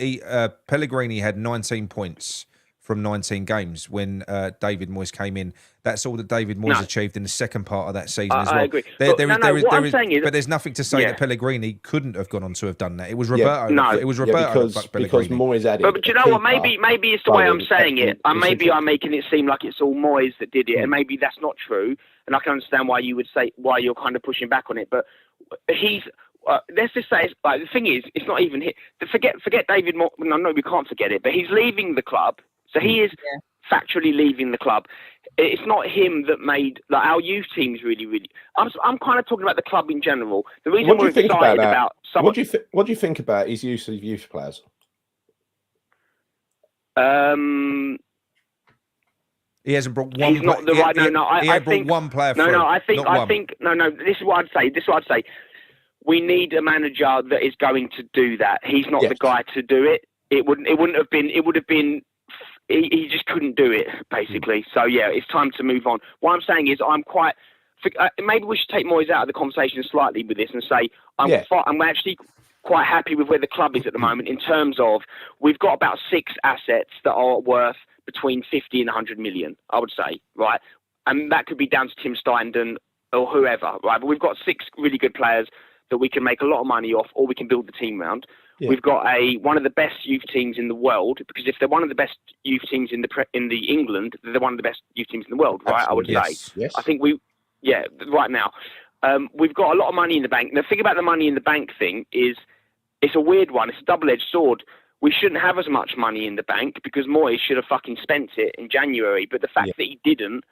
Pellegrini had 19 points from 19 games when David Moyes came in. That's all that David Moyes achieved in the second part of that season as well. I agree. But there's nothing to say that Pellegrini couldn't have gone on to have done that. It was Roberto. It was Roberto because Moyes added. But do you know what? Maybe it's the way I'm saying it. And maybe I'm making it seem like it's all Moyes that did it, and maybe that's not true. And I can understand why you're kind of pushing back on it. But he's. Let's just say, the thing is, it's not even hit. Forget David Moyes. No, we can't forget it. But he's leaving the club. So he is factually leaving the club. It's not him that made our youth teams really, really. I'm kind of talking about the club in general. The reason we're excited about what do you think about his use of youth players? He hasn't brought one. He's not the right. I think one player. I think. This is what I'd say. We need a manager that is going to do that. He's not the guy to do it. It wouldn't have been. He just couldn't do it, basically. So, it's time to move on. What I'm saying is maybe we should take Moyes out of the conversation slightly with this and say I'm actually quite happy with where the club is at the moment, in terms of we've got about 6 assets that are worth between 50 and 100 million, I would say, right? And that could be down to Tim Steindon or whoever, right? But we've got 6 really good players that we can make a lot of money off, or we can build the team around. Yeah. We've got one of the best youth teams in the world, because if they're one of the best youth teams in the England, they're one of the best youth teams in the world, right? Absolutely. I would say. Yes. I think right now, we've got a lot of money in the bank. The thing about the money in the bank thing is, it's a weird one. It's a double-edged sword. We shouldn't have as much money in the bank, because Moyes should have fucking spent it in January. But the fact that he didn't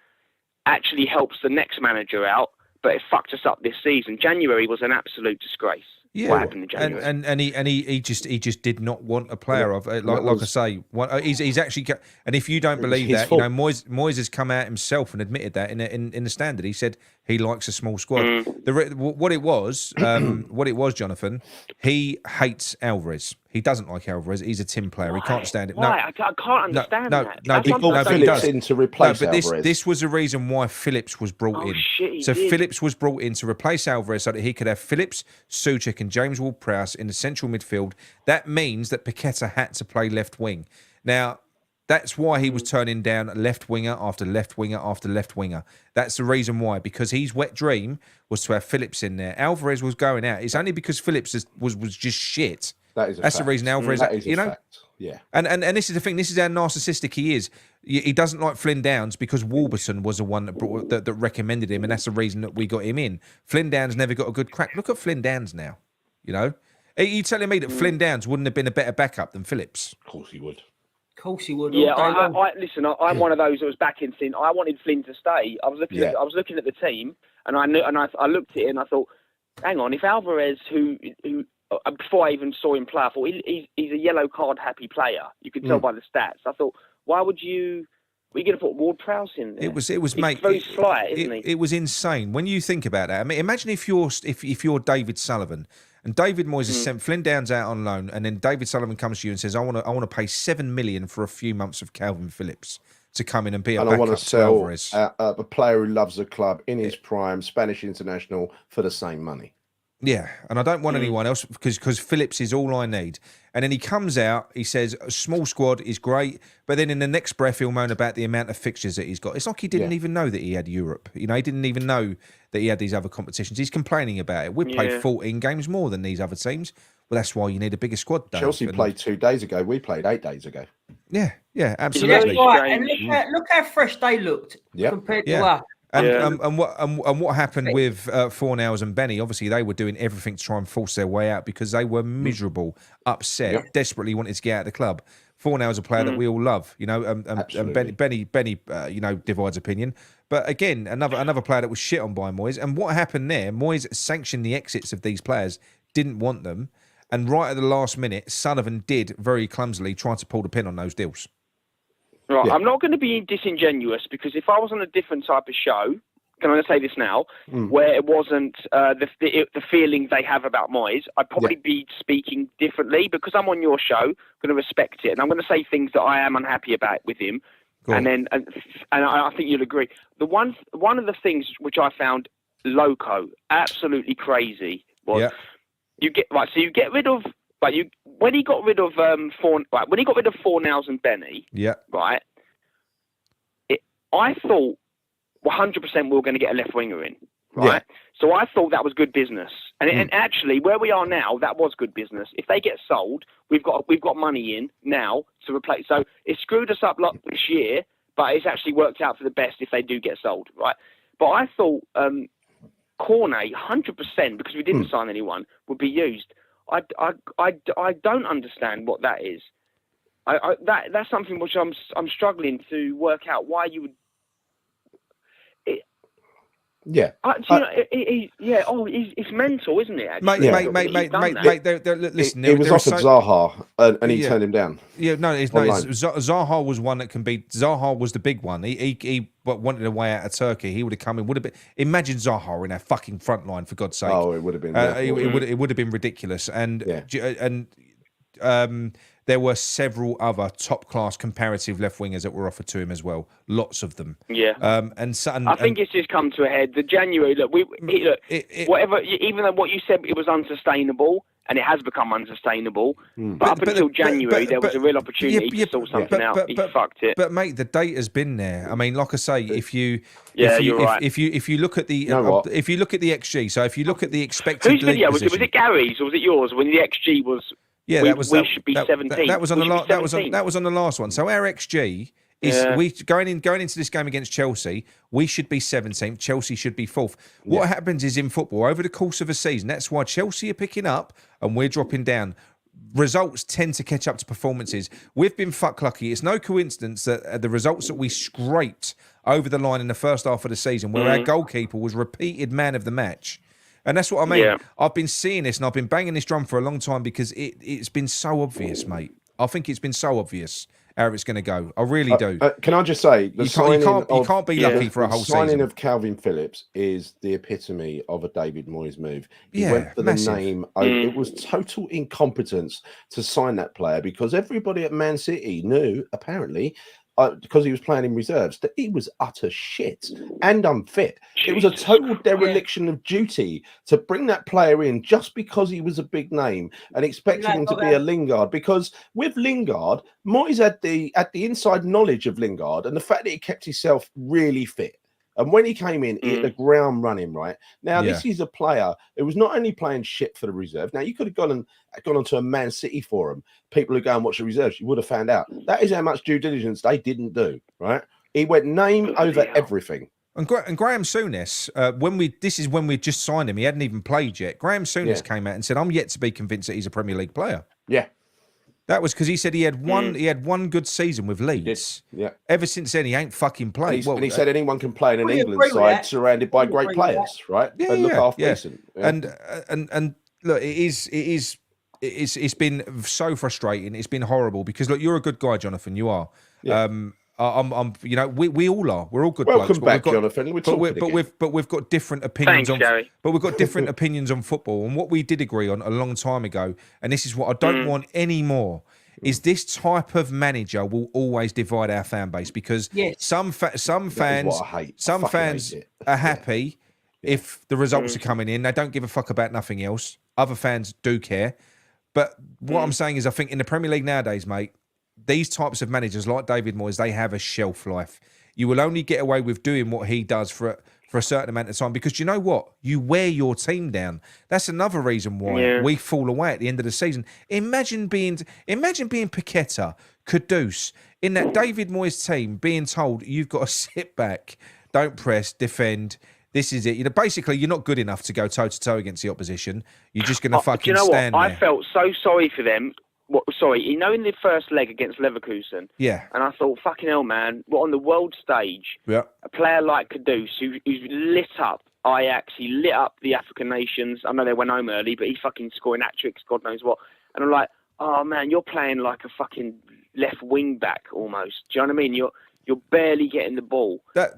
actually helps the next manager out, but it fucked us up this season. January was an absolute disgrace. Yeah, what happened in January? And he just did not want a player of like I say. He's actually, and if you don't believe that, Moyes has come out himself and admitted that in the Standard. He said he likes a small squad. What it was, Jonathan. He hates Alvarez. He doesn't like Alvarez. He's a team player. Why? He can't stand it. Why? I can't understand that. No, he brought Phillips in to replace Alvarez. This was the reason why Phillips was brought in. Phillips was brought in to replace Alvarez so that he could have Phillips, Souček and James Ward-Prowse in the central midfield. That means that Paqueta had to play left wing. Now, that's why he was turning down left winger after left winger after left winger. That's the reason why, because his wet dream was to have Phillips in there. Alvarez was going out. It's only because Phillips was just shit. That's the reason Alvarez. That is a fact. Yeah. And this is the thing. This is how narcissistic he is. He doesn't like Flynn Downs because Warburton was the one that recommended him, and that's the reason that we got him in. Flynn Downs never got a good crack. Look at Flynn Downs now. Are you telling me that Flynn Downs wouldn't have been a better backup than Phillips? Of course he would. Of course he would. Yeah, all day long. listen. I'm one of those that was back in Flint. I wanted Flint to stay. I was looking at the team, and I looked at it and I thought, hang on, if Alvarez, who before I even saw him play, I thought he's a yellow card happy player. You could tell by the stats. I thought, why woere you going to put Ward Prowse in there? It was mate. Very slight, isn't he? It was insane when you think about that. I mean, imagine if you're David Sullivan. And David Moyes has sent Flynn Downs out on loan, and then David Sullivan comes to you and says, "I want to pay $7 million for a few months of Calvin Phillips to come in and be a backup I want to sell Alvarez." A player who loves the club in his prime, Spanish international, for the same money. Yeah, and I don't want anyone else because Phillips is all I need. And then he comes out, he says, a small squad is great, but then in the next breath he'll moan about the amount of fixtures that he's got. It's like he didn't even know that he had Europe. He didn't even know that he had these other competitions. He's complaining about it. We played 14 games more than these other teams. Well, that's why you need a bigger squad, Dave. Chelsea played 2 days ago. We played 8 days ago. Yeah, absolutely. That's right. And look how fresh they looked compared to us. And what happened with Fornals and Benny? Obviously, they were doing everything to try and force their way out because they were miserable, upset, desperately wanted to get out of the club. Fornals a player that we all love, and Benny, divides opinion. But again, another player that was shit on by Moyes. And what happened there? Moyes sanctioned the exits of these players, didn't want them, and right at the last minute, Sullivan did very clumsily try to pull the pin on those deals. Right, I'm not going to be disingenuous because if I was on a different type of show, can I say this now, where it wasn't the feeling they have about Moyes, I'd probably be speaking differently because I'm on your show, going to respect it, and I'm going to say things that I am unhappy about with him, and I think you'll agree. One of the things which I found loco, absolutely crazy, was you get rid of. When he got rid of Fornals and Benny, right, I thought 100% we were going to get a left winger in, right? So I thought that was good business, and actually where we are now, that was good business. If they get sold, we've got money in now to replace. So it screwed us up this year, but it's actually worked out for the best if they do get sold, right? But I thought Cornet 100% because we didn't sign anyone would be used. I don't understand what that is. That's something which I'm struggling to work out why you would. It's mental, isn't it? Mate. Listen, it was offered Zaha, and he turned him down. Zaha was one that can be. Zaha was the big one. He wanted a way out of Turkey. He would have come in. Would have been. Imagine Zaha in our fucking front line, for God's sake. Oh, it would have been. It would have been ridiculous. And there were several other top-class comparative left wingers that were offered to him as well. Lots of them. Yeah. I think it's just come to a head. The January, whatever. Even though what you said, it was unsustainable, and it has become unsustainable. But up until January, there was a real opportunity to sort something out. He fucked it. But mate, the data's been there. I mean, like I say, if you look at the if you look at the XG, so if you look at the expected whose video was it Gary's or was it yours when the XG was? Yeah, we should be 17. That was on the last one. So our XG is we going into this game against Chelsea, we should be 17th. Chelsea should be 4th. What happens is in football over the course of a season, that's why Chelsea are picking up and we're dropping down. Results tend to catch up to performances. We've been fuck lucky. It's no coincidence that the results that we scraped over the line in the first half of the season, where our goalkeeper was repeated man of the match. And that's what I mean. Yeah. I've been seeing this and I've been banging this drum for a long time because it's been so obvious, mate. I think it's been so obvious how it's going to go. I really do. Can I just say, you can't be lucky for a whole season. The signing of Calvin Phillips is the epitome of a David Moyes move. He went for the name. It was total incompetence to sign that player because everybody at Man City knew, apparently, because he was playing in reserves, that he was utter shit and unfit. It was a total dereliction of duty to bring that player in just because he was a big name and expecting him to be a Lingard. Because with Lingard, Moyes had the inside knowledge of Lingard and the fact that he kept himself really fit. And when he came in, he hit the ground running, right? Now, this is a player who was not only playing shit for the reserve. Now, you could have gone onto a Man City forum. People who go and watch the reserves, you would have found out. That is how much due diligence they didn't do, right? He went name over everything. And Graham Souness, this is when we just signed him. He hadn't even played yet. Graham Souness came out and said, I'm yet to be convinced that he's a Premier League player. Yeah. That was because he said he had one good season with Leeds. Yeah. Ever since then, he ain't fucking played. And he said anyone can play in an England side surrounded by great players, right? Yeah, and look half decent. Yeah. And look, it's been so frustrating. It's been horrible because look, you're a good guy, Jonathan. You are. Yeah. I'm you know, we all are. We're all good Welcome blokes. back, Jonathan. We've got different opinions Thanks, Gary. But we've got different opinions on football. And what we did agree on a long time ago, and this is what I don't want anymore, is this type of manager will always divide our fan base because some fans are happy if the results are coming in. They don't give a fuck about nothing else. Other fans do care. But what I'm saying is I think in the Premier League nowadays, mate, these types of managers like David Moyes, they have a shelf life. You will only get away with doing what he does for a certain amount of time because you know what? You wear your team down. That's another reason why we fall away at the end of the season. Imagine being Paqueta, Kudus, in that David Moyes team being told you've got to sit back, don't press, defend. This is it. You know, basically, you're not good enough to go toe to toe against the opposition. You're just going to fucking stand there. I felt so sorry for them. In the first leg against Leverkusen. Yeah. And I thought, fucking hell, man, on the world stage, a player like Kudus, who's lit up Ajax, he lit up the African nations. I know they went home early, but he's fucking scoring hat-tricks, God knows what. And I'm like, oh, man, you're playing like a fucking left wing back almost. Do you know what I mean? You're barely getting the ball. That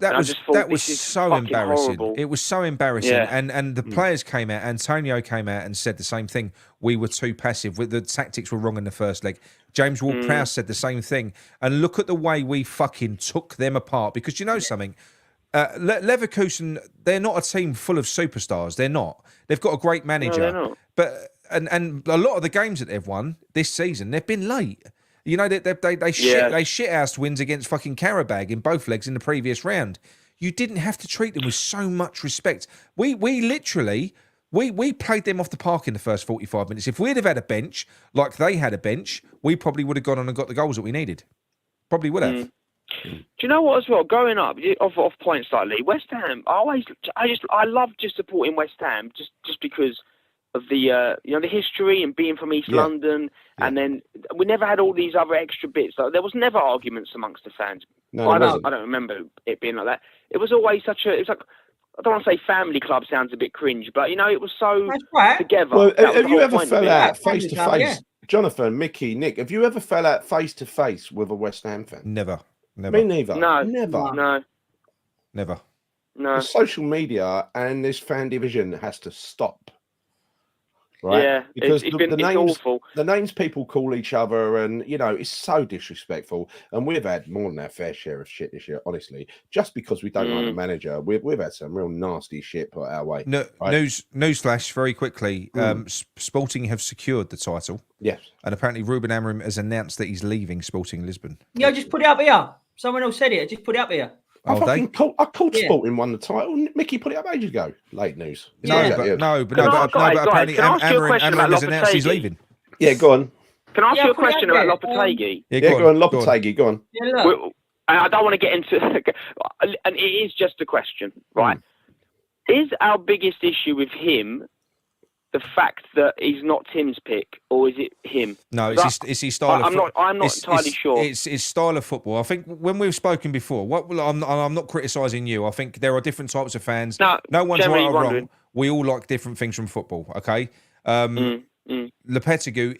was so embarrassing. Horrible. It was so embarrassing. Yeah. And the players came out, Antonio came out and said the same thing. We were too passive. The tactics were wrong in the first leg. James Ward-Prowse said the same thing. And look at the way we fucking took them apart. Because you know something? Leverkusen, they're not a team full of superstars. They're not. They've got a great manager. No, they're not. But and a lot of the games that they've won this season, they've been late. You know, they shit-housed wins against fucking Karabag in both legs in the previous round. You didn't have to treat them with so much respect. We literally played them off the park in the first 45 minutes. If we'd have had a bench like they had a bench, we probably would have gone on and got the goals that we needed. Probably would have. Do you know what as well? Growing up, off point slightly, West Ham. I love just supporting West Ham just because of the the history and being from East London, and then we never had all these other extra bits. Like, there was never arguments amongst the fans. No, I don't remember it being like that. It was always such a. It was like, I don't want to say family club sounds a bit cringe, but it was so together. Well, have you ever fell out face to face, Jonathan, Mickey, Nick? Have you ever fell out face to face with a West Ham fan? Never. Me neither. No, never. No, never. No. The social media and this fan division has to stop. Right? Yeah, because it's names, awful. The names people call each other, and it's so disrespectful. And we've had more than our fair share of shit this year, honestly. Just because we don't like the manager, we've had some real nasty shit put our way. No, right? Newsflash, very quickly. Sporting have secured the title. Yes, and apparently Ruben Amorim has announced that he's leaving Sporting Lisbon. Yeah, just put it up here. Someone else said it. Just put it up here. I called Sporting won the title. Mickey put it up ages ago. Late news. But apparently Amorim has announced he's leaving. Yeah, go on. Can I ask you a question about Lopetegui? Go on, Lopetegui, go on. Yeah, look. I don't want to get into and it is just a question, right? Is our biggest issue with him the fact that he's not Tim's pick, or is it him? No, it's his style of football. I'm not entirely sure. It's his style of football. I think when we've spoken before, I'm not criticising you. I think there are different types of fans. No one's right or wrong. We all like different things from football, okay? Lopetegui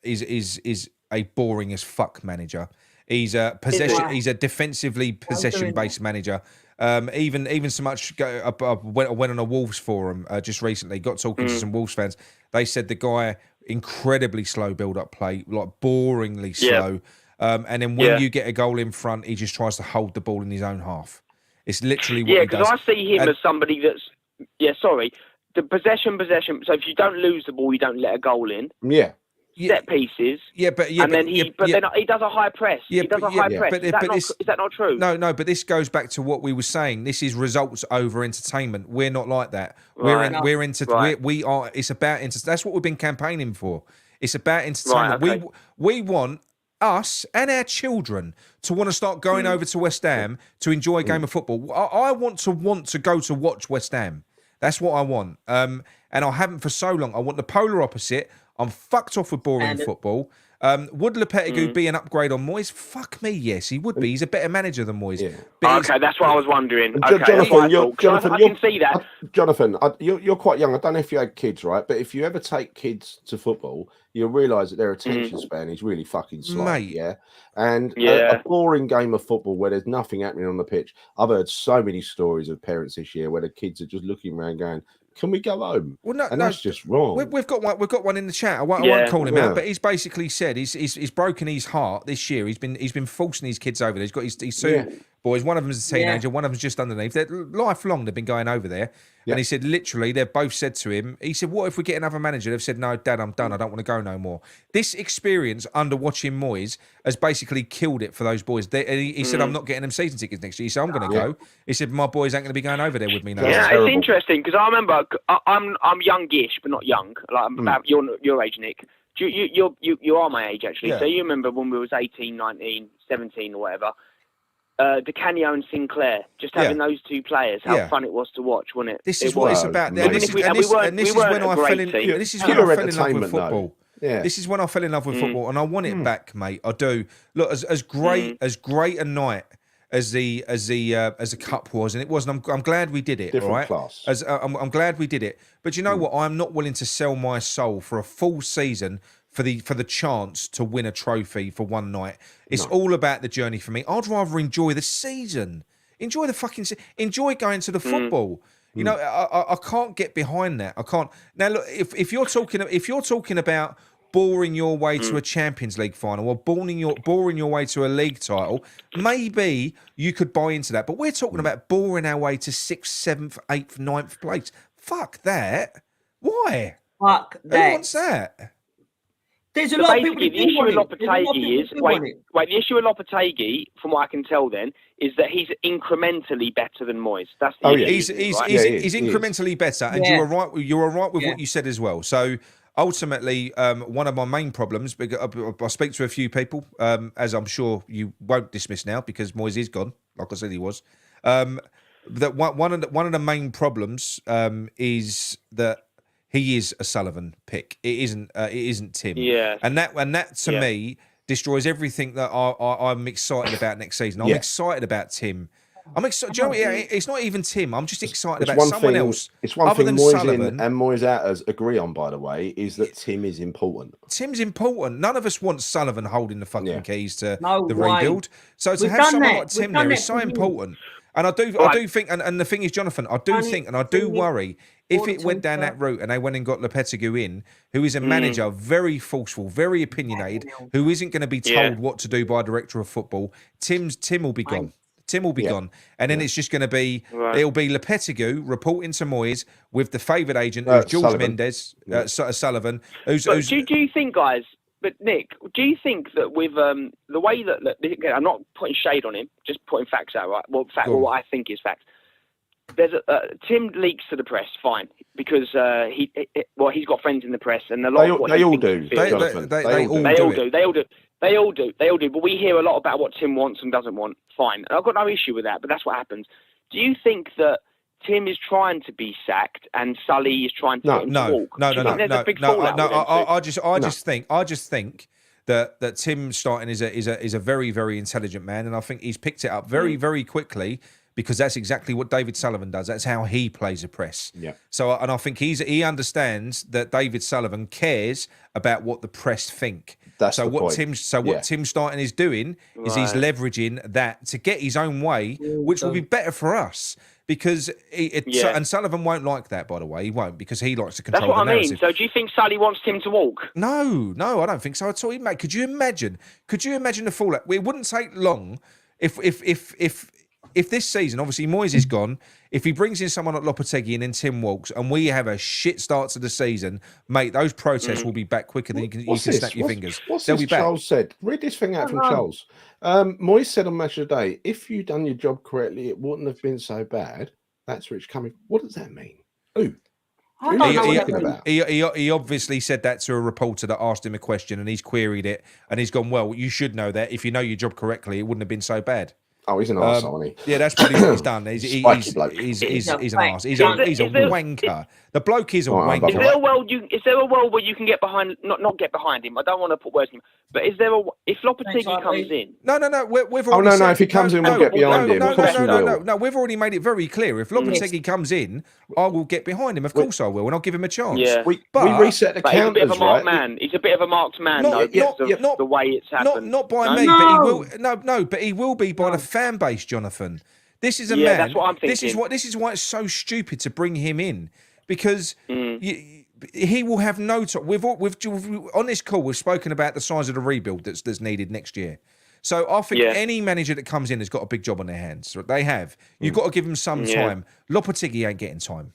is a boring as fuck manager. He's a possession. He's a defensively possession-based manager. Even so much. I went on a Wolves forum just recently. Got talking to some Wolves fans. They said the guy incredibly slow build-up play, like boringly slow. And then when you get a goal in front, he just tries to hold the ball in his own half. It's literally what he does. Yeah, because I see him as somebody that's the possession. So if you don't lose the ball, you don't let a goal in. Yeah. Set pieces. Then he does a high press. He does a high press. Is that not true? No, but this goes back to what we were saying. This is results over entertainment. We're not like that. We are. It's about that's what we've been campaigning for. It's about entertainment. Right, okay. We want us and our children to want to start going over to West Ham to enjoy a game of football. I want to go to watch West Ham. That's what I want. And I haven't for so long. I want the polar opposite. I'm fucked off with boring football. Would Lopetegui be an upgrade on Moyes? Fuck me, yes, he would be. He's a better manager than Moyes. Yeah. Okay, that's what I was wondering. Okay, Jonathan, I can see that. Jonathan, you're quite young. I don't know if you had kids, right? But if you ever take kids to football, you'll realise that their attention span is really fucking slight. Mate. Yeah. And a boring game of football where there's nothing happening on the pitch. I've heard so many stories of parents this year where the kids are just looking around going, can we go home? Well, that's just wrong. We've got one in the chat. I won't call him out, but he's basically said he's broken his heart this year. He's been forcing his kids over there. He's got his two boys. One of them's a teenager. One of them's just underneath. They're lifelong. They've been going over there. And he said, literally, they've both said to him, he said, what if we get another manager? They've said, no, Dad, I'm done. I don't want to go no more. This experience under watching Moyes has basically killed it for those boys. He said, I'm not getting them season tickets next year. He said, I'm going to go. He said, my boys ain't going to be going over there with me now. Yeah, it's interesting because I remember I'm youngish, but not young. Like I'm about your age, Nick. You are my age, actually. Yeah. So you remember when we was 18, 19, 17 or whatever. Di Canio and Sinclair, just having those two players, how fun it was to watch, wasn't it? This is what it's about. This is when I fell in love with football. Yeah. This is when I fell in love with football, and I want it back, mate. I do. Look, as great a night as the cup was, and it was. And I'm glad we did it. Different class. I'm glad we did it. But you know what? I'm not willing to sell my soul for a full season for the chance to win a trophy for one night. It's all about the journey for me. I'd rather enjoy the season. Enjoy enjoy going to the football. You know, I can't get behind that. I can't. Now look, if you're talking about boring your way to a Champions League final or boring your way to a league title, maybe you could buy into that. But we're talking about boring our way to 6th, 7th, 8th, 9th place. Fuck that. Why? Fuck that. Who wants that? There's a lot of people. The issue with Lopetegui is the issue with Lopetegui, from what I can tell, then, is that he's incrementally better than Moyes. That's the issue. He's incrementally better, and you were right. You were right with what you said as well. So ultimately, one of my main problems, because I speak to a few people, as I'm sure you won't dismiss now, because Moyes is gone. Like I said, he was. That one of the main problems is that he is a Sullivan pick. It isn't Tim. Yeah. And that to me destroys everything that I'm excited about next season. I'm excited about Tim. I'm excited. Do you know what? It's not even Tim. I'm just excited about someone else. It's one other thing than Moyes Sullivan. and Moyes outers agree on, by the way, is that Tim is important. Tim's important. None of us want Sullivan holding the fucking keys to the way. rebuild. So to have someone like Tim there is so important. And I do think, and the thing is, Jonathan, I do worry if it went down that route and they went and got Lopetegui in, who is a manager, very forceful, very opinionated, who isn't going to be told what to do by a director of football. Tim will be gone. Tim will be gone, and then it's just going to be it'll be Lopetegui reporting to Moyes with the favoured agent, who's George Sullivan. Mendes, Sullivan. Do you think, guys? But Nick, do you think that with the way that I'm not putting shade on him, just putting facts out, right? Well, what I think is facts. There's Tim leaks to the press, fine, because he's got friends in the press, and a lot of what they he all thinks do. and feels. They all do. But we hear a lot about what Tim wants and doesn't want. Fine, and I've got no issue with that. But that's what happens. Do you think that Tim is trying to be sacked and Sully is trying to get him to walk? I just think that Tim Starting is a very, very intelligent man, and I think he's picked it up very, very quickly, because that's exactly what David Sullivan does. That's how he plays a press. Yeah. So, and I think he understands that David Sullivan cares about what the press think. That's so the what point. what Tim Starting is doing is he's leveraging that to get his own way, which will be better for us. Because and Sullivan won't like that, by the way. He won't, because he likes to control the narrative. That's what I mean. So do you think Sully wants Tim to walk? No, I don't think so at all. Mate, could you imagine the fallout? It wouldn't take long if this season, obviously Moyes is gone, if he brings in someone like Lopetegui and then Tim walks, and we have a shit start to the season, mate, those protests will be back quicker than you can snap your fingers. What's They'll this be back. Charles said? Read this thing out from Charles. Moyes said on Match of the Day, if you'd done your job correctly, it wouldn't have been so bad. That's Rich coming. What does that mean? Who? He obviously said that to a reporter that asked him a question, and he's queried it, and he's gone, well, you should know that. If you know your job correctly, it wouldn't have been so bad. Oh, he's an arsehole, isn't he? Yeah, that's probably what he's done. He's an arse. He's a wanker. The bloke is a wanker. Is there a world where you can get behind? Not get behind him. I don't want to put words in him. But is there if Lopetegui comes in? No. We've already if he comes in, we'll get behind him. No. We've already made it very clear. If Lopetegui comes in, I will get behind him. Of course I will, and I'll give him a chance. Yeah. We reset the counters, he's a bit of a marked man. He's a bit of a marked man, though, because of the way it's happened. Not by me, but he will. No, but he will be by the fan base, Jonathan. This is a man. That's what I'm thinking. This is why it's so stupid to bring him in, because he will have no time. We've on this call we've spoken about the size of the rebuild that's needed next year. So I think any manager that comes in has got a big job on their hands. They have. You've got to give him some time. Lopetegui ain't getting time.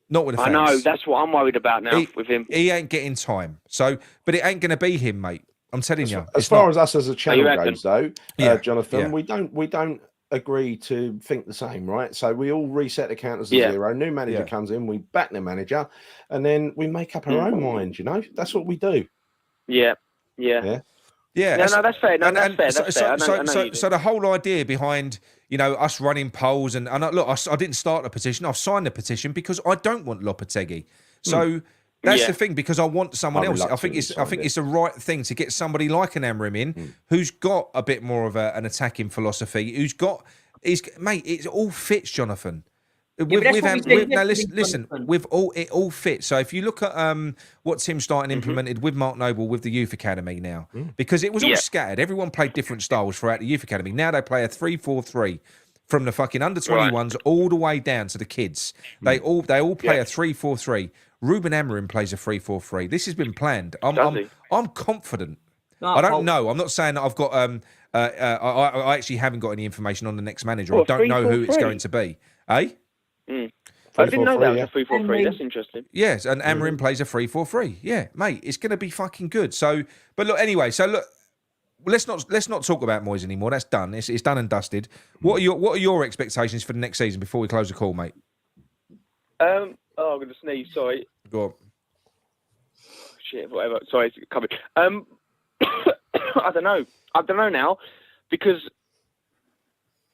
Not with the fans. I know. That's what I'm worried about now with him. He ain't getting time. So, but it ain't going to be him, mate. I'm telling you. As far as us as a channel goes, though, Jonathan, we don't agree to think the same, right? So we all reset the counters to zero. New manager comes in, we back the manager, and then we make up our own mind. You know, that's what we do. Yeah. No, that's fair. No, that's fair. So the whole idea behind us running polls and look, I didn't start the petition. I've signed the petition because I don't want Lopetegui. So. That's the thing, because I want someone else. I think it's the right thing to get somebody like an Amorim in, who's got a bit more of an attacking philosophy. Mate, it all fits, Jonathan. Listen, it all fits. So if you look at what Tim Starton implemented with Mark Noble with the youth academy now, because it was all scattered. Everyone played different styles throughout the youth academy. Now they play a 3-4-3. From the fucking under 21s all the way down to the kids. They all play a 3-4-3. Ruben Amorim plays a 3-4-3. This has been planned. I'm confident. I don't know. I'm not saying that I've got. I actually haven't got any information on the next manager. I don't know who it's going to be. I didn't know that was a 3-4-3. That's interesting. Yes, and Amorim plays a 3-4-3. Yeah, mate, it's going to be fucking good. So, but look, anyway. So look. Let's not talk about Moyes anymore. That's done. It's done and dusted. What are your expectations for the next season before we close the call, mate? I'm going to sneeze. Sorry. Go on. Shit, whatever. Sorry, it's coming. I don't know. I don't know now, because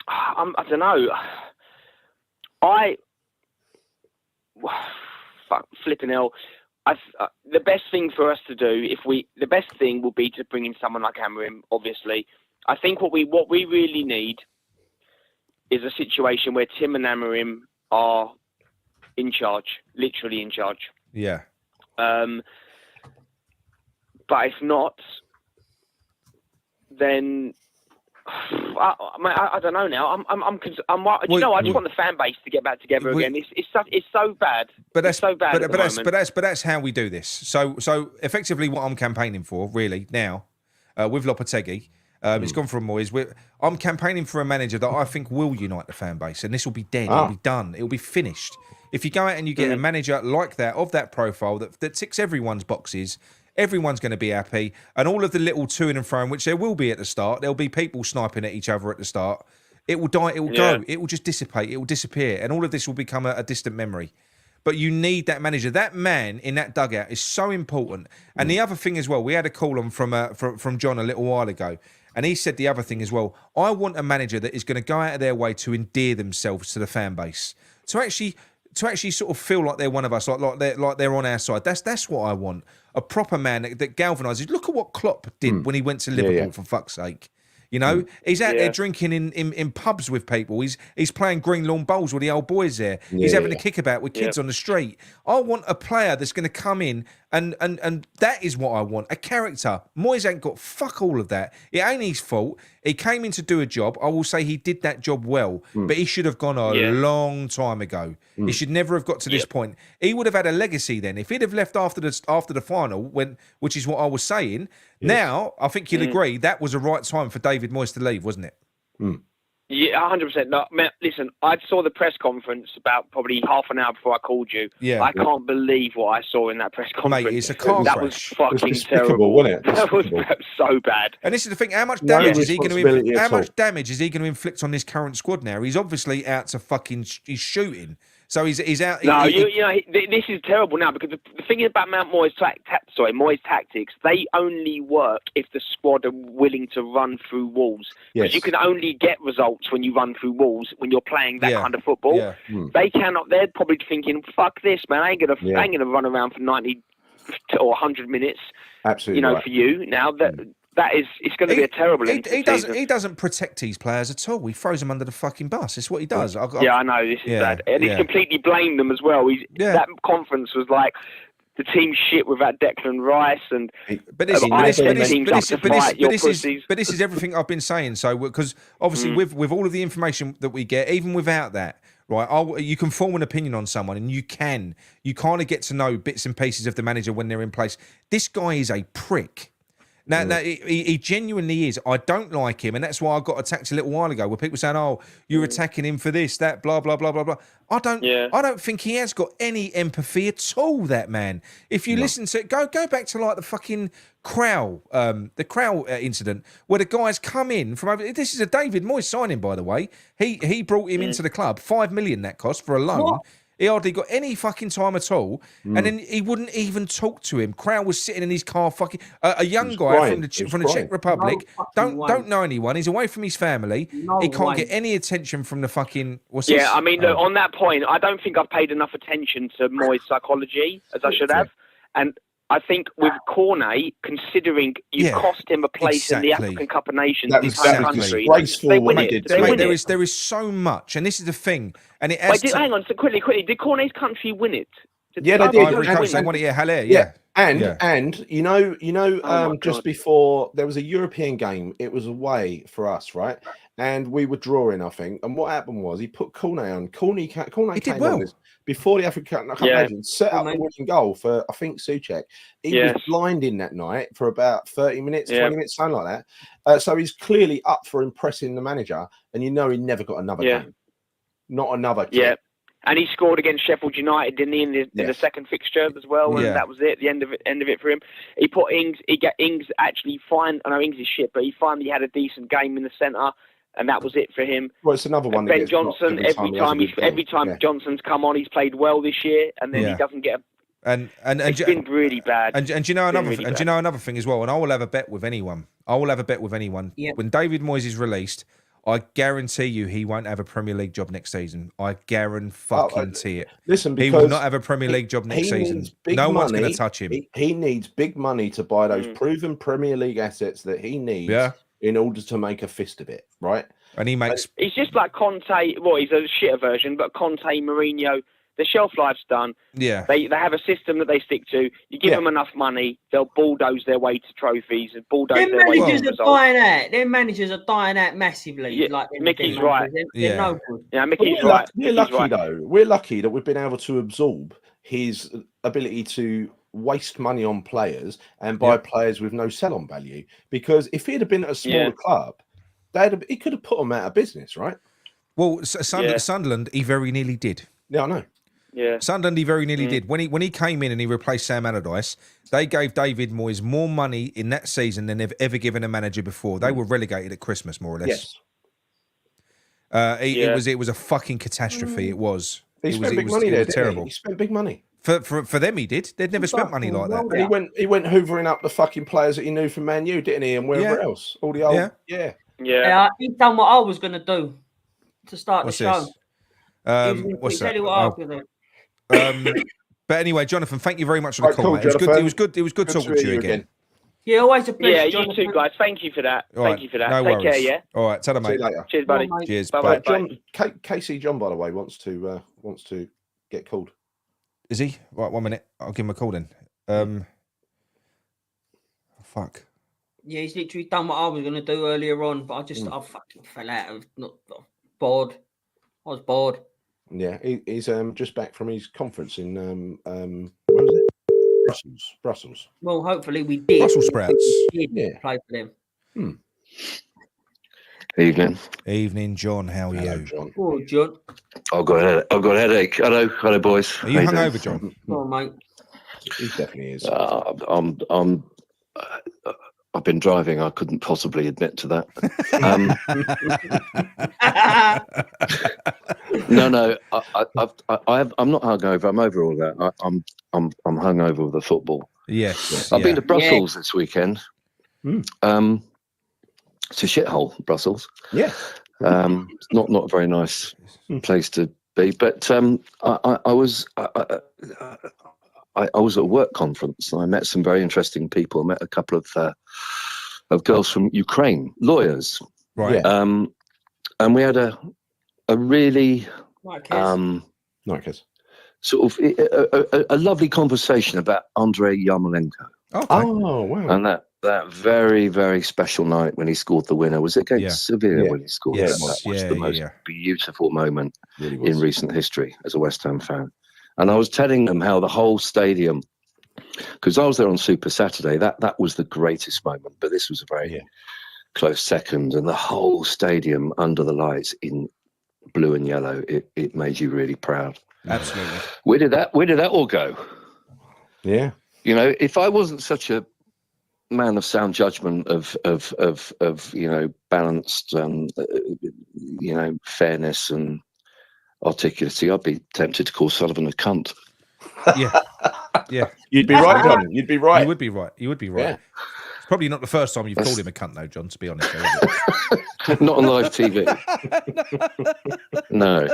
I don't know. Flipping hell. The best thing for us to do, the best thing will be to bring in someone like Amorim. Obviously, I think what we really need is a situation where Tim and Amorim are in charge, literally in charge. Yeah. But if not, then I don't know now. I just want the fan base to get back together again. It's so bad. But that's so bad. But that's how we do this. So effectively, what I'm campaigning for really now, with Lopetegui, it's gone from Moyes. I'm campaigning for a manager that I think will unite the fan base, and this will be dead. It'll be done. It'll be finished. If you go out and you get a manager like that, of that profile, that ticks everyone's boxes, everyone's going to be happy. And all of the little to and fro, which there will be at the start, there'll be people sniping at each other at the start. It will die, it will go, it will just dissipate, it will disappear. And all of this will become a distant memory. But you need that manager. That man in that dugout is so important. And the other thing as well, we had a call on from John a little while ago. And he said the other thing as well, I want a manager that is going to go out of their way to endear themselves to the fan base. To actually sort of feel like they're one of us, like they're on our side. That's what I want. A proper man that galvanises. Look at what Klopp did when he went to Liverpool, for fuck's sake. You know, he's out there drinking in pubs with people. He's playing green lawn bowls with the old boys there. He's having a kickabout with kids on the street. I want a player that's going to come in and that is what I want. A character. Moyes ain't got fuck all of that. It ain't his fault. He came in to do a job. I will say he did that job well, but he should have gone a long time ago. He should never have got to this point. He would have had a legacy then. If he'd have left after the final, which is what I was saying, now I think you'll agree that was the right time for David Moyes to leave, wasn't it? Yeah, 100%. No, man, listen, I saw the press conference about probably half an hour before I called you. Yeah. I can't believe what I saw in that press conference. Mate, it's a car That crash. was fucking despicable, terrible. wasn't it? That was so bad. And this is the thing: how much damage is he going responsibility to? at How all. much damage is he going to inflict on this current squad now? He's obviously out to fucking. He's shooting. So he's out. No, this is terrible now because the thing about Moyes' tactics, they only work if the squad are willing to run through walls. Because you can only get results when you run through walls when you're playing that kind of football. Yeah. They cannot. They're probably thinking, "Fuck this, man! I ain't gonna run around for 90 or 100 minutes." Absolutely. For you now that is, it's going to be a terrible. He doesn't protect these players at all. He throws them under the fucking bus. It's what he does. I know this is bad, and he's completely blamed them as well. That conference was like the team's shit without Declan Rice, and this is everything I've been saying. So because obviously with all of the information that we get, even without that. Right, you can form an opinion on someone, and you kind of get to know bits and pieces of the manager when they're in place. This guy is a prick. Now, he genuinely is. I don't like him, and that's why I got attacked a little while ago, where people saying, "Oh, you're attacking him for this, that, blah, blah, blah, blah, blah." I don't think he has got any empathy at all. That man. If you listen to it, go back to like the fucking Crow, incident where the guys come in from over. This is a David Moyes signing, by the way. He brought him into the club. $5 million that cost for a loan. What? He hardly got any fucking time at all, and then he wouldn't even talk to him. Crow was sitting in his car, fucking a young guy from the Czech Republic. Don't know anyone. He's away from his family. He can't get any attention from the fucking. I mean, look, on that point, I don't think I've paid enough attention to Moyes' psychology as I should have, and I think with Cornet, considering you cost him a place in the African Cup of Nations, they win it. There is so much, and this is the thing. And it has hang on, so quickly. Did Cornet's country win it? They did. They won it, Haller, And you know, just before there was a European game, it was away for us, right? And we were drawing, I think. And what happened was he put Cornet on. Cornet came well. Before the African Cup Nations, set up the winning goal for, I think, Souček. He was blinding that night for about 30 minutes, 20 minutes, something like that. So he's clearly up for impressing the manager, and you know he never got another game. Not another game. Yeah. And he scored against Sheffield United, didn't he, in the second fixture as well, and that was it, the end of it for him. He put Ings, Ings actually I know Ings is shit, but he finally had a decent game in the centre. And that was it for him. Well, it's another one. Ben Johnson. Every time Johnson's come on, he's played well this year, and then he doesn't get. It's been really bad. And you know another thing as well. And I will have a bet with anyone. Yep. When David Moyes is released, I guarantee you he won't have a Premier League job next season. I guarantee it. Listen, he will not have a Premier League job next season. No one's going to touch him. He needs big money to buy those proven Premier League assets that he needs. Yeah. In order to make a fist of it, right? And he's just like Conte. Well, he's a shitter version, but Conte, Mourinho, the shelf life's done. Yeah. They have a system that they stick to. You give them enough money, they'll bulldoze their way to trophies and bulldoze their way to results. Their managers are dying out massively. Yeah, like Mickey's right. They're no good. Yeah, Mickey's right. We're lucky though. We're lucky that we've been able to absorb his ability to waste money on players and buy players with no sell-on value. Because if he'd have been at a smaller club, he could have put them out of business, right? Well, Sunderland, he very nearly did. Yeah, I know. Yeah, Sunderland, he very nearly did. When he came in and he replaced Sam Allardyce, they gave David Moyes more money in that season than they've ever given a manager before. They were relegated at Christmas, more or less. Yes. It was a fucking catastrophe. It was. He spent big money there. Terrible. He spent big money. For them, he did. They'd never spent money like that. And he went hoovering up the fucking players that he knew from Man U, didn't he? And wherever else, all the old He's done what I was going to do to start What's the show. This? What's that? But anyway, Jonathan, thank you very much for the call. Mate. It was good talking to you again. Yeah, always a pleasure. Yeah, you Jonathan. too, guys. Thank you for that. Thank you for that. No Take worries. care. Yeah. All right. Tell them, mate. See you later. Cheers, buddy. Cheers. Bye. Casey John, by the way, wants to get called. Is he? Right, 1 minute. I'll give him a call then. Fuck. Yeah, he's literally done what I was going to do earlier on, but I fucking fell out of bored. I was bored. Yeah, he's just back from his conference in where was it? Brussels. Well, hopefully we did. Brussels sprouts. Play for them. Evening, John. How are you? John. Oh, John. I've got a headache. Hello, boys. Are you hungover, John? Oh, mate. He definitely is. I've been driving. I couldn't possibly admit to that. No. I'm not hungover. I'm over all that. I'm hungover with the football. Yes. I've been to Brussels this weekend. Mm. It's a shithole, Brussels. Yeah. Not a very nice place to be. But I was at a work conference and I met some very interesting people. I met a couple of girls from Ukraine, lawyers. Right. And we had a really sort of a lovely conversation about Andrei Yarmolenko. Okay. Oh, wow. And that very, very special night when he scored the winner. Was it against Sevilla when he scored it? That was the most beautiful moment in recent history as a West Ham fan. And I was telling them how the whole stadium, because I was there on Super Saturday, that was the greatest moment, but this was a very close second, and the whole stadium under the lights in blue and yellow, it made you really proud. Absolutely. Where did that all go? Yeah. You know, if I wasn't such a man of sound judgment of balanced fairness and articulacy, I'd be tempted to call Sullivan a cunt. Yeah. You'd be right, John. You'd be right. You would be right. Yeah. It's probably not the first time you've called him a cunt, though, John, to be honest. Not on live TV. No.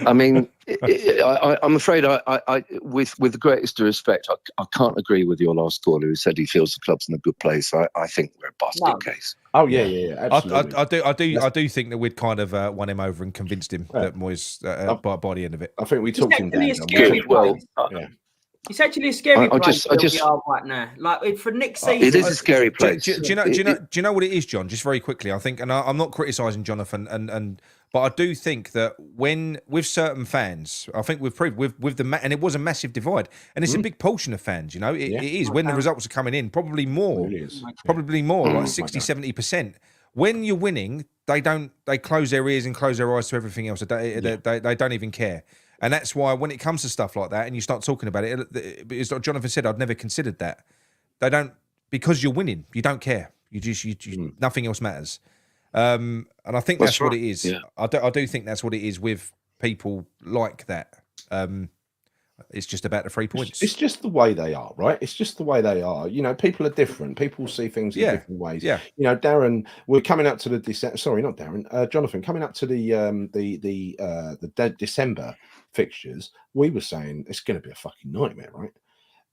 I mean, I'm afraid I with the greatest respect, I can't agree with your last caller who said he feels the club's in a good place. I think we're a basket case. Oh yeah, absolutely. I do think that we'd kind of won him over and convinced him that Moyes by the end of it. I think we talked him down. It's actually a scary place we are right now. Like for next season, it is a scary place. Do you know what it is, John? Just very quickly, I think, and I'm not criticising Jonathan, but I do think that when with certain fans, I think we've proved with the and it was a massive divide, and it's a big portion of fans. You know, it is when the results are coming in, probably more, like 60-70%. When you're winning, they close their ears and close their eyes to everything else. They don't even care. And that's why when it comes to stuff like that and you start talking about it, it's like Jonathan said, I'd never considered that. They don't, because you're winning, you don't care. You nothing else matters. And I think that's what it is. Yeah. I do think that's what it is with people like that. It's just about the 3 points. It's just the way they are, right? It's just the way they are. You know, people are different. People see things in different ways. Yeah. You know, Darren, we're coming up to the sorry, not Darren, Jonathan, coming up to the December fixtures. We were saying it's going to be a fucking nightmare, right?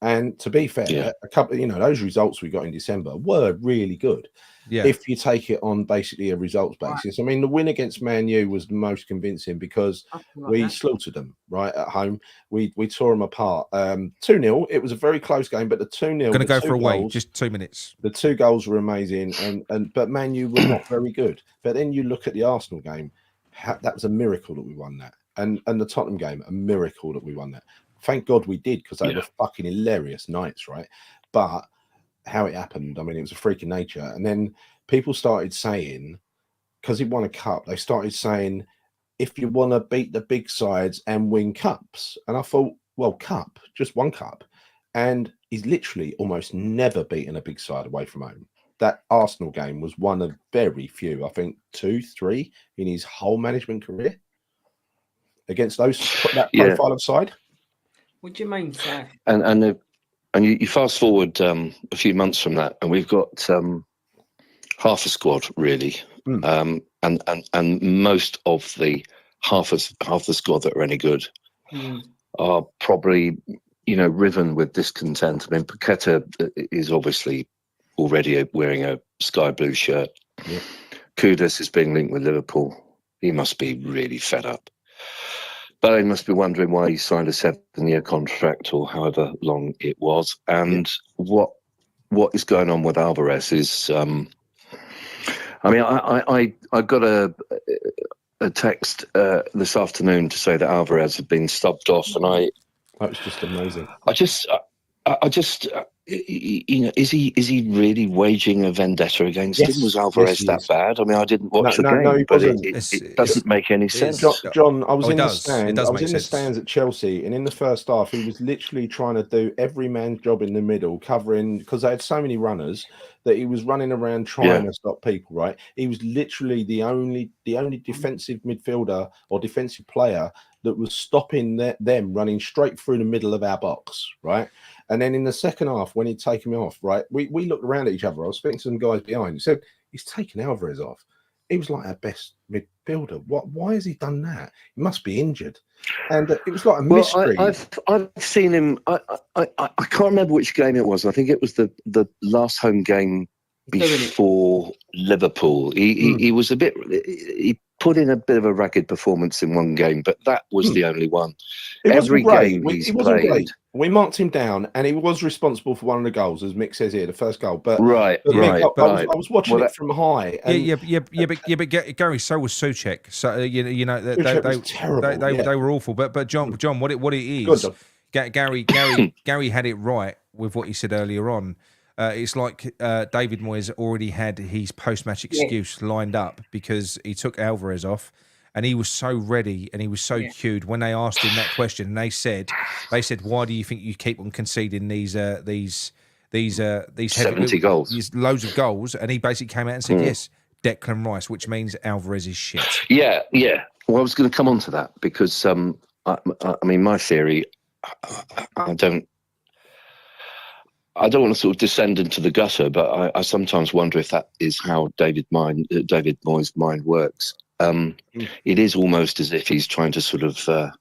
And to be fair, a couple, those results we got in December were really good. Yeah. If you take it on basically a results basis. I mean, the win against Man U was the most convincing because we slaughtered them right at home. We tore them apart. 2-0. It was a very close game, but the 2-0. Going to go for a wait, just 2 minutes. The 2 goals were amazing, but Man U were not very good. But then you look at the Arsenal game. That was a miracle that we won that, and the Tottenham game, a miracle that we won that. Thank God we did, because they were fucking hilarious nights, right? But how it happened, I mean, it was a freak of nature. And then people started saying, because he won a cup, they started saying, if you want to beat the big sides and win cups. And I thought, well, cup, just one cup. And he's literally almost never beaten a big side away from home. That Arsenal game was one of very few, I think 2, 3 in his whole management career against that profile of side. What do you mean, sir? And you fast forward a few months from that, and we've got half a squad really, and most of the half the squad that are any good are probably riven with discontent. I mean, Paqueta is obviously already wearing a sky blue shirt. Yeah. Kudus is being linked with Liverpool. He must be really fed up. But he must be wondering why he signed a 7-year contract or however long it was. And what is going on with Alvarez is, I mean, I got a text this afternoon to say that Alvarez had been subbed off, and that was just amazing. is he really waging a vendetta against him? Was Alvarez that bad? I mean, I didn't watch the game, no, he but wasn't. it doesn't make any sense. John, I was in the It stand. does I was make in the sense. stands at Chelsea, and in the first half, he was literally trying to do every man's job in the middle, covering, because they had so many runners that he was running around trying to stop people. Right, he was literally the only defensive midfielder or defensive player that was stopping them running straight through the middle of our box. Right. And then in the second half, when he'd taken me off, right, we looked around at each other. I was speaking to some guys behind. He said, he's taken Alvarez off. He was like our best midfielder. Why has he done that? He must be injured. And it was like a mystery. I've seen him. I can't remember which game it was. I think it was the last home game before Liverpool. He was a bit. He put in a bit of a ragged performance in one game, but that was the only one. Every game he's played. Great. We marked him down, and he was responsible for one of the goals, as Mick says here, the first goal. But I was watching it from high. And but Gary, so was Souček. So you know was terrible. They were awful. But John, what it is, Gary had it right with what he said earlier on. It's like David Moyes already had his post-match excuse lined up because he took Alvarez off. And he was so ready and he was so cued when they asked him that question. And they said, why do you think you keep on conceding these 70 goals, these loads of goals? And he basically came out and said, yes, Declan Rice, which means Alvarez is shit. Yeah. Well, I was going to come on to that because I mean, my theory, I don't want to sort of descend into the gutter, but I sometimes wonder if that is how David Moyes' mind works. It is almost as if he's trying to sort of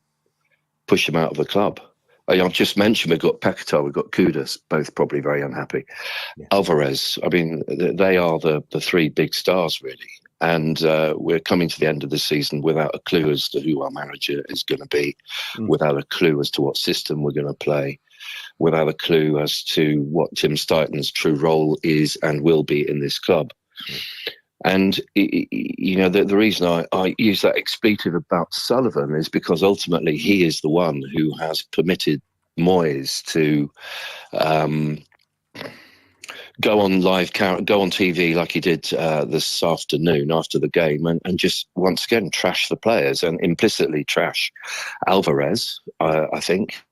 push him out of the club. I've just mentioned we've got Paquetá, we've got Kudus, both probably very unhappy. Alvarez, I mean, they are the three big stars, really. And we're coming to the end of the season without a clue as to who our manager is going to be, without a clue as to what system we're going to play, without a clue as to what Tim Stuyton's true role is and will be in this club. And, you know, the reason I use that expletive about Sullivan is because ultimately he is the one who has permitted Moyes to go on TV like he did this afternoon after the game and just once again trash the players and implicitly trash Alvarez, I think,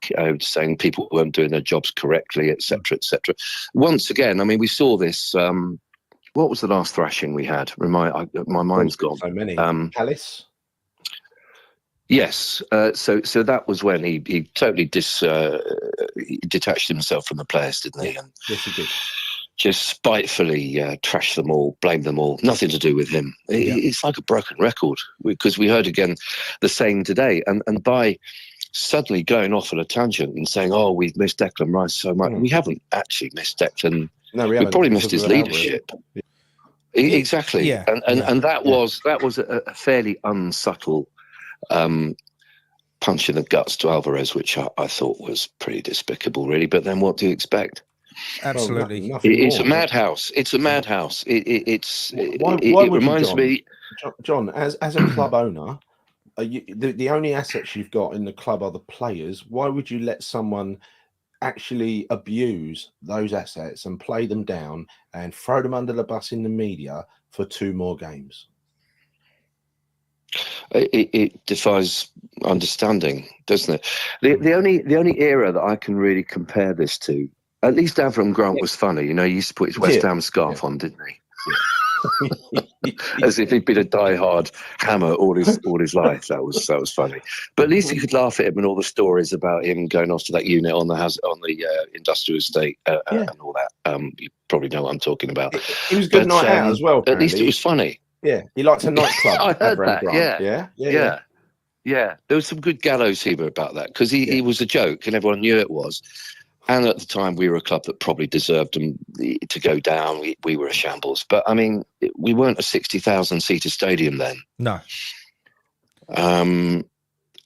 saying people weren't doing their jobs correctly, etc., etc. Once again, I mean, we saw this... what was the last thrashing we had? My mind's gone. So many. Palace. Yes. So that was when he totally detached himself from the players, didn't he? And yes, he did. Just spitefully trashed them all, blamed them all. Nothing to do with him. It's like a broken record because we heard again the same today. And by suddenly going off on a tangent and saying, "Oh, we've missed Declan Rice so much," we haven't actually missed Declan. No, we probably missed his leadership. Exactly. Yeah. And that was a fairly unsubtle punch in the guts to Alvarez, which I thought was pretty despicable, really. But then what do you expect? Absolutely. Well, it's a madhouse. It's a madhouse. It reminds me... John, as a club owner, the only assets you've got in the club are the players. Why would you let someone actually abuse those assets and play them down and throw them under the bus in the media for 2 more games? It defies understanding, doesn't it? The only era that I can really compare this to, at least Avram Grant was funny. You know, he used to put his West Ham scarf on, didn't he? As if he'd been a die-hard Hammer all his life. That was funny. But at least you could laugh at him and all the stories about him going off to that unit on the industrial estate and all that. You probably know what I'm talking about. He was a good night out as well. Apparently. At least it was funny. Yeah, he liked a nightclub. I heard that. Grant. Yeah. There was some good gallows humour about that because he was a joke and everyone knew it was. And at the time, we were a club that probably deserved them to go down. We were a shambles. But, I mean, we weren't a 60,000-seater stadium then. No.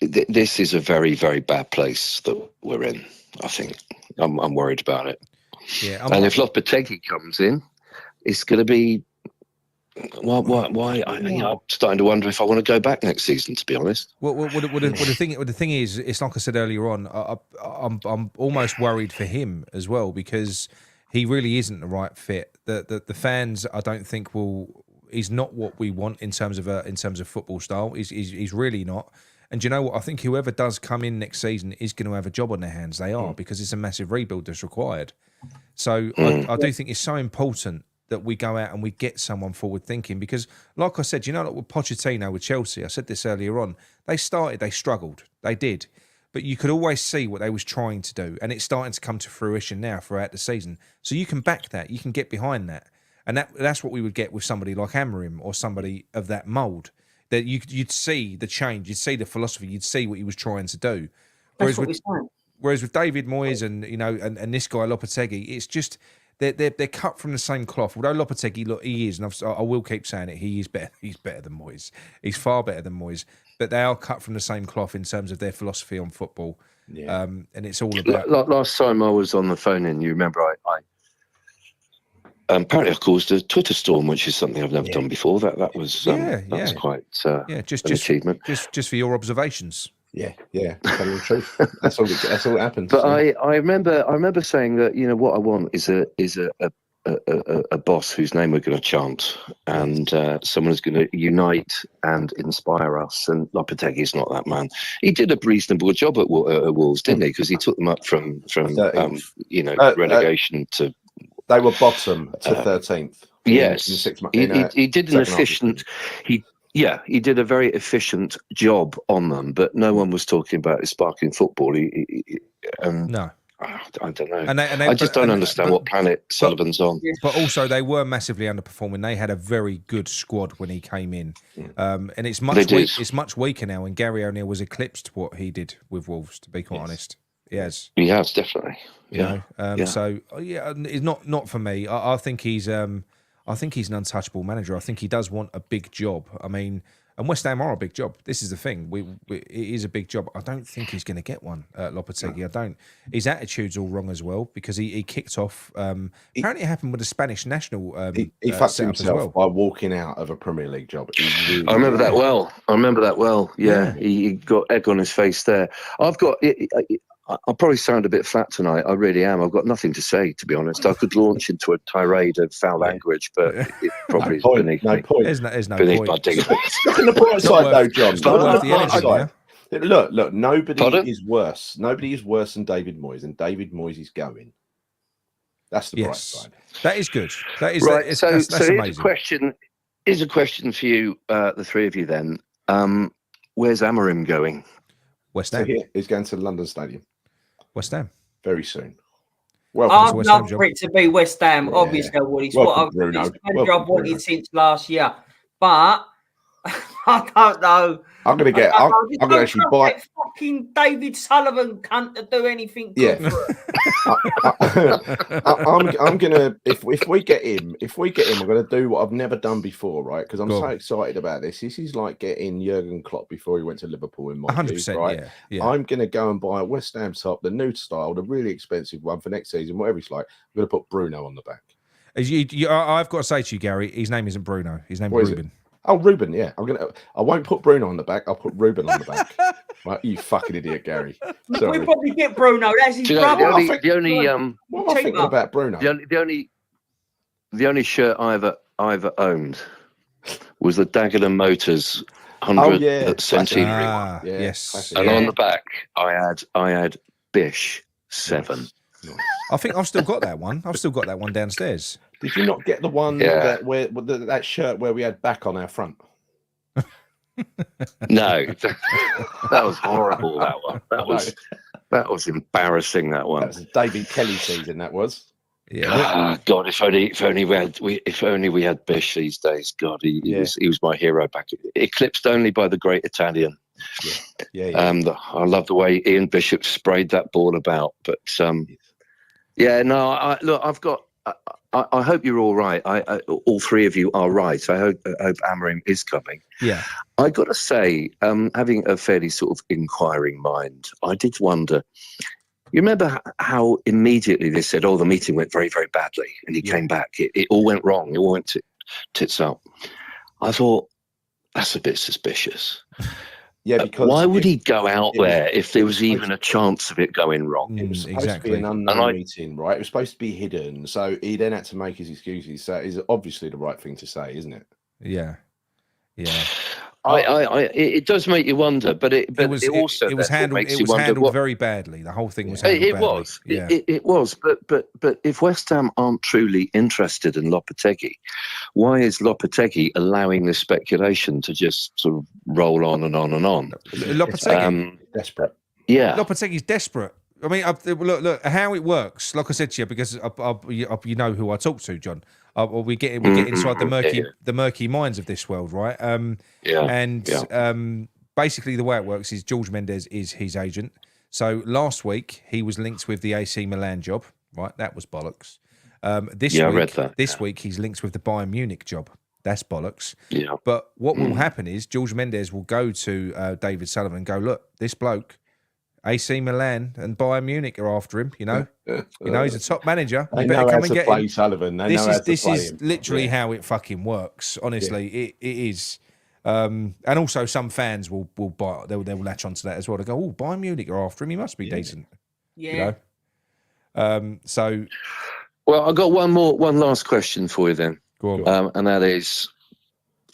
This is a very, very bad place that we're in, I think. I'm worried about it. Yeah. And if Lopetegui comes in, it's going to be Why? I'm starting to wonder if I want to go back next season. To be honest. Well, the thing is, it's like I said earlier on. I'm almost worried for him as well because he really isn't the right fit. The fans, I don't think will. He's not what we want in terms of football style. He's really not. And do you know what? I think whoever does come in next season is going to have a job on their hands. They are, because it's a massive rebuild that's required. So I do think it's so important that we go out and we get someone forward thinking, because like I said, you know, like with Pochettino with Chelsea, I said this earlier on, they struggled, they did, but you could always see what they was trying to do, and it's starting to come to fruition now throughout the season. So you can back that, you can get behind that, and that's what we would get with somebody like Amorim or somebody of that mould, that you'd see the change, you'd see the philosophy, you'd see what he was trying to do. Whereas with David Moyes and and this guy Lopetegui, it's just they're cut from the same cloth. Although Lopetegui, look, he is, and I will keep saying it, he is better. He's better than Moyes. He's far better than Moyes. But they are cut from the same cloth in terms of their philosophy on football. Yeah. And it's all about. Last time I was on the phone in, you remember I apparently I caused a Twitter storm, which is something I've never done before. That was quite just an achievement. Just for your observations. Yeah, telling the truth. That's all that happens. But I remember saying that, you know, what I want is a boss whose name we're going to chant, and someone who's going to unite and inspire us. And Lopetegui's not that man. He did a reasonable job at Wolves, didn't he? Because he took them up from relegation to. They were bottom to 13th. Yes, in 6 months. He did an efficient. He did a very efficient job on them, but no one was talking about his sparking football. No. I don't know. And I just don't understand what planet Sullivan's on. But also, they were massively underperforming. They had a very good squad when he came in, and it's much weaker now. And Gary O'Neill was eclipsed what he did with Wolves. To be quite honest, he has definitely. Yeah. So it's not for me. I think he's an untouchable manager. I think he does want a big job. I mean, and West Ham are a big job. This is the thing. It is a big job. I don't think he's going to get one, Lopetegui. I don't. His attitude's all wrong as well, because he kicked off. Apparently, it happened with the Spanish national. He fucked himself by walking out of a Premier League job. I remember that well. Yeah, he got egg on his face there. I'll probably sound a bit flat tonight. I really am. I've got nothing to say, to be honest. I could launch into a tirade of foul language, but it probably is beneath me. There's no beneath point. my dignity. Look on the bright side, though, John. Look, nobody is worse. Nobody is worse than David Moyes, and David Moyes is going. That's the bright side. That is good. That is right. That's so amazing. Here's a question for you, the three of you. Then, where's Amorim going? West Ham. He's going to the London Stadium. West Ham. Very soon. I'd love for it to be West Ham. Obviously, I would. It's what I've wanted since last year. But I don't know. I'm going to actually buy. Fucking David Sullivan can't do anything good for it. I'm gonna if we get him, I'm gonna do what I've never done before, right? Because I'm so excited about this. This is like getting Jurgen Klopp before he went to Liverpool in my 100%, right? Yeah. I'm gonna go and buy a West Ham top, the new style, the really expensive one for next season, whatever it's like. I'm gonna put Bruno on the back. I've got to say to you, Gary, his name isn't Bruno. His name is Ruben. Oh, Ruben, yeah. I won't put Bruno on the back. I'll put Ruben on the back. Right, you fucking idiot, Gary. Sorry. We probably get Bruno. That's his brother. What am I thinking about Bruno? The only shirt I ever owned was the Dagenham Motors 100th centenary one. Yes. And on the back, I had Bish 7. Nice. I think I've still got that one. I've still got that one downstairs. Did you not get the one that shirt where we had back on our front? No, that was horrible. That one. That was embarrassing. That one. That was David Kelly season. That was. Yeah. God, if only we had Bish these days. God, he was my hero back. Eclipsed only by the great Italian. Yeah. I love the way Ian Bishop sprayed that ball about. But I've got. I hope you're all right. All three of you are right. I hope Amorim is coming. Yeah. I got to say, having a fairly sort of inquiring mind, I did wonder. You remember how immediately they said, "Oh, the meeting went very, very badly," and he came back. It all went wrong. It all went tits up. I thought, that's a bit suspicious. Yeah, because why would he go out there if there was even a chance of it going wrong? It was supposed to be an unknown meeting, right? It was supposed to be hidden, so he then had to make his excuses. So it's obviously the right thing to say, isn't it? Yeah. It does make you wonder, but it was handled very badly. The whole thing was handled badly. It was. But if West Ham aren't truly interested in Lopetegui, why is Lopetegui allowing this speculation to just sort of roll on and on and on? Lopetegui desperate. Yeah, Lopetegui's desperate. I mean, look how it works. Like I said to you, because you know who I talk to, John. We get inside the murky minds of this world, right? Basically, the way it works is George Mendes is his agent. So last week he was linked with the AC Milan job, right? That was bollocks. I read that. This week he's linked with the Bayern Munich job. That's bollocks. Yeah. But what will happen is George Mendes will go to David Sullivan and go, look, this bloke. AC Milan and Bayern Munich are after him. You know, he's a top manager. You better come and get him. Sullivan. This is literally how it fucking works. Honestly, it is. And also, some fans will buy. They'll latch onto that as well. They go, "Oh, Bayern Munich are after him. He must be decent." Yeah. You know? So. Well, I've got one last question for you then. Go on. And that is,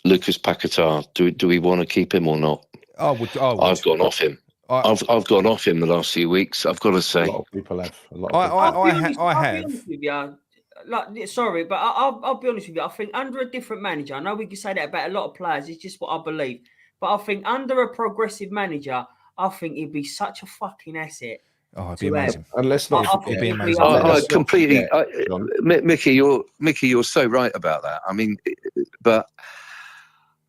Lucas Paquetá. Do we want to keep him or not? I've gone off him. I've gone off him the last few weeks. I've got to say, a lot of people have. I have. I'll be honest with you. Sorry, but I'll be honest with you. I think under a different manager, I know we can say that about a lot of players. It's just what I believe. But I think under a progressive manager, I think he'd be such a fucking asset. Oh, it'd be amazing. And let's not it'd be amazing. Completely, Mickey. You're so right about that. I mean, but.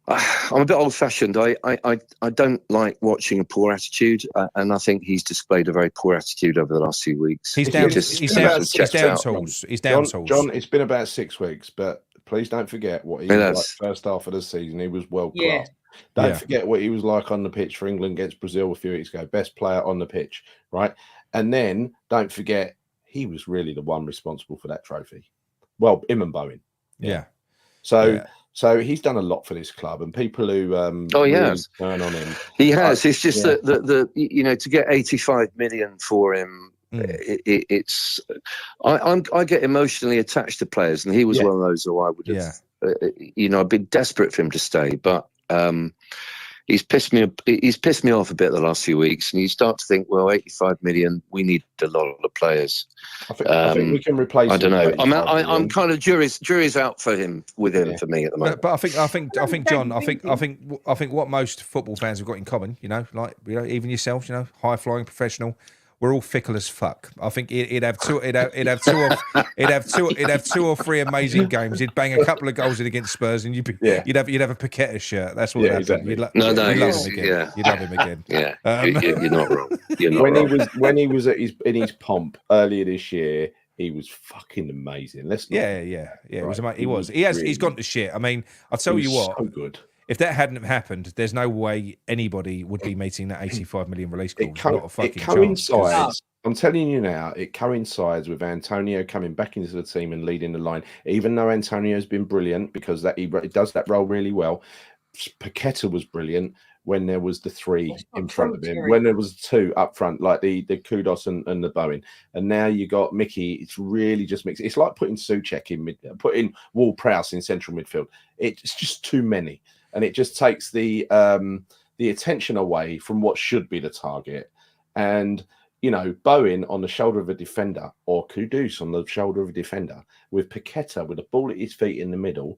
I'm a bit old-fashioned. I don't like watching a poor attitude, and I think he's displayed a very poor attitude over the last few weeks. He's down tools. He's down tools. John, it's been about 6 weeks, but please don't forget what he was like first half of the season. He was world class. Don't forget what he was like on the pitch for England against Brazil a few weeks ago. Best player on the pitch, right? And then don't forget he was really the one responsible for that trophy. Well, him and Bowen. Yeah. So he's done a lot for this club, and people who turn on him. He has. It's just that to get 85 million for him, it's. I get emotionally attached to players, and he was one of those who I would have. I've been desperate for him to stay, but he's pissed me off a bit the last few weeks, and you start to think, well, 85 million, we need a lot of players. I think we can replace. I don't know. I'm kind of jury's out for him for me at the moment. But I think John. I think what most football fans have got in common, even yourself, high flying professional. We're all fickle as fuck. I think he'd have two or three amazing games. He'd bang a couple of goals in against Spurs, and you'd have a Paquetá shirt. That's what would happen. Exactly. You'd love him again. You'd love him again. Yeah, you're not wrong. When he was in his pomp earlier this year, he was fucking amazing. He was. He's gone to shit. I mean, I'll tell you what. So good. If that hadn't happened, there's no way anybody would be meeting that 85 million release clause. It coincides. I'm telling you now, it coincides with Antonio coming back into the team and leading the line. Even though Antonio's been brilliant because he does that role really well. Paquetá was brilliant when there was the three in front of him. When there was two up front, like the Kudos and the Bowen. And now you got Mickey. It's really just mixed. It's like putting Souček in putting Ward-Prowse in central midfield. It's just too many. And it just takes the attention away from what should be the target. And, Bowen on the shoulder of a defender or Kudus on the shoulder of a defender with Paquetá with a ball at his feet in the middle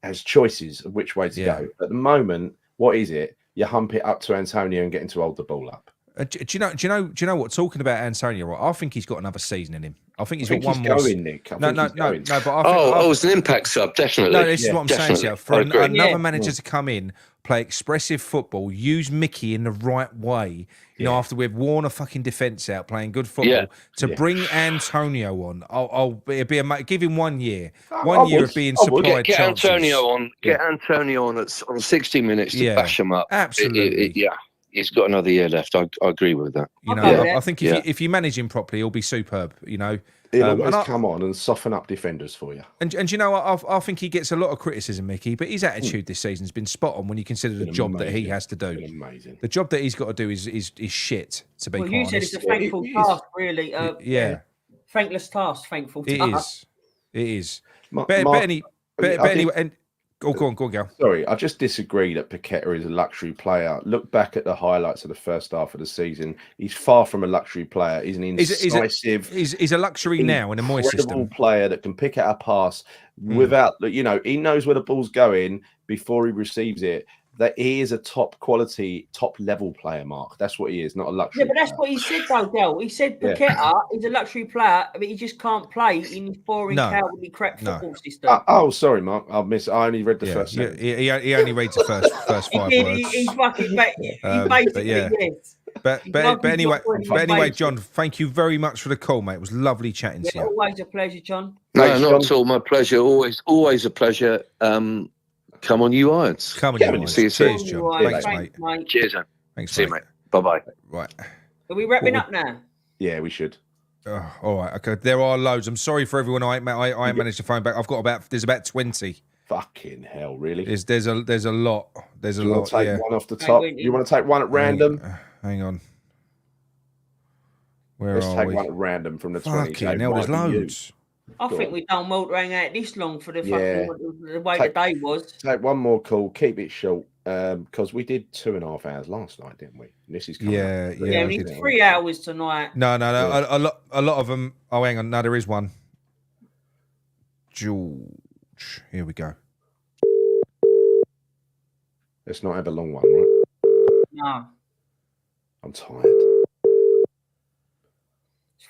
has choices of which way to go. At the moment, what is it? You hump it up to Antonio and get him to hold the ball up. Do you know what? Talking about Antonio, right? I think he's got another season in him. I think he's got one more. Nick. No. But I think, it's an impact sub, definitely. No, this is what I'm saying to you. For another manager to come in, play expressive football, use Mickey in the right way. After we've worn a fucking defence out, playing good football, bring Antonio on. Give him 1 year. 1 year of being supplied. Get Antonio on. Get Antonio on 60 minutes to bash him up. Absolutely. He's got another year left. I agree with that. I think if you manage him properly, he'll be superb. He'll always come on and soften up defenders for you. And you know what? I think he gets a lot of criticism, Mickey, but his attitude this season's been spot on when you consider the job that he has to do. Amazing. The job that he's got to do is shit, to be quite honest. You said it's a thankful task, really. Thankless task, thankful task. It is. But anyway, and go on, Gal. Sorry, I just disagree that Paqueta is a luxury player. Look back at the highlights of the first half of the season. He's far from a luxury player. He's an incisive. He's a luxury now in a Moyes system. Player that can pick out a pass without, he knows where the ball's going before he receives it. That he is a top quality, top level player, Mark. That's what he is, not a luxury. Yeah, but that's what he said, though, Del. He said Paqueta is a luxury player, but he just can't play in his boring, cowardly crap football system. Sorry, Mark. I only read the first sentence. He only reads the first 5 words. He's fucking yes. But anyway, John, thank you very much for the call, mate. It was lovely chatting to you. Always a pleasure, John. No, not at all. My pleasure. Always a pleasure. Come on, you Irons. Come on, you Irons. See you soon. Cheers, John. Thanks, mate. Cheers, man. Thanks, see you, mate. Bye-bye. Right. Are we wrapping up now? Yeah, we should. All right. Okay. There are loads. I'm sorry for everyone. I managed to phone back. There's about 20. Fucking hell, really? There's a lot. There's a lot. You want to take one off the top? You want to take one at random? Hang on. Let's take one at random from the 20. Fucking hell, there's loads. I think we've done well to hang out this long for the way the day was. Take one more call, keep it short, because we did 2.5 hours last night, didn't we? And this is coming up. We need 3 hours tonight. No. Yeah. A lot of them. Oh, hang on. No, there is one. George. Here we go. Let's not have a long one, right? No. I'm tired.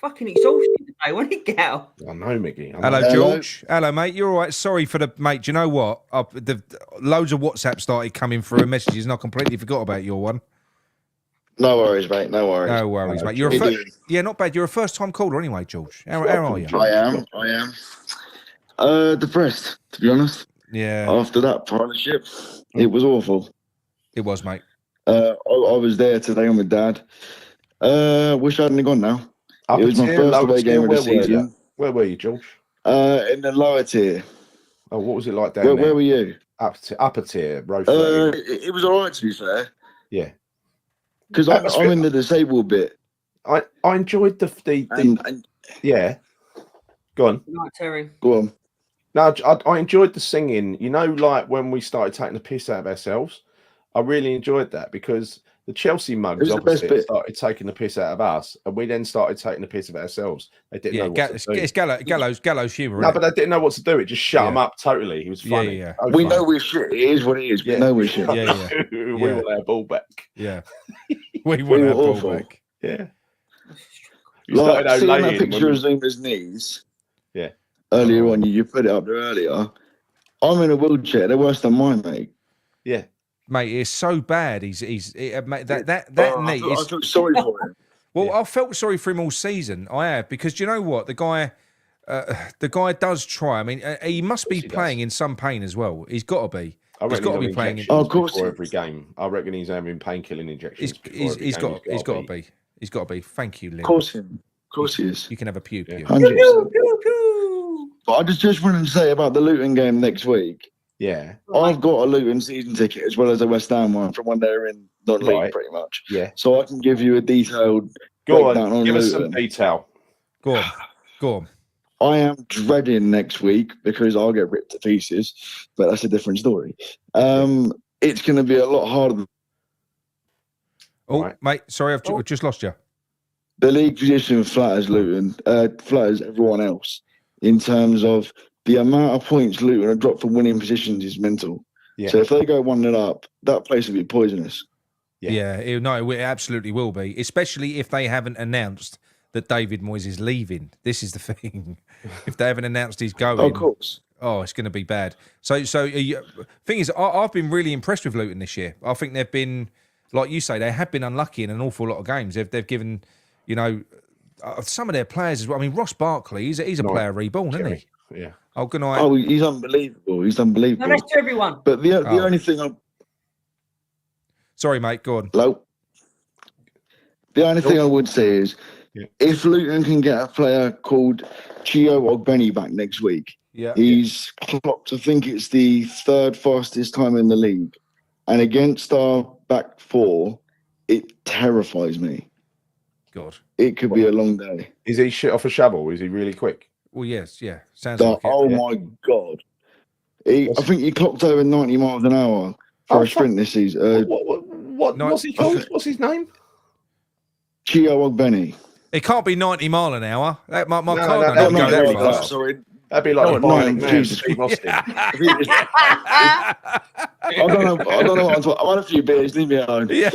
Fucking exhausting today, wasn't it, Gal? I know, Mickey. Hello, George. Hello, mate. You're all right. Sorry for the mate. Do you know what? Loads of WhatsApp started coming through and messages, and I completely forgot about your one. No worries, mate. No worries. No worries, mate. You're not bad. You're a first-time caller, anyway, George. How are you? I am. Depressed, to be honest. Yeah. After that partnership, it was awful. It was, mate. I was there today with Dad. Wish I hadn't gone now. It was my first away game of the season. Where were you, George? In the lower tier. Oh, what was it like down there? Where were you? Upper tier, row 30. It was all right, to be fair. Yeah. Because I'm in the disabled bit. I enjoyed the yeah. Go on. Right, Terry. Go on. No, I enjoyed the singing. You know, like when we started taking the piss out of ourselves, I really enjoyed that because the Chelsea mugs obviously started taking the piss out of us, and we then started taking the piss of ourselves. They didn't know what to do. It's Gallows humour. No, but they didn't know what to do. It just shut them up totally. He was funny. Yeah. We know we're shit. It is what it is. We know we're shit. Yeah. We want our ball back. Yeah. We want our ball back. Yeah. Like, seeing that picture of Zuma's knees. Yeah. Earlier on, you put it up there earlier. I'm in a wheelchair. They're worse than mine, mate. Yeah. Mate, it's so bad. He's mate, that knee. I feel sorry for him. Well, I felt sorry for him all season. I have, because do you know what, the guy does try. I mean, he must be playing in some pain as well. He's got to be. He's got to be playing. Of course, before every game. I reckon he's having painkilling injections. He's got to be. He's got to be. Thank you, Lynn. Of course he is. You can have a pew. 100%. But I just wanted to say about the Luton game next week. Yeah, I've got a Luton season ticket as well as a West Ham one from when they're in non-league, pretty much. Yeah, so I can give you a detailed breakdown on give Luton. Us some detail. Go on. I am dreading next week because I'll get ripped to pieces, but that's a different story. It's going to be a lot harder. Mate, sorry, I've just lost you. The league position flatters Luton, flatters everyone else in terms of the amount of points Luton have dropped from winning positions is mental. Yeah. So if they go 1-0 up, that place will be poisonous. Yeah, it absolutely will be, especially if they haven't announced that David Moyes is leaving. This is the thing. If they haven't announced he's going, of course. Oh, it's going to be bad. So thing is, I've been really impressed with Luton this year. I think they've been, like you say, they have been unlucky in an awful lot of games. They've given, some of their players as well. I mean, Ross Barkley, he's a player reborn, isn't he? Yeah. Oh, good night. Oh, he's unbelievable. No, that's to everyone. But the only thing Sorry, mate. Go on. Hello. The only thing I would say is if Luton can get a player called Chio Ogbeni back next week, he's clocked, I think it's the third fastest time in the league. And against our back four, it terrifies me. God. It could be a long day. Is he shit off a shovel? Is he really quick? Well, yes, yeah. Sounds like it. Oh, my God. I think he clocked over 90 miles an hour for a sprint this season. What's he called? What's his name? Chio Ogbeni. It can't be 90 mile an hour. My car don't go that go fast. Sorry. That'd be like a bionic man, Steve Austin. I don't know. I've had a few beers. Leave me alone. Yeah.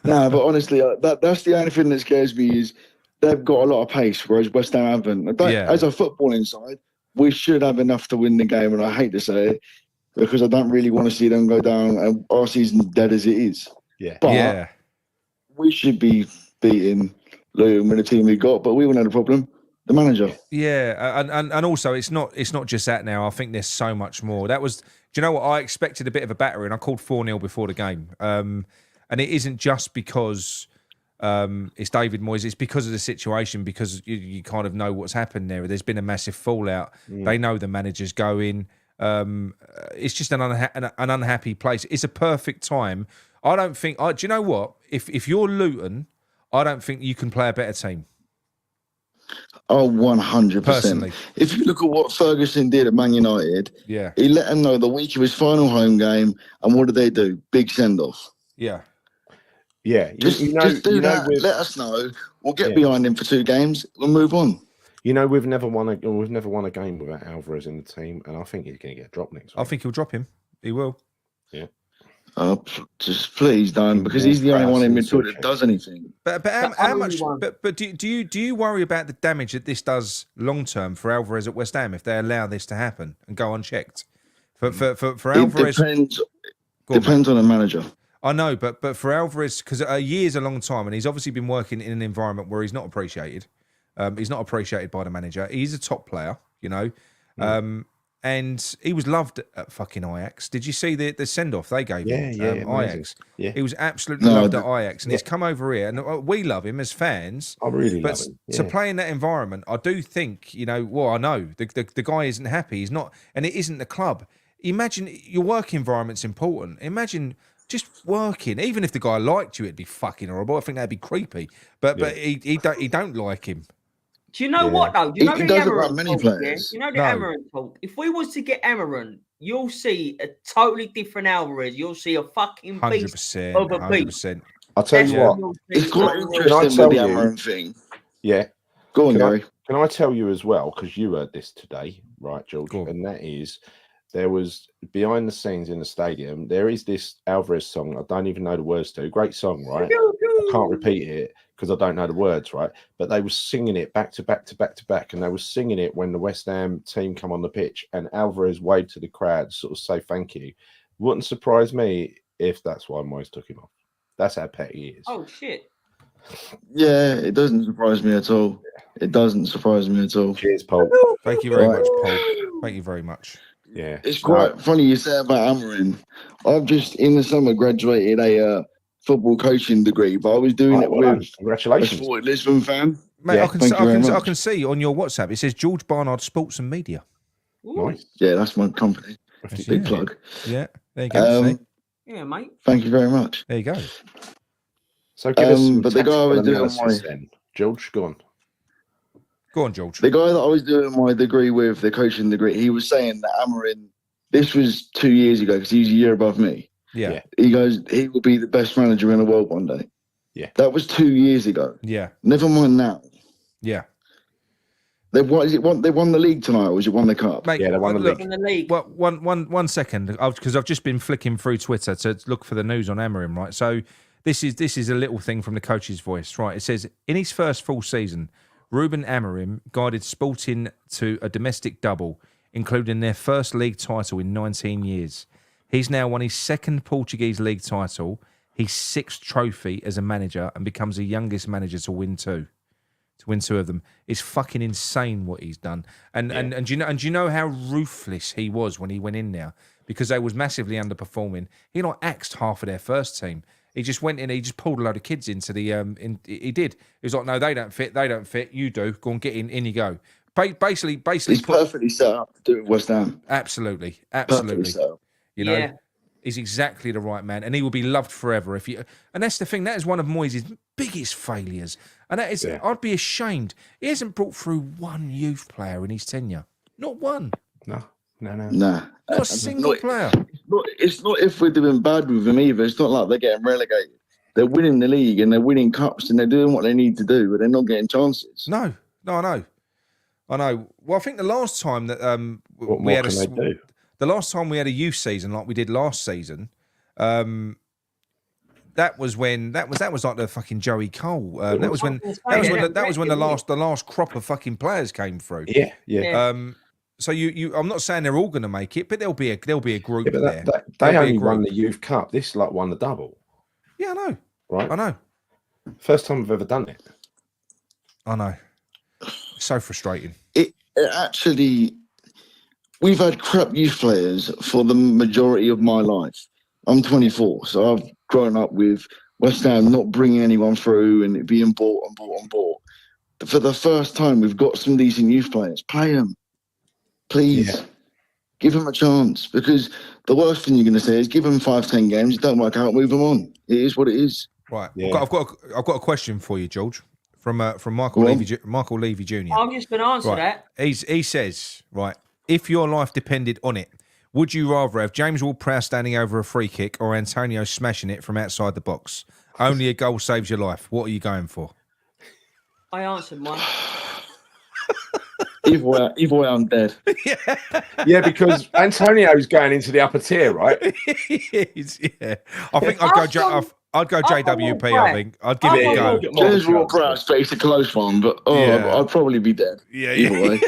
No, but honestly, that's the only thing that scares me is they've got a lot of pace, whereas West Ham haven't. As a footballing side, we should have enough to win the game, and I hate to say it because I don't really want to see them go down and our season's dead as it is. Yeah. But we should be beating Luton with the team we got, but we won't have a problem. The manager. Yeah, and also it's not just that now. I think there's so much more. That was, do you know what? I expected a bit of a battering, and I called 4-0 before the game. And it isn't just because it's David Moyes. It's because of the situation, because you kind of know what's happened there. There's been a massive fallout. They know the manager's going. It's just an unhappy place. It's a perfect time. I don't think. Do you know what? If you're Luton, I don't think you can play a better team. Oh, 100%. Personally. If you look at what Ferguson did at Man United, he let them know the week of his final home game, and what did they do? Big send-off. Yeah. Yeah. Just do that. Let us know. We'll get behind him for 2 games. We'll move on. You know, we've never won a game without Alvarez in the team, and I think he's going to get dropped next week. I think he'll drop him. He will. Yeah. Just please don't, because he's the only one in midfield that does anything. But how much? But do you worry about the damage that this does long term for Alvarez at West Ham if they allow this to happen and go unchecked? For Alvarez, it depends on the manager. I know, but for Alvarez, because a year's a long time, and he's obviously been working in an environment where he's not appreciated. He's not appreciated by the manager. He's a top player, you know. And he was loved at fucking Ajax. Did you see the send-off they gave him? Ajax. Yeah. He was absolutely loved at Ajax. And he's come over here, and we love him as fans. I really love him. To play in that environment, I do think, you know, well, I know, the guy isn't happy. He's not, and it isn't the club. Imagine your work environment's important. Imagine just working. Even if the guy liked you, it'd be fucking horrible. I think that'd be creepy. But he don't like him. Do you know what though? Do you know he the doesn't Amaran run many talk, players. You know the Amaran talk. If we was to get Amaran, you'll see a totally different Alvarez. You'll see a fucking beast 100%, of a beast. 100%. I'll tell you what. It's quite interesting with the Amaran thing. Yeah. Go on, Gary. Can I tell you as well, because you heard this today, right, George? And that is, there was, behind the scenes in the stadium, there is this Alvarez song. I don't even know the words to. Great song, right? I can't repeat it because I don't know the words, right? But they were singing it back to back to back to back, and they were singing it when the West Ham team come on the pitch, and Alvarez waved to the crowd, sort of say thank you. Wouldn't surprise me if that's why Moyes took him off. That's how petty he is. Oh shit! Yeah, it doesn't surprise me at all. It doesn't surprise me at all. Cheers, Paul. Thank you very much, Paul. Thank you very much. Yeah, it's quite funny you say about Amarin. I've just in the summer graduated a football coaching degree, but I was doing it with congratulations, a Lisbon fan. Mate, Yeah, I can see on your WhatsApp. It says George Barnard Sports and Media. Nice. Yeah, that's my company. Big plug. Yeah, there you go. Yeah, mate. Thank you very much. There you go. So give us some but the guy I was doing George, go on. Go on, George. The guy that I was doing my degree with, the coaching degree, he was saying that Amarin, this was 2 years ago because he's a year above me. Yeah. He goes, he will be the best manager in the world one day. Yeah. That was 2 years ago. Yeah. Never mind now. Yeah. They won the league tonight, or was it won the cup? Mate, yeah, they won the league. Well, one second, because I've just been flicking through Twitter to look for the news on Amarim, right? So this is a little thing from the coach's voice, right? It says, in his first full season, Ruben Amorim guided Sporting to a domestic double, including their first league title in 19 years. He's now won his second Portuguese league title, his sixth trophy as a manager, and becomes the youngest manager to win two of them. It's fucking insane what he's done. And do you know how ruthless he was when he went in there? Because they was massively underperforming. He axed half of their first team. He just went in. He just pulled a load of kids into the. He did. He was like, "No, they don't fit. They don't fit. You do. Go and get in. In you go." Basically, He's perfectly set up to do it with West Ham. Absolutely. Perfectly set up. You know, he's exactly the right man, and he will be loved forever. If you, and that's the thing. That is one of Moyes' biggest failures, and that is. I'd be ashamed. He hasn't brought through one youth player in his tenure. Not one. No. Not a single player. It's not if we're doing bad with them either. It's not like they're getting relegated. They're winning the league and they're winning cups and they're doing what they need to do, but they're not getting chances. No, I know. Well, I think the last time that we had the last time we had a youth season like we did last season, that was when that was like the fucking Joey Cole. That was when the last crop of fucking players came through. Yeah. So I'm not saying they're all going to make it, but there'll be a group there. They only won the Youth Cup. This like won the double. Yeah, I know. Right? I know. First time I've ever done it. I know. So frustrating. It actually, we've had crap youth players for the majority of my life. I'm 24, so I've grown up with West Ham not bringing anyone through and it being bought. For the first time, we've got some decent youth players. Play them. Please, give them a chance, because the worst thing you're going to say is give them 5-10 games. It don't work out, move them on. It is what it is. Right. Yeah. I've got a question for you, George, from Michael Levy Jr. I'm just going to answer that. He says, right, if your life depended on it, would you rather have James Ward-Prowse standing over a free kick or Antonio smashing it from outside the box? Only a goal saves your life. What are you going for? I answered mine. Either way, I'm dead. Yeah, because Antonio's going into the upper tier, right? I think I'd go JWP. I think I'd give it a go. James Ward-Prowse faced a close one, but I'd probably be dead. Either way.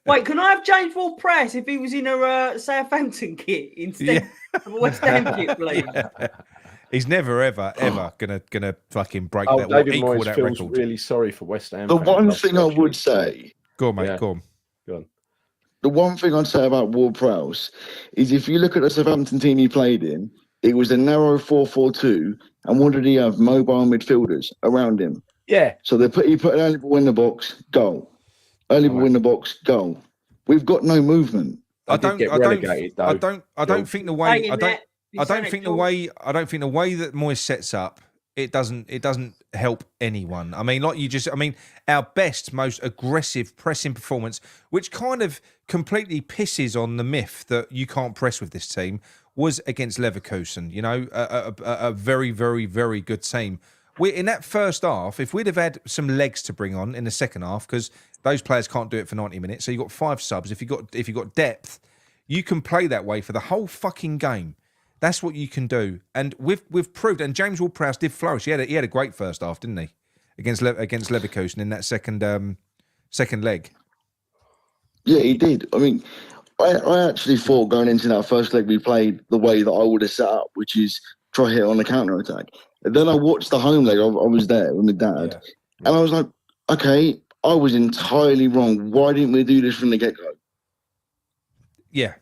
Wait, can I have James Ward-Prowse if he was in a Southampton kit instead of a West Ham kit, please? He's never ever gonna fucking break that David or equal Moyes that feels record. really sorry for West Ham. The one thing I would say. Go on, mate. Go on. The one thing I'd say about Ward-Prowse is if you look at the Southampton team he played in, it was a narrow 4-4-2, and what did he have? Mobile midfielders around him. Yeah. So he put an early ball in the box, goal. Early ball in the box, goal. We've got no movement. I don't think the way that Moyes sets up it doesn't help anyone. I mean, our best, most aggressive pressing performance, which kind of completely pisses on the myth that you can't press with this team, was against Leverkusen. You know, a very, very, very good team. In that first half, if we'd have had some legs to bring on in the second half, because those players can't do it for 90 minutes, so you've got 5 subs. If you've got depth, you can play that way for the whole fucking game. That's what you can do, and we've proved. And James Ward-Prowse did flourish. He had a great first half, didn't he, against Leverkusen in that second leg. Yeah, he did. I mean, I actually thought going into that first leg we played the way that I would have set up, which is try hit on the counter attack. And then I watched the home leg. I was there with my dad, and I was like, okay, I was entirely wrong. Why didn't we do this from the get-go? Yeah.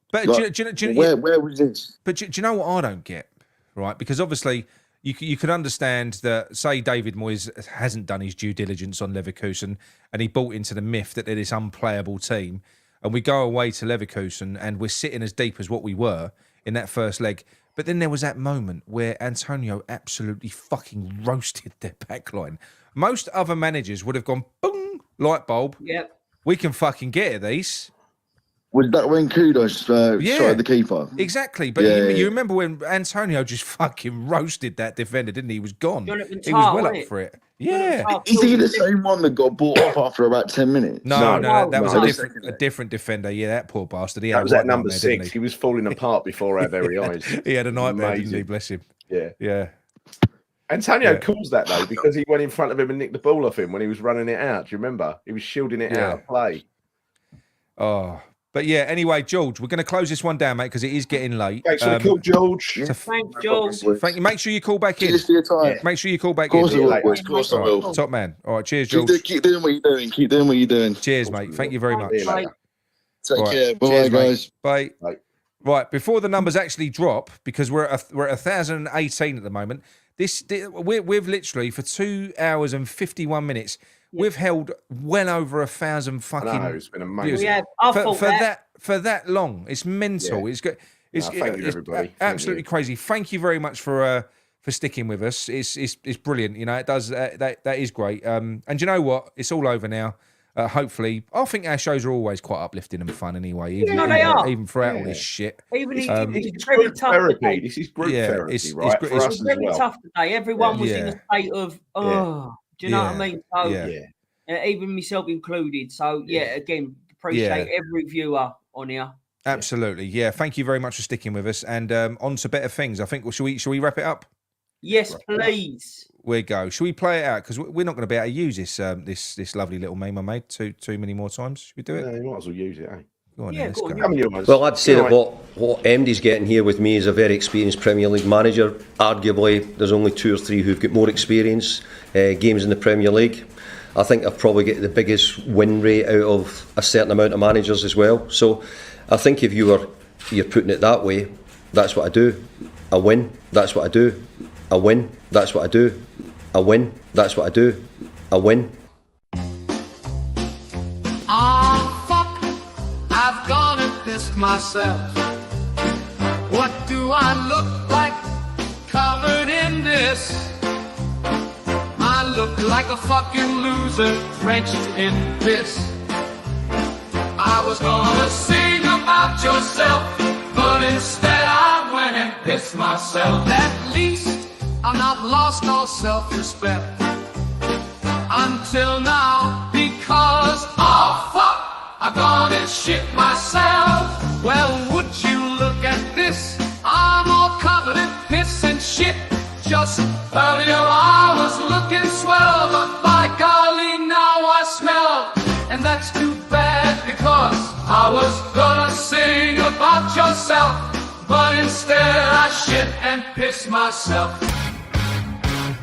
But like, do you, where was this? But do you know what I don't get, right? Because obviously you could understand that, say, David Moyes hasn't done his due diligence on Leverkusen and he bought into the myth that they're this unplayable team, and we go away to Leverkusen and we're sitting as deep as what we were in that first leg. But then there was that moment where Antonio absolutely fucking roasted their backline. Most other managers would have gone, boom, light bulb. Yep. We can fucking get at these. Was that when Kudos started the keeper? Exactly. But you remember when Antonio just fucking roasted that defender, didn't he? He was gone. He was well up for it. Yeah. Is he the same one that got bought off after about 10 minutes? No, that was a different defender. Yeah, that poor bastard. That was that number 6. He was falling apart before our very eyes. He had a nightmare, didn't he? Bless him. Yeah. Antonio calls that, though, because he went in front of him and nicked the ball off him when he was running it out. Do you remember? He was shielding it out of play. Oh, but yeah, anyway, George, we're going to close this one down, mate, because it is getting late. Thanks for the call, George. Thanks, George. Thank you. Make sure you call back in. Cheers for your time. Make sure you call back in. Of course I will. Top man. All right, cheers, George. Keep doing what you're doing. Cheers, mate. Thank you very much. Take care. Bye, guys. Bye. Bye. Right, before the numbers actually drop, because we're at 1,018 at the moment. We've literally for 2 hours and 51 minutes. Yeah. We've held well over 1,000 fucking. I know, it's been amazing. Yeah, for that long. It's mental. Yeah. It's good. Thank you, everybody. Absolutely crazy. Thank you very much for sticking with us. It's brilliant. You know, it does that is great. And you know what? It's all over now. Hopefully, I think our shows are always quite uplifting and fun anyway. Even throughout all this shit. Even it's very tough therapy. Today. This is group therapy, right? It's very tough today. Everyone was in a state of do you know what I mean? So even myself included. So again, appreciate every viewer on here. Absolutely, yeah. Thank you very much for sticking with us, and on to better things. I think. Shall we wrap it up? Yes, please. We go. Shall we play it out? Because we're not going to be able to use this lovely little meme I made too many more times. Should we do it? Yeah, you might as well use it, eh? Go on, let's go. Well, I'd say that what MD's getting here with me is a very experienced Premier League manager. Arguably, there's only 2 or 3 who've got more experience, games in the Premier League. I think I've probably got the biggest win rate out of a certain amount of managers as well. So I think if you're putting it that way, that's what I do. I win. That's what I do. I win. That's what I do. I win. That's what I do. I win. Ah, fuck. I've gone and pissed myself. What do I look like covered in this? I look like a fucking loser drenched in piss. I was gonna sing about yourself, but instead I went and pissed myself. At least I'm not lost all self-respect until now, because oh fuck, I've gone and shit myself. Well, would you look at this? I'm all covered in piss and shit. Just earlier I was looking swell, but by golly now I smell, and that's too bad because I was gonna sing about yourself, but instead I shit and piss myself.